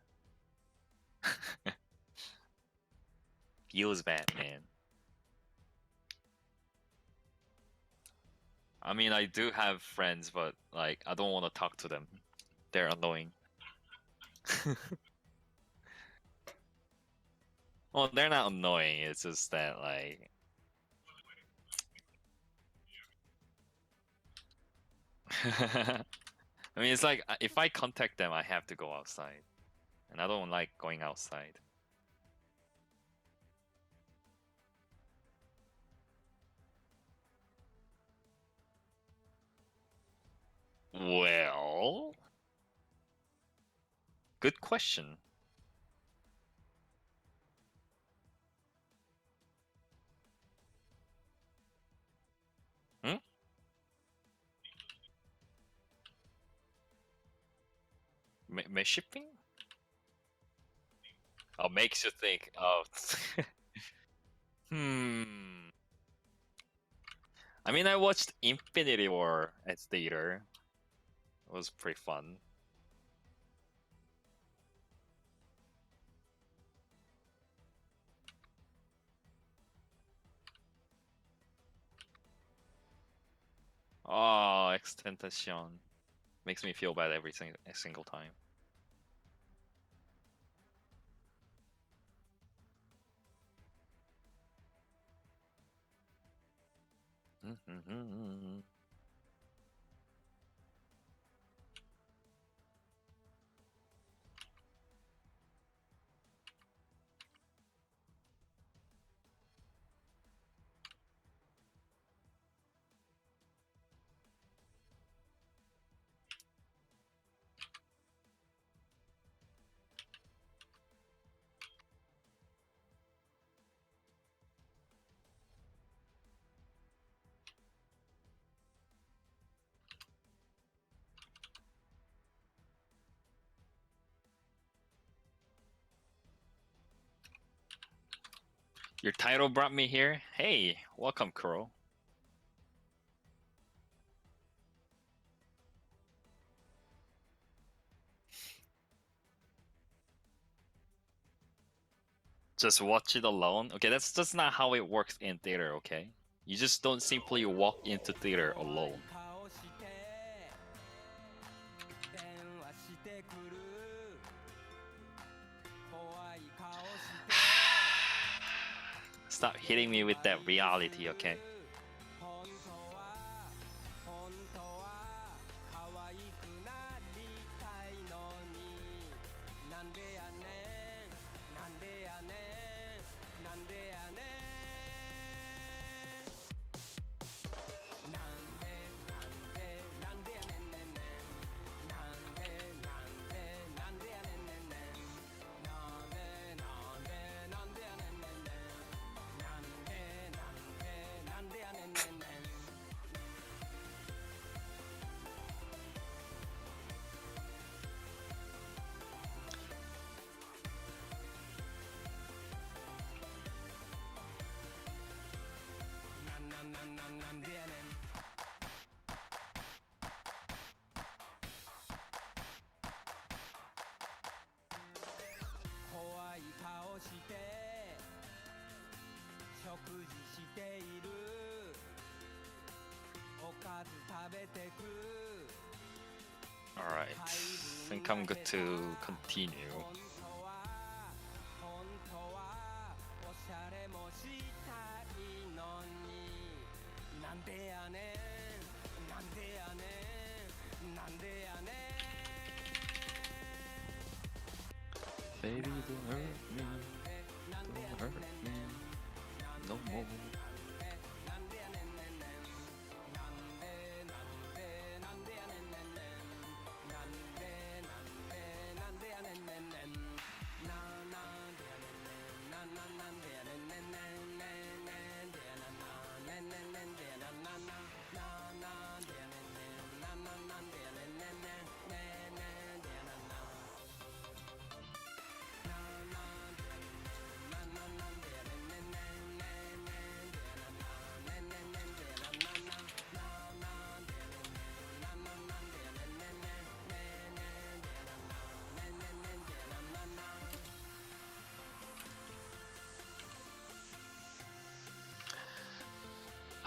Feels bad, man. I mean, I do have friends, but like, I don't want to talk to them. They're annoying. Well, they're not annoying. It's just that like, I mean, it's like if I contact them, I have to go outside, and I don't like going outside. Well, good question. Hmm? Shipping? Oh, makes you think. Oh, hmm. I mean, I watched Infinity War at theater. It was pretty fun. Oh, Extentation makes me feel bad every single time. Your title brought me here. Hey, welcome, Kuro. Just watch it alone. Okay, that's just not how it works in theater. Okay, you just don't simply walk into theater alone. Stop hitting me with that reality, okay? Alright, I think I'm good to continue. Baby, don't hurt me, don't hurt me, no more.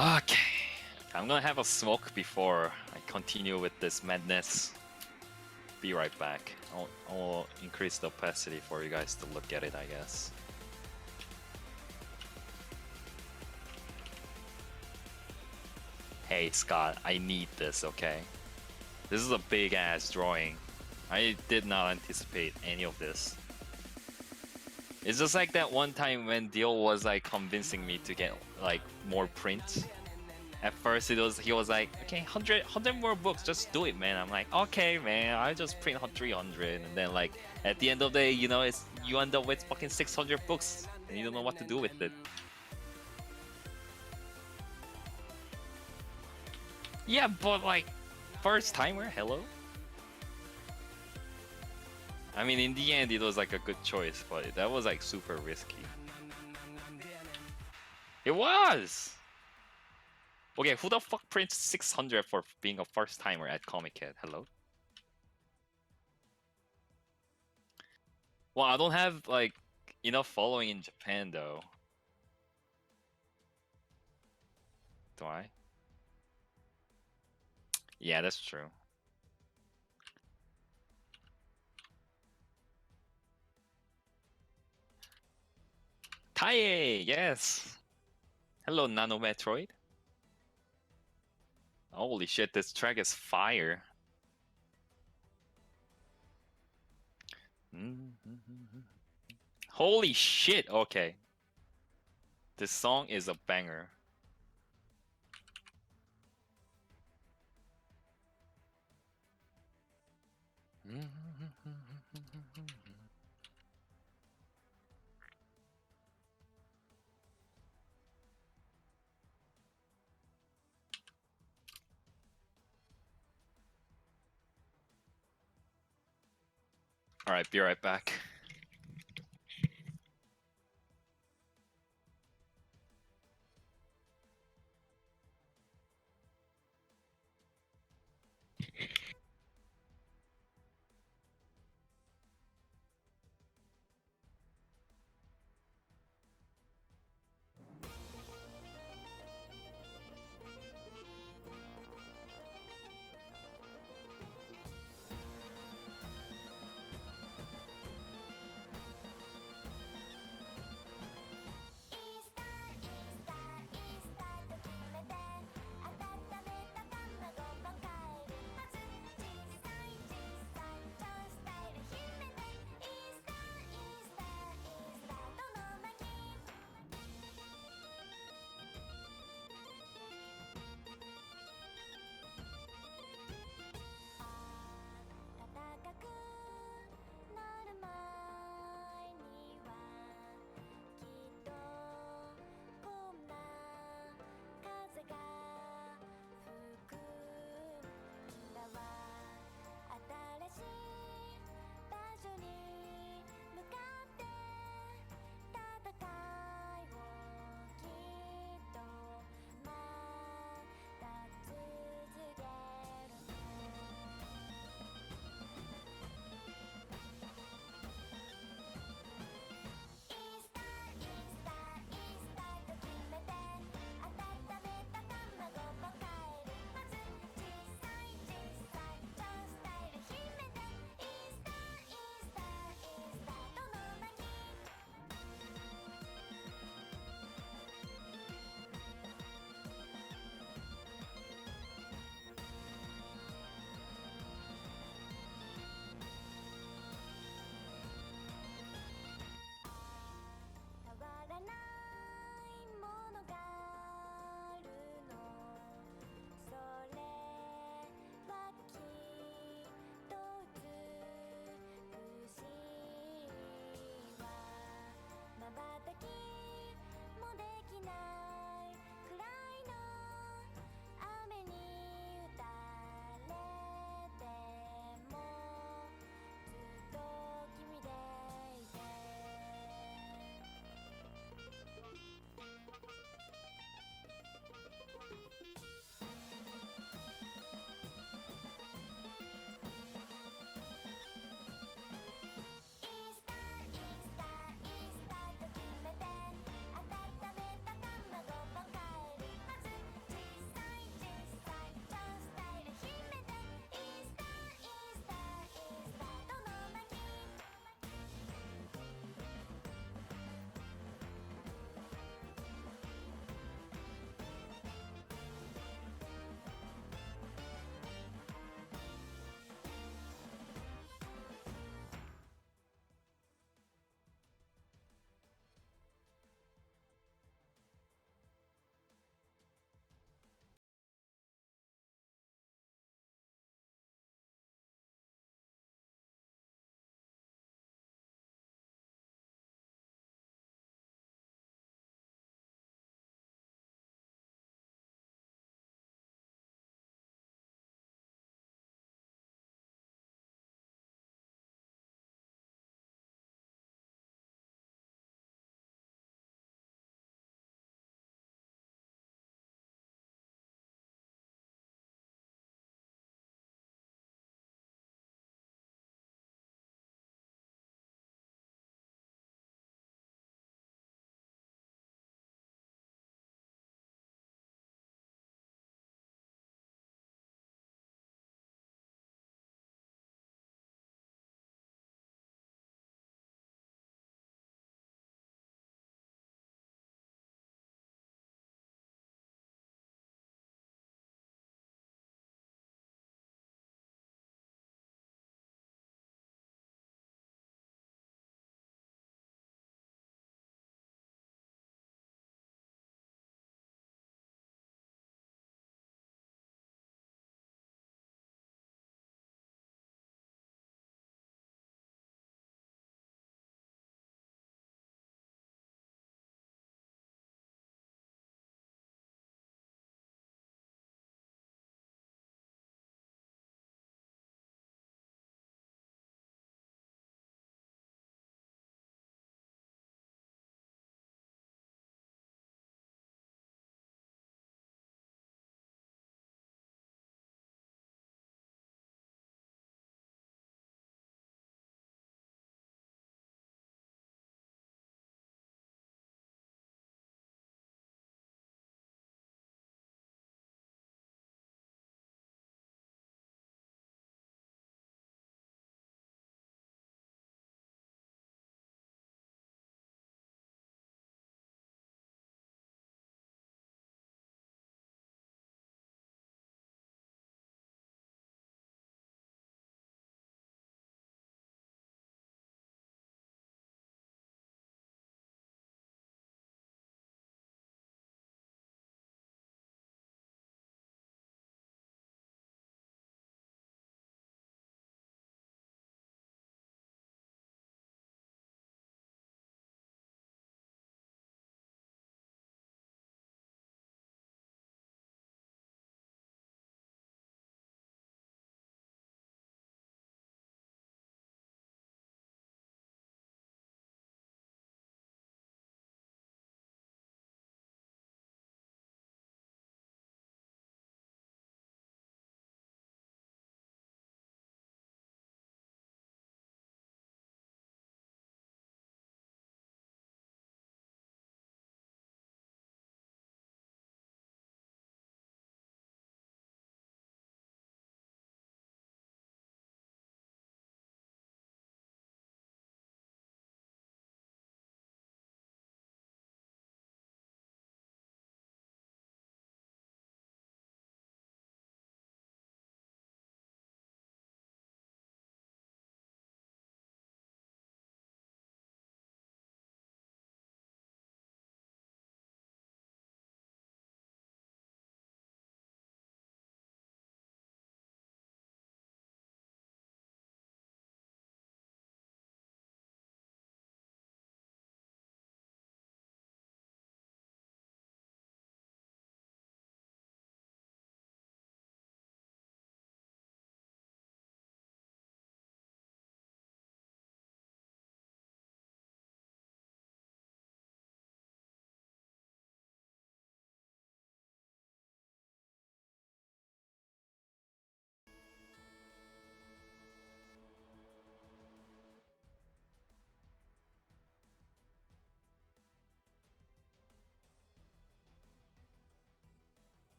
Okay, I'm gonna have a smoke before I continue with this madness. Be right back. I'll increase the opacity for you guys to look at it, I guess. Hey Scott, I need this, okay? This is a big ass drawing. I did not anticipate any of this. It's just like that one time when Deel was like convincing me to get like more prints. At first he was like, okay, 100 more books, just do it, man. I'm like, okay, man, I'll just print 300, and then like at the end of the day, you know, you end up with fucking 600 books, and you don't know what to do with it. Yeah, but like, first timer, hello. I mean, in the end, it was like a good choice, but that was like super risky. It was! Okay, who the fuck prints 600 for being a first timer at Comic Head? Hello? Well, I don't have like enough following in Japan though. Do I? Yeah, that's true. Taie, yes. Hello, Nano Metroid. Holy shit, this track is fire. Holy shit, okay. This song is a banger. Alright, be right back.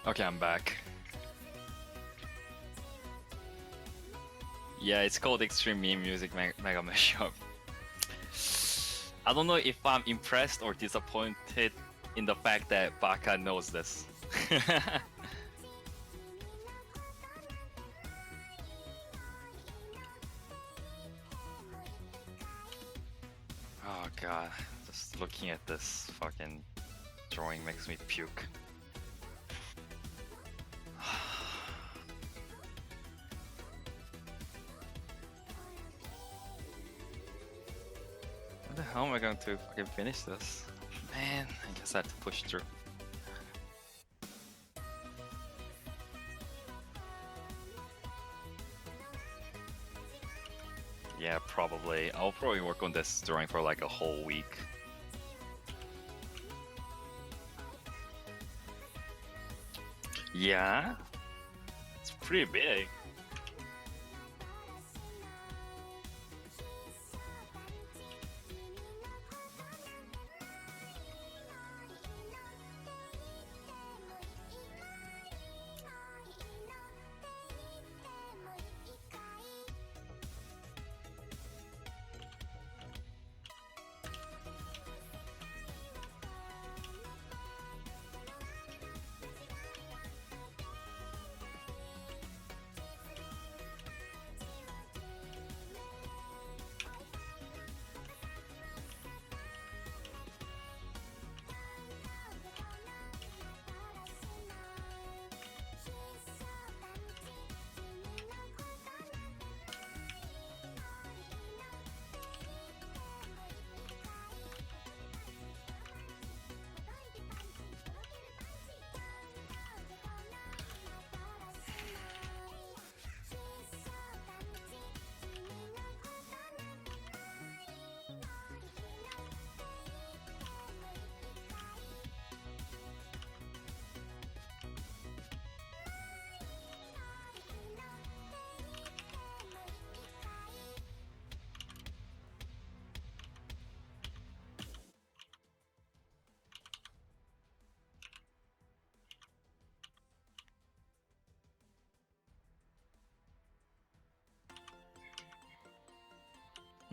Okay, I'm back. Yeah, it's called Extreme Meme Music Mega Mashup. I don't know if I'm impressed or disappointed in the fact that Baka knows this. Oh god, just looking at this fucking drawing makes me puke. How the hell am I going to fucking finish this? Man, I guess I have to push through. Yeah, probably. I'll probably work on this drawing for like a whole week. Yeah? It's pretty big.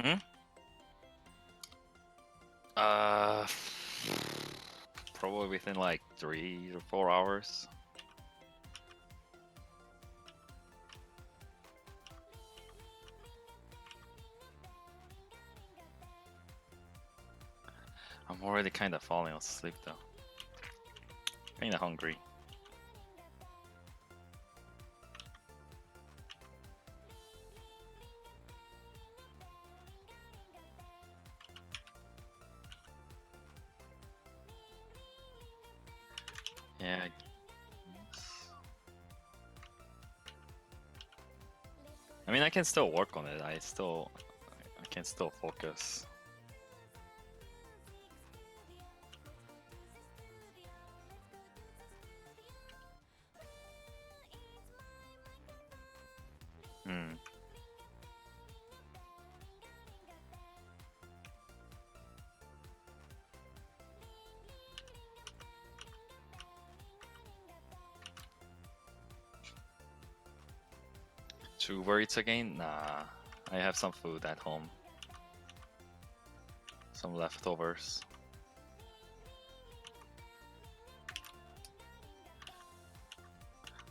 Hmm? Probably within like 3 to 4 hours. I'm already kind of falling asleep though. Kind of hungry. Yeah. I mean, I can still work on it. I can still focus. Hmm. To Uber Eats again? Nah. I have some food at home. Some leftovers.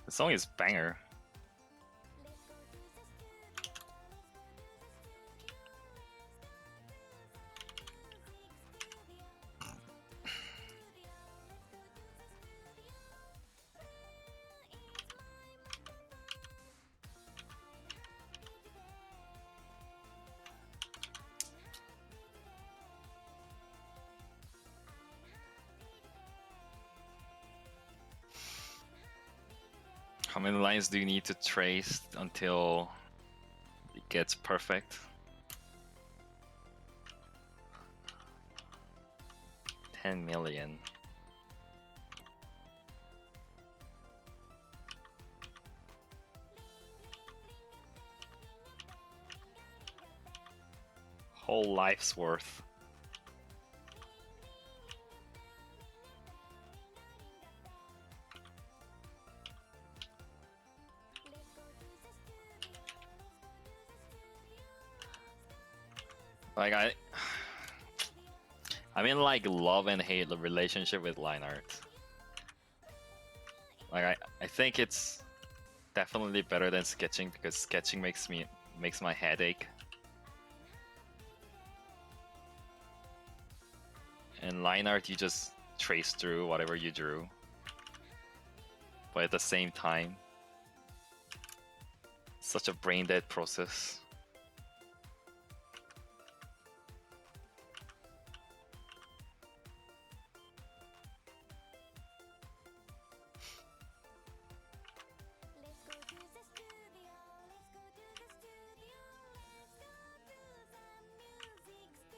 The song is banger. How many lines do you need to trace until it gets perfect? 10 million. Whole life's worth. Like I'm in like love and hate relationship with line art. Like I think it's definitely better than sketching because sketching makes my head ache. And line art you just trace through whatever you drew. But at the same time, such a brain dead process.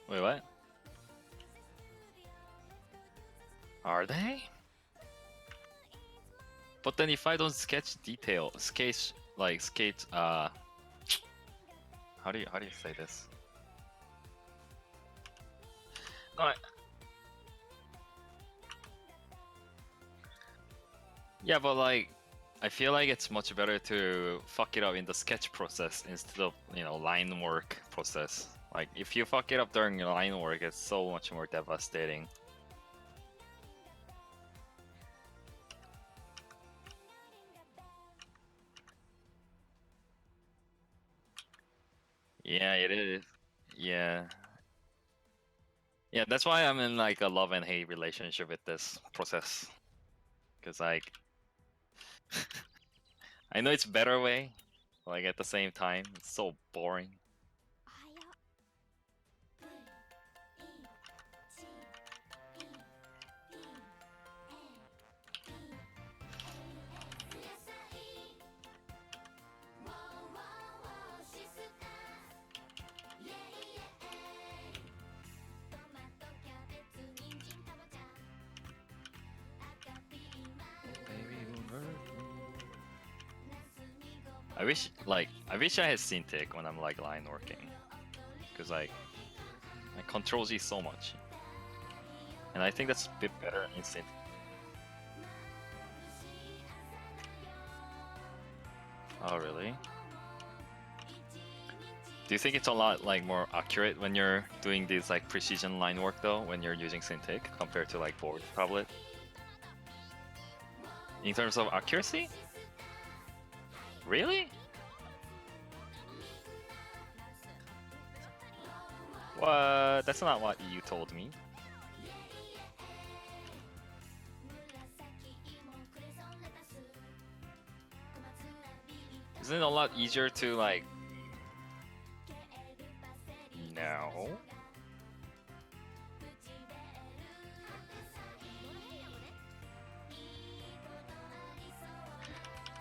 Wait, what? Are they? But then if I don't sketch detail, sketch how do you say this? No, yeah, but like I feel like it's much better to fuck it up in the sketch process instead of, you know, line work process. Like if you fuck it up during your line work, it's so much more devastating. Yeah, it is. Yeah. Yeah, that's why I'm in like a love and hate relationship with this process. Cause like I know it's a better way, like at the same time, it's so boring. I wish I had Syntic when I'm like line working, cause like I control Z so much, and I think that's a bit better in Syntic. Oh really? Do you think it's a lot like more accurate when you're doing these like precision line work though, when you're using Syntic compared to like board tablet? In terms of accuracy? Really? What? That's not what you told me. Isn't it a lot easier to like... No.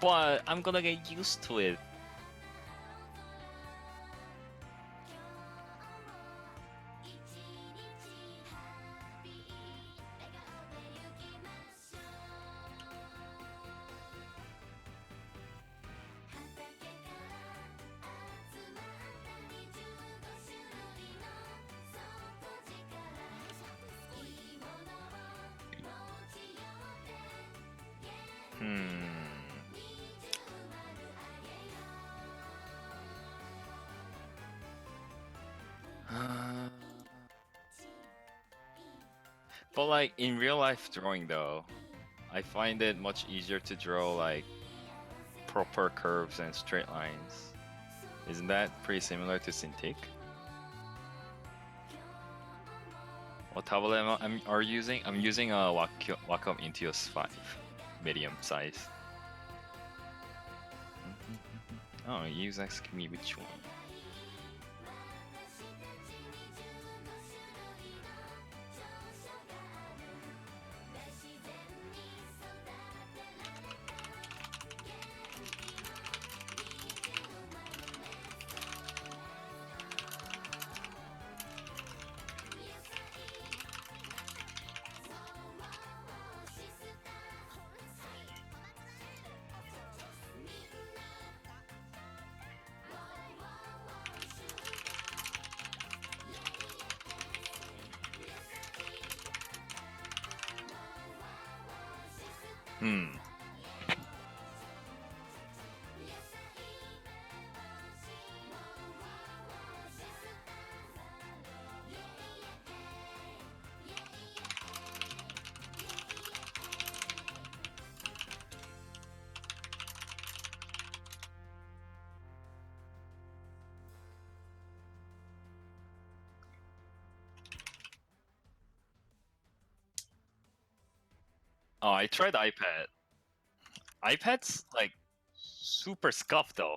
But I'm gonna get used to it. But like in real life drawing though, I find it much easier to draw like proper curves and straight lines. Isn't that pretty similar to Cintiq? What tablet are you using? I'm using a Wacom Intuos 5, medium size. Oh, you asked me which one. Oh, I tried iPad. iPad's like super scuffed though.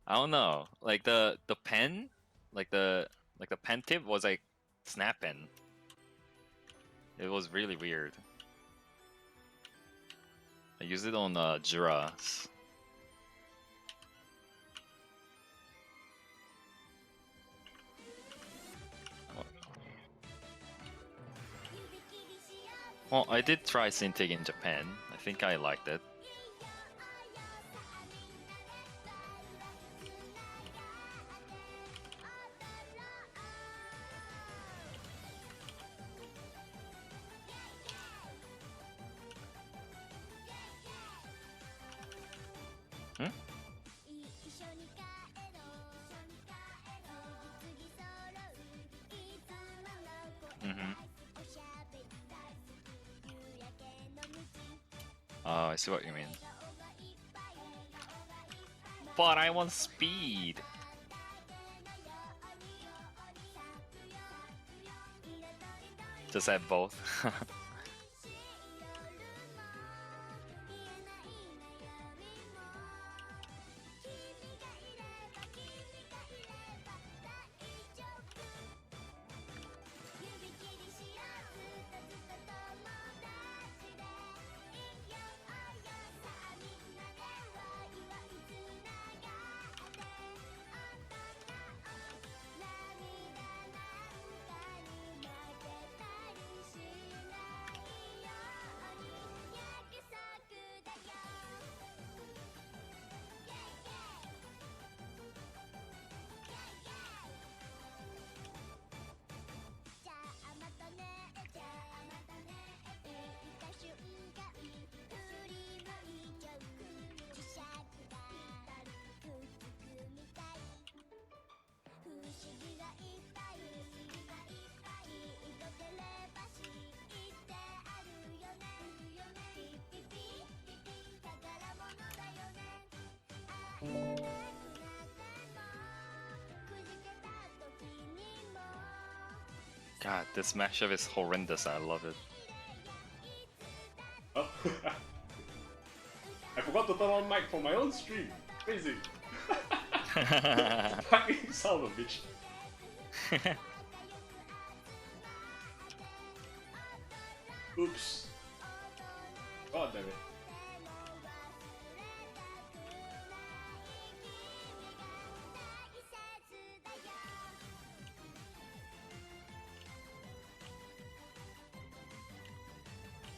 I don't know. Like the pen, like the pen tip was like snapping. It was really weird. I used it on Juras. Well, I did try Cintiq in Japan. I think I liked it. Hmm? Mm-hmm. Oh, I see what you mean. But I want speed. Just have both. God, this mashup is horrendous. I love it. Oh. I forgot to turn on mic for my own stream. Crazy. Fucking son of a bitch. Oops. God damn it.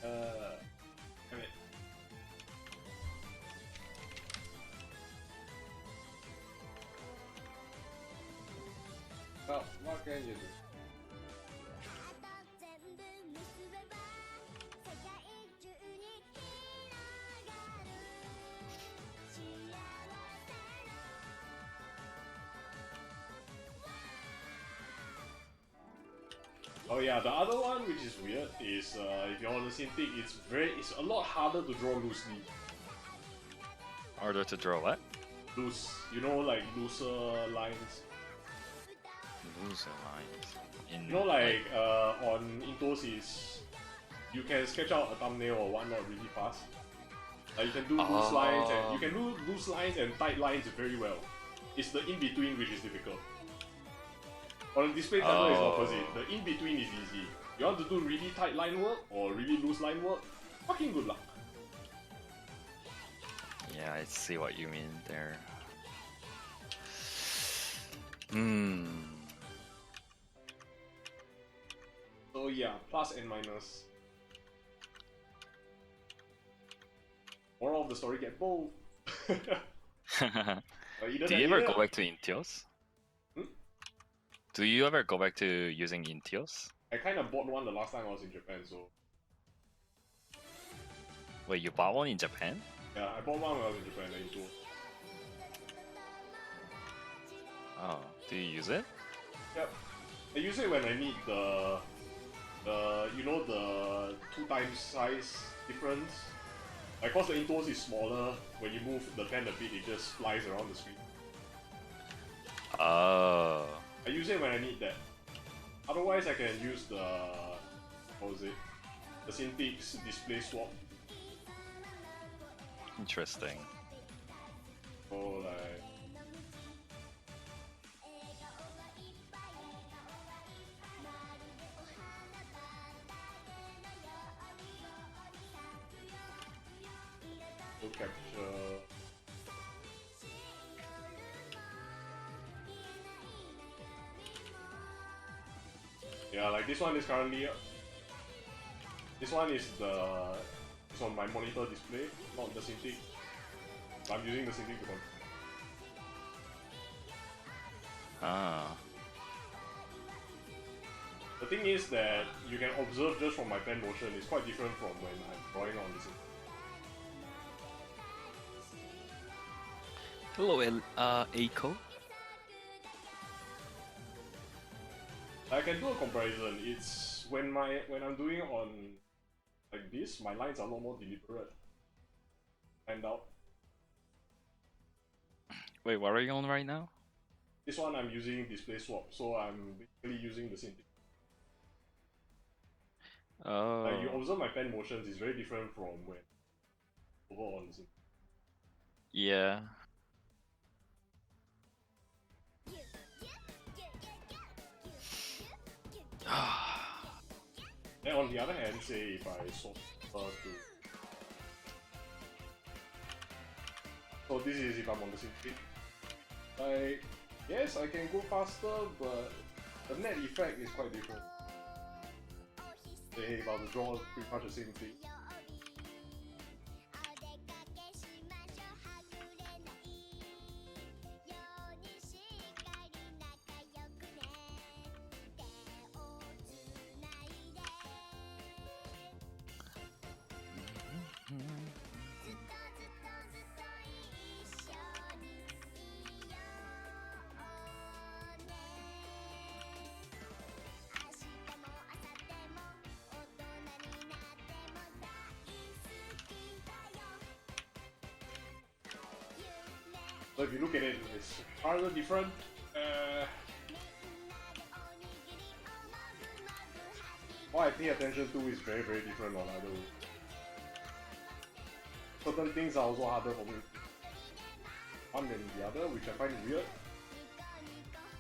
Damn it. Well, what can you do? Oh yeah, the other one which is weird is if you're on the Cintiq, it's a lot harder to draw loosely. Harder to draw what? Loose, you know, like looser lines. Loser lines. In, You know, like on Intos is you can sketch out a thumbnail or whatnot really fast. Like you can do loose lines and you can do loose lines and tight lines very well. It's the in between which is difficult. On a display tablet it's opposite. The in between is easy. You want to do really tight line work or really loose line work? Fucking good luck. Yeah, I see what you mean there. Hmm. So yeah, plus and minus. Moral of the story, get both. Do you ever go back to Intios? Hmm? Do you ever go back to using Intios? I kind of bought one the last time I was in Japan, so Wait, you bought one in Japan? yeah, I bought one when I was in Japan, like Into. Oh, do you use it? Yep. I use it when I need the you know, the 2 times size difference. Like, cause the Intos is smaller, when you move the pen a bit, it just flies around the screen. Oh. I use it when I need that. Otherwise, I can use the, what was it? the Cintiq's display swap. Interesting. So like, to capture. Yeah, like this one is currently. This one is it's on my monitor display, not the Cintiq. I'm using the Cintiq to control. Ah. The thing is that you can observe just from my pen motion. It's quite different from when I'm drawing on the Cintiq. Hello, Aiko. I can do a comparison. It's when I'm doing on like this, my lines are a lot more deliberate. And out. Wait, what are you on right now? This one I'm using display swap, so I'm basically using the Cintiq. Oh. Like you observe my pen motions, it's very different from when over on the Cintiq. Yeah. And on the other hand, say if I swap to. So this is if I'm on the Cintiq. Like, yes, I can go faster, but the net effect is quite different. Say if I was to draw pretty much the same thing. So if you look at it, it's rather different. What I pay attention to is very, very different on either way. Certain things are also harder for me. One than the other, which I find weird.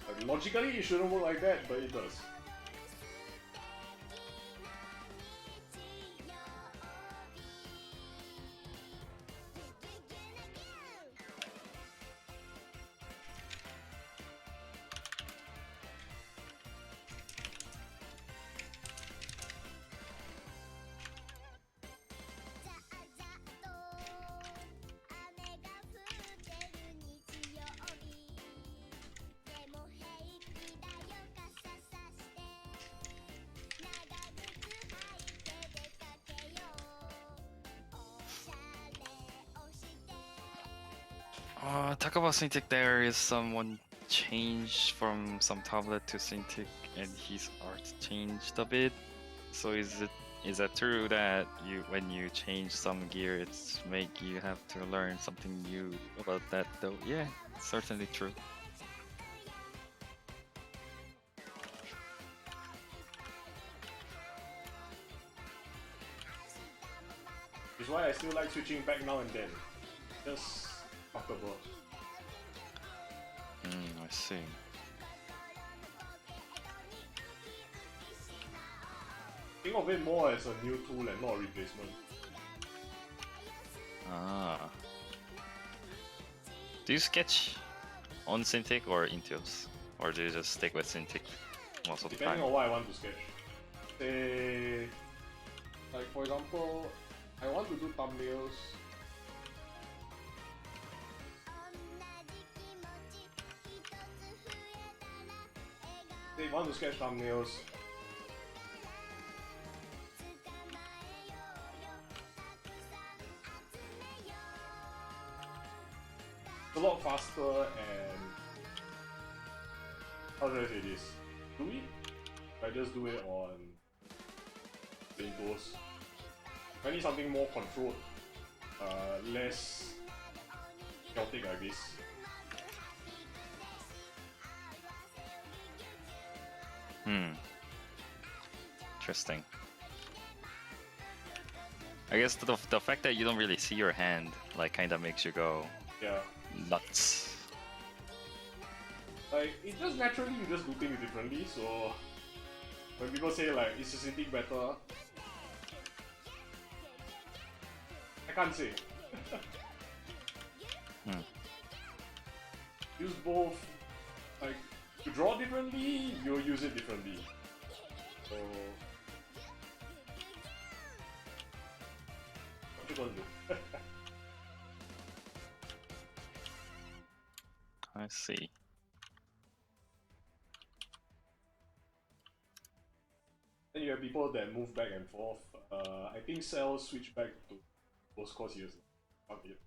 Like, logically, it shouldn't work like that, but it does. Talk about Cintiq. There is someone changed from some tablet to Cintiq, and his art changed a bit. So is that true that when you change some gear, it's make you have to learn something new about that though? Yeah, it's certainly true. Which is why I still like switching back now and then. Just comfortable. I see. Think of it more as a new tool and not a replacement. Ah. Do you sketch on Cintiq or Intuos? Or do you just stick with Cintiq most of the Depending time? on what I want to sketch. Say, like for example, I want to do thumbnails. Say, if I want to sketch thumbnails, it's a lot faster and how should I say this? Do it? I just do it on Windows. I need something more controlled, less chaotic, I guess. Interesting. I guess the fact that you don't really see your hand like kind of makes you go Yeah. nuts. Like, it just naturally you just do things differently, so when people say like, is your synthetic better? I can't say. Hmm. Use both. Like, you draw differently, you'll use it differently. So, what you gonna do? I see. Then you have people that move back and forth. I think Cell switch back to close course years. Fuck it.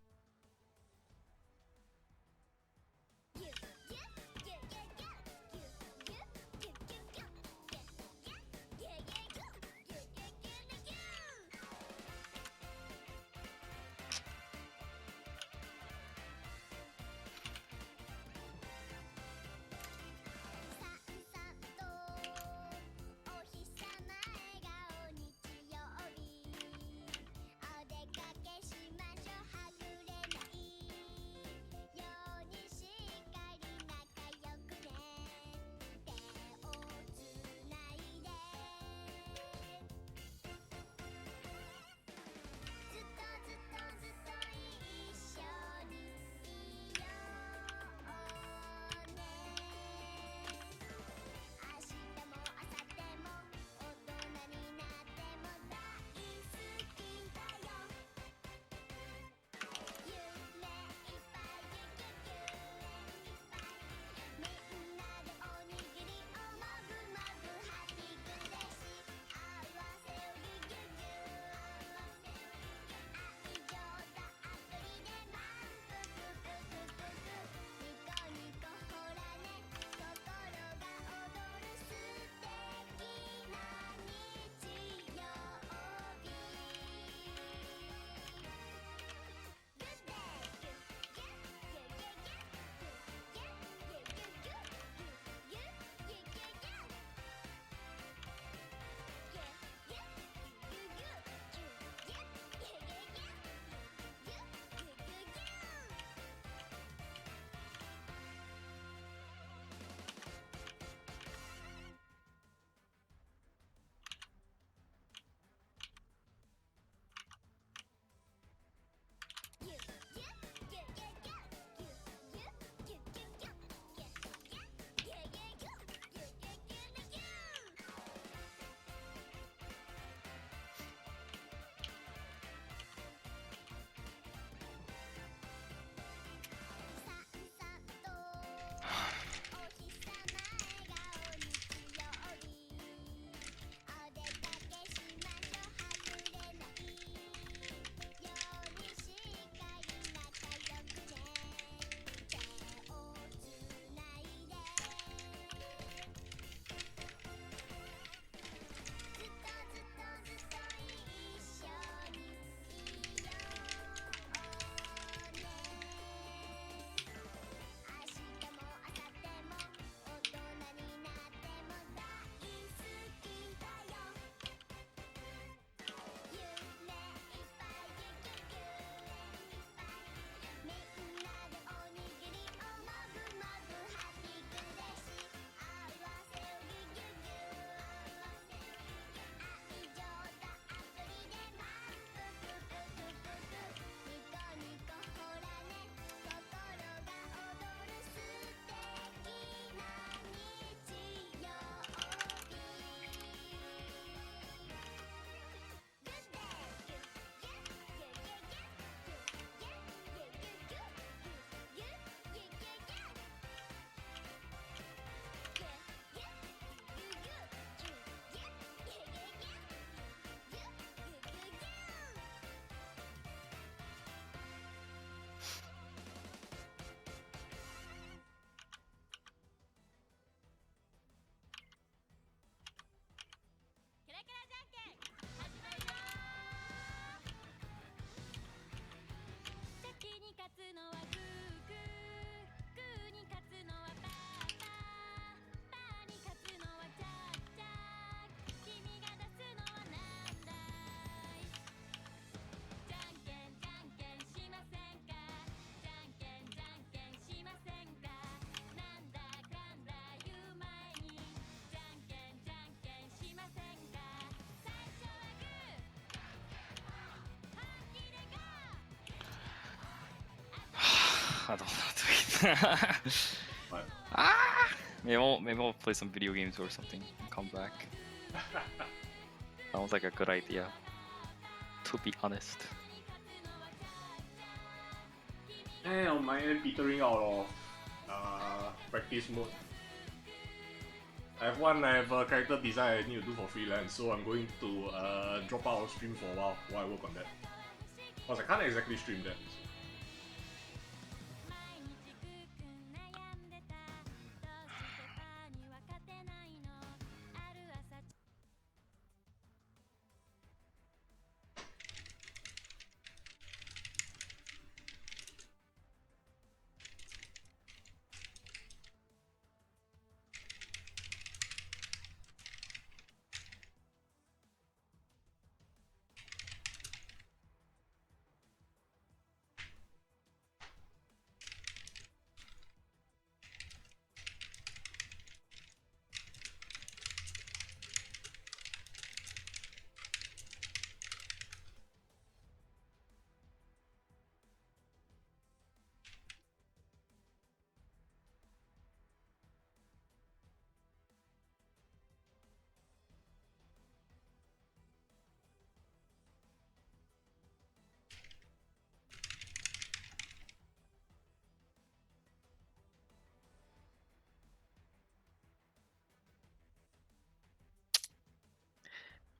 I don't know how to do it. But Maybe I'll play some video games or something and come back. Sounds like a good idea. To be honest. on my end, petering out of practice mode. I have a character design I need to do for freelance, so I'm going to drop out of stream for a while I work on that. Because I can't exactly stream that.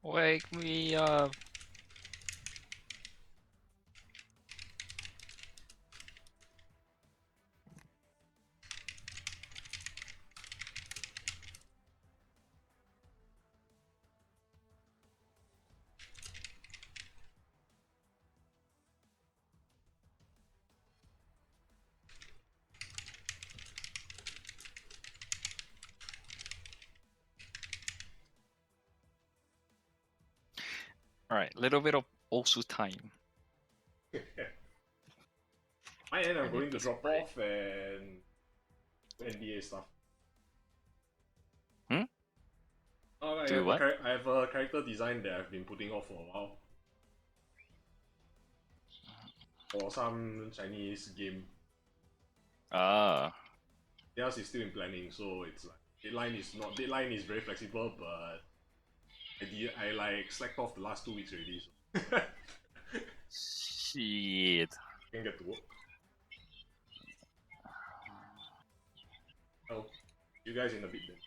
Wake me up. Alright, little bit of Osu time. My end, I'm I going need to to drop spray. off and NDA stuff. Hmm? Oh, I Do have, what? I have a character design that I've been putting off for a while. For some Chinese game. Ah. Theirs is still in planning, so it's like deadline is very flexible, but I like slacked off the last 2 weeks already, so Shit. can't get to work. Oh, you guys in a bit then.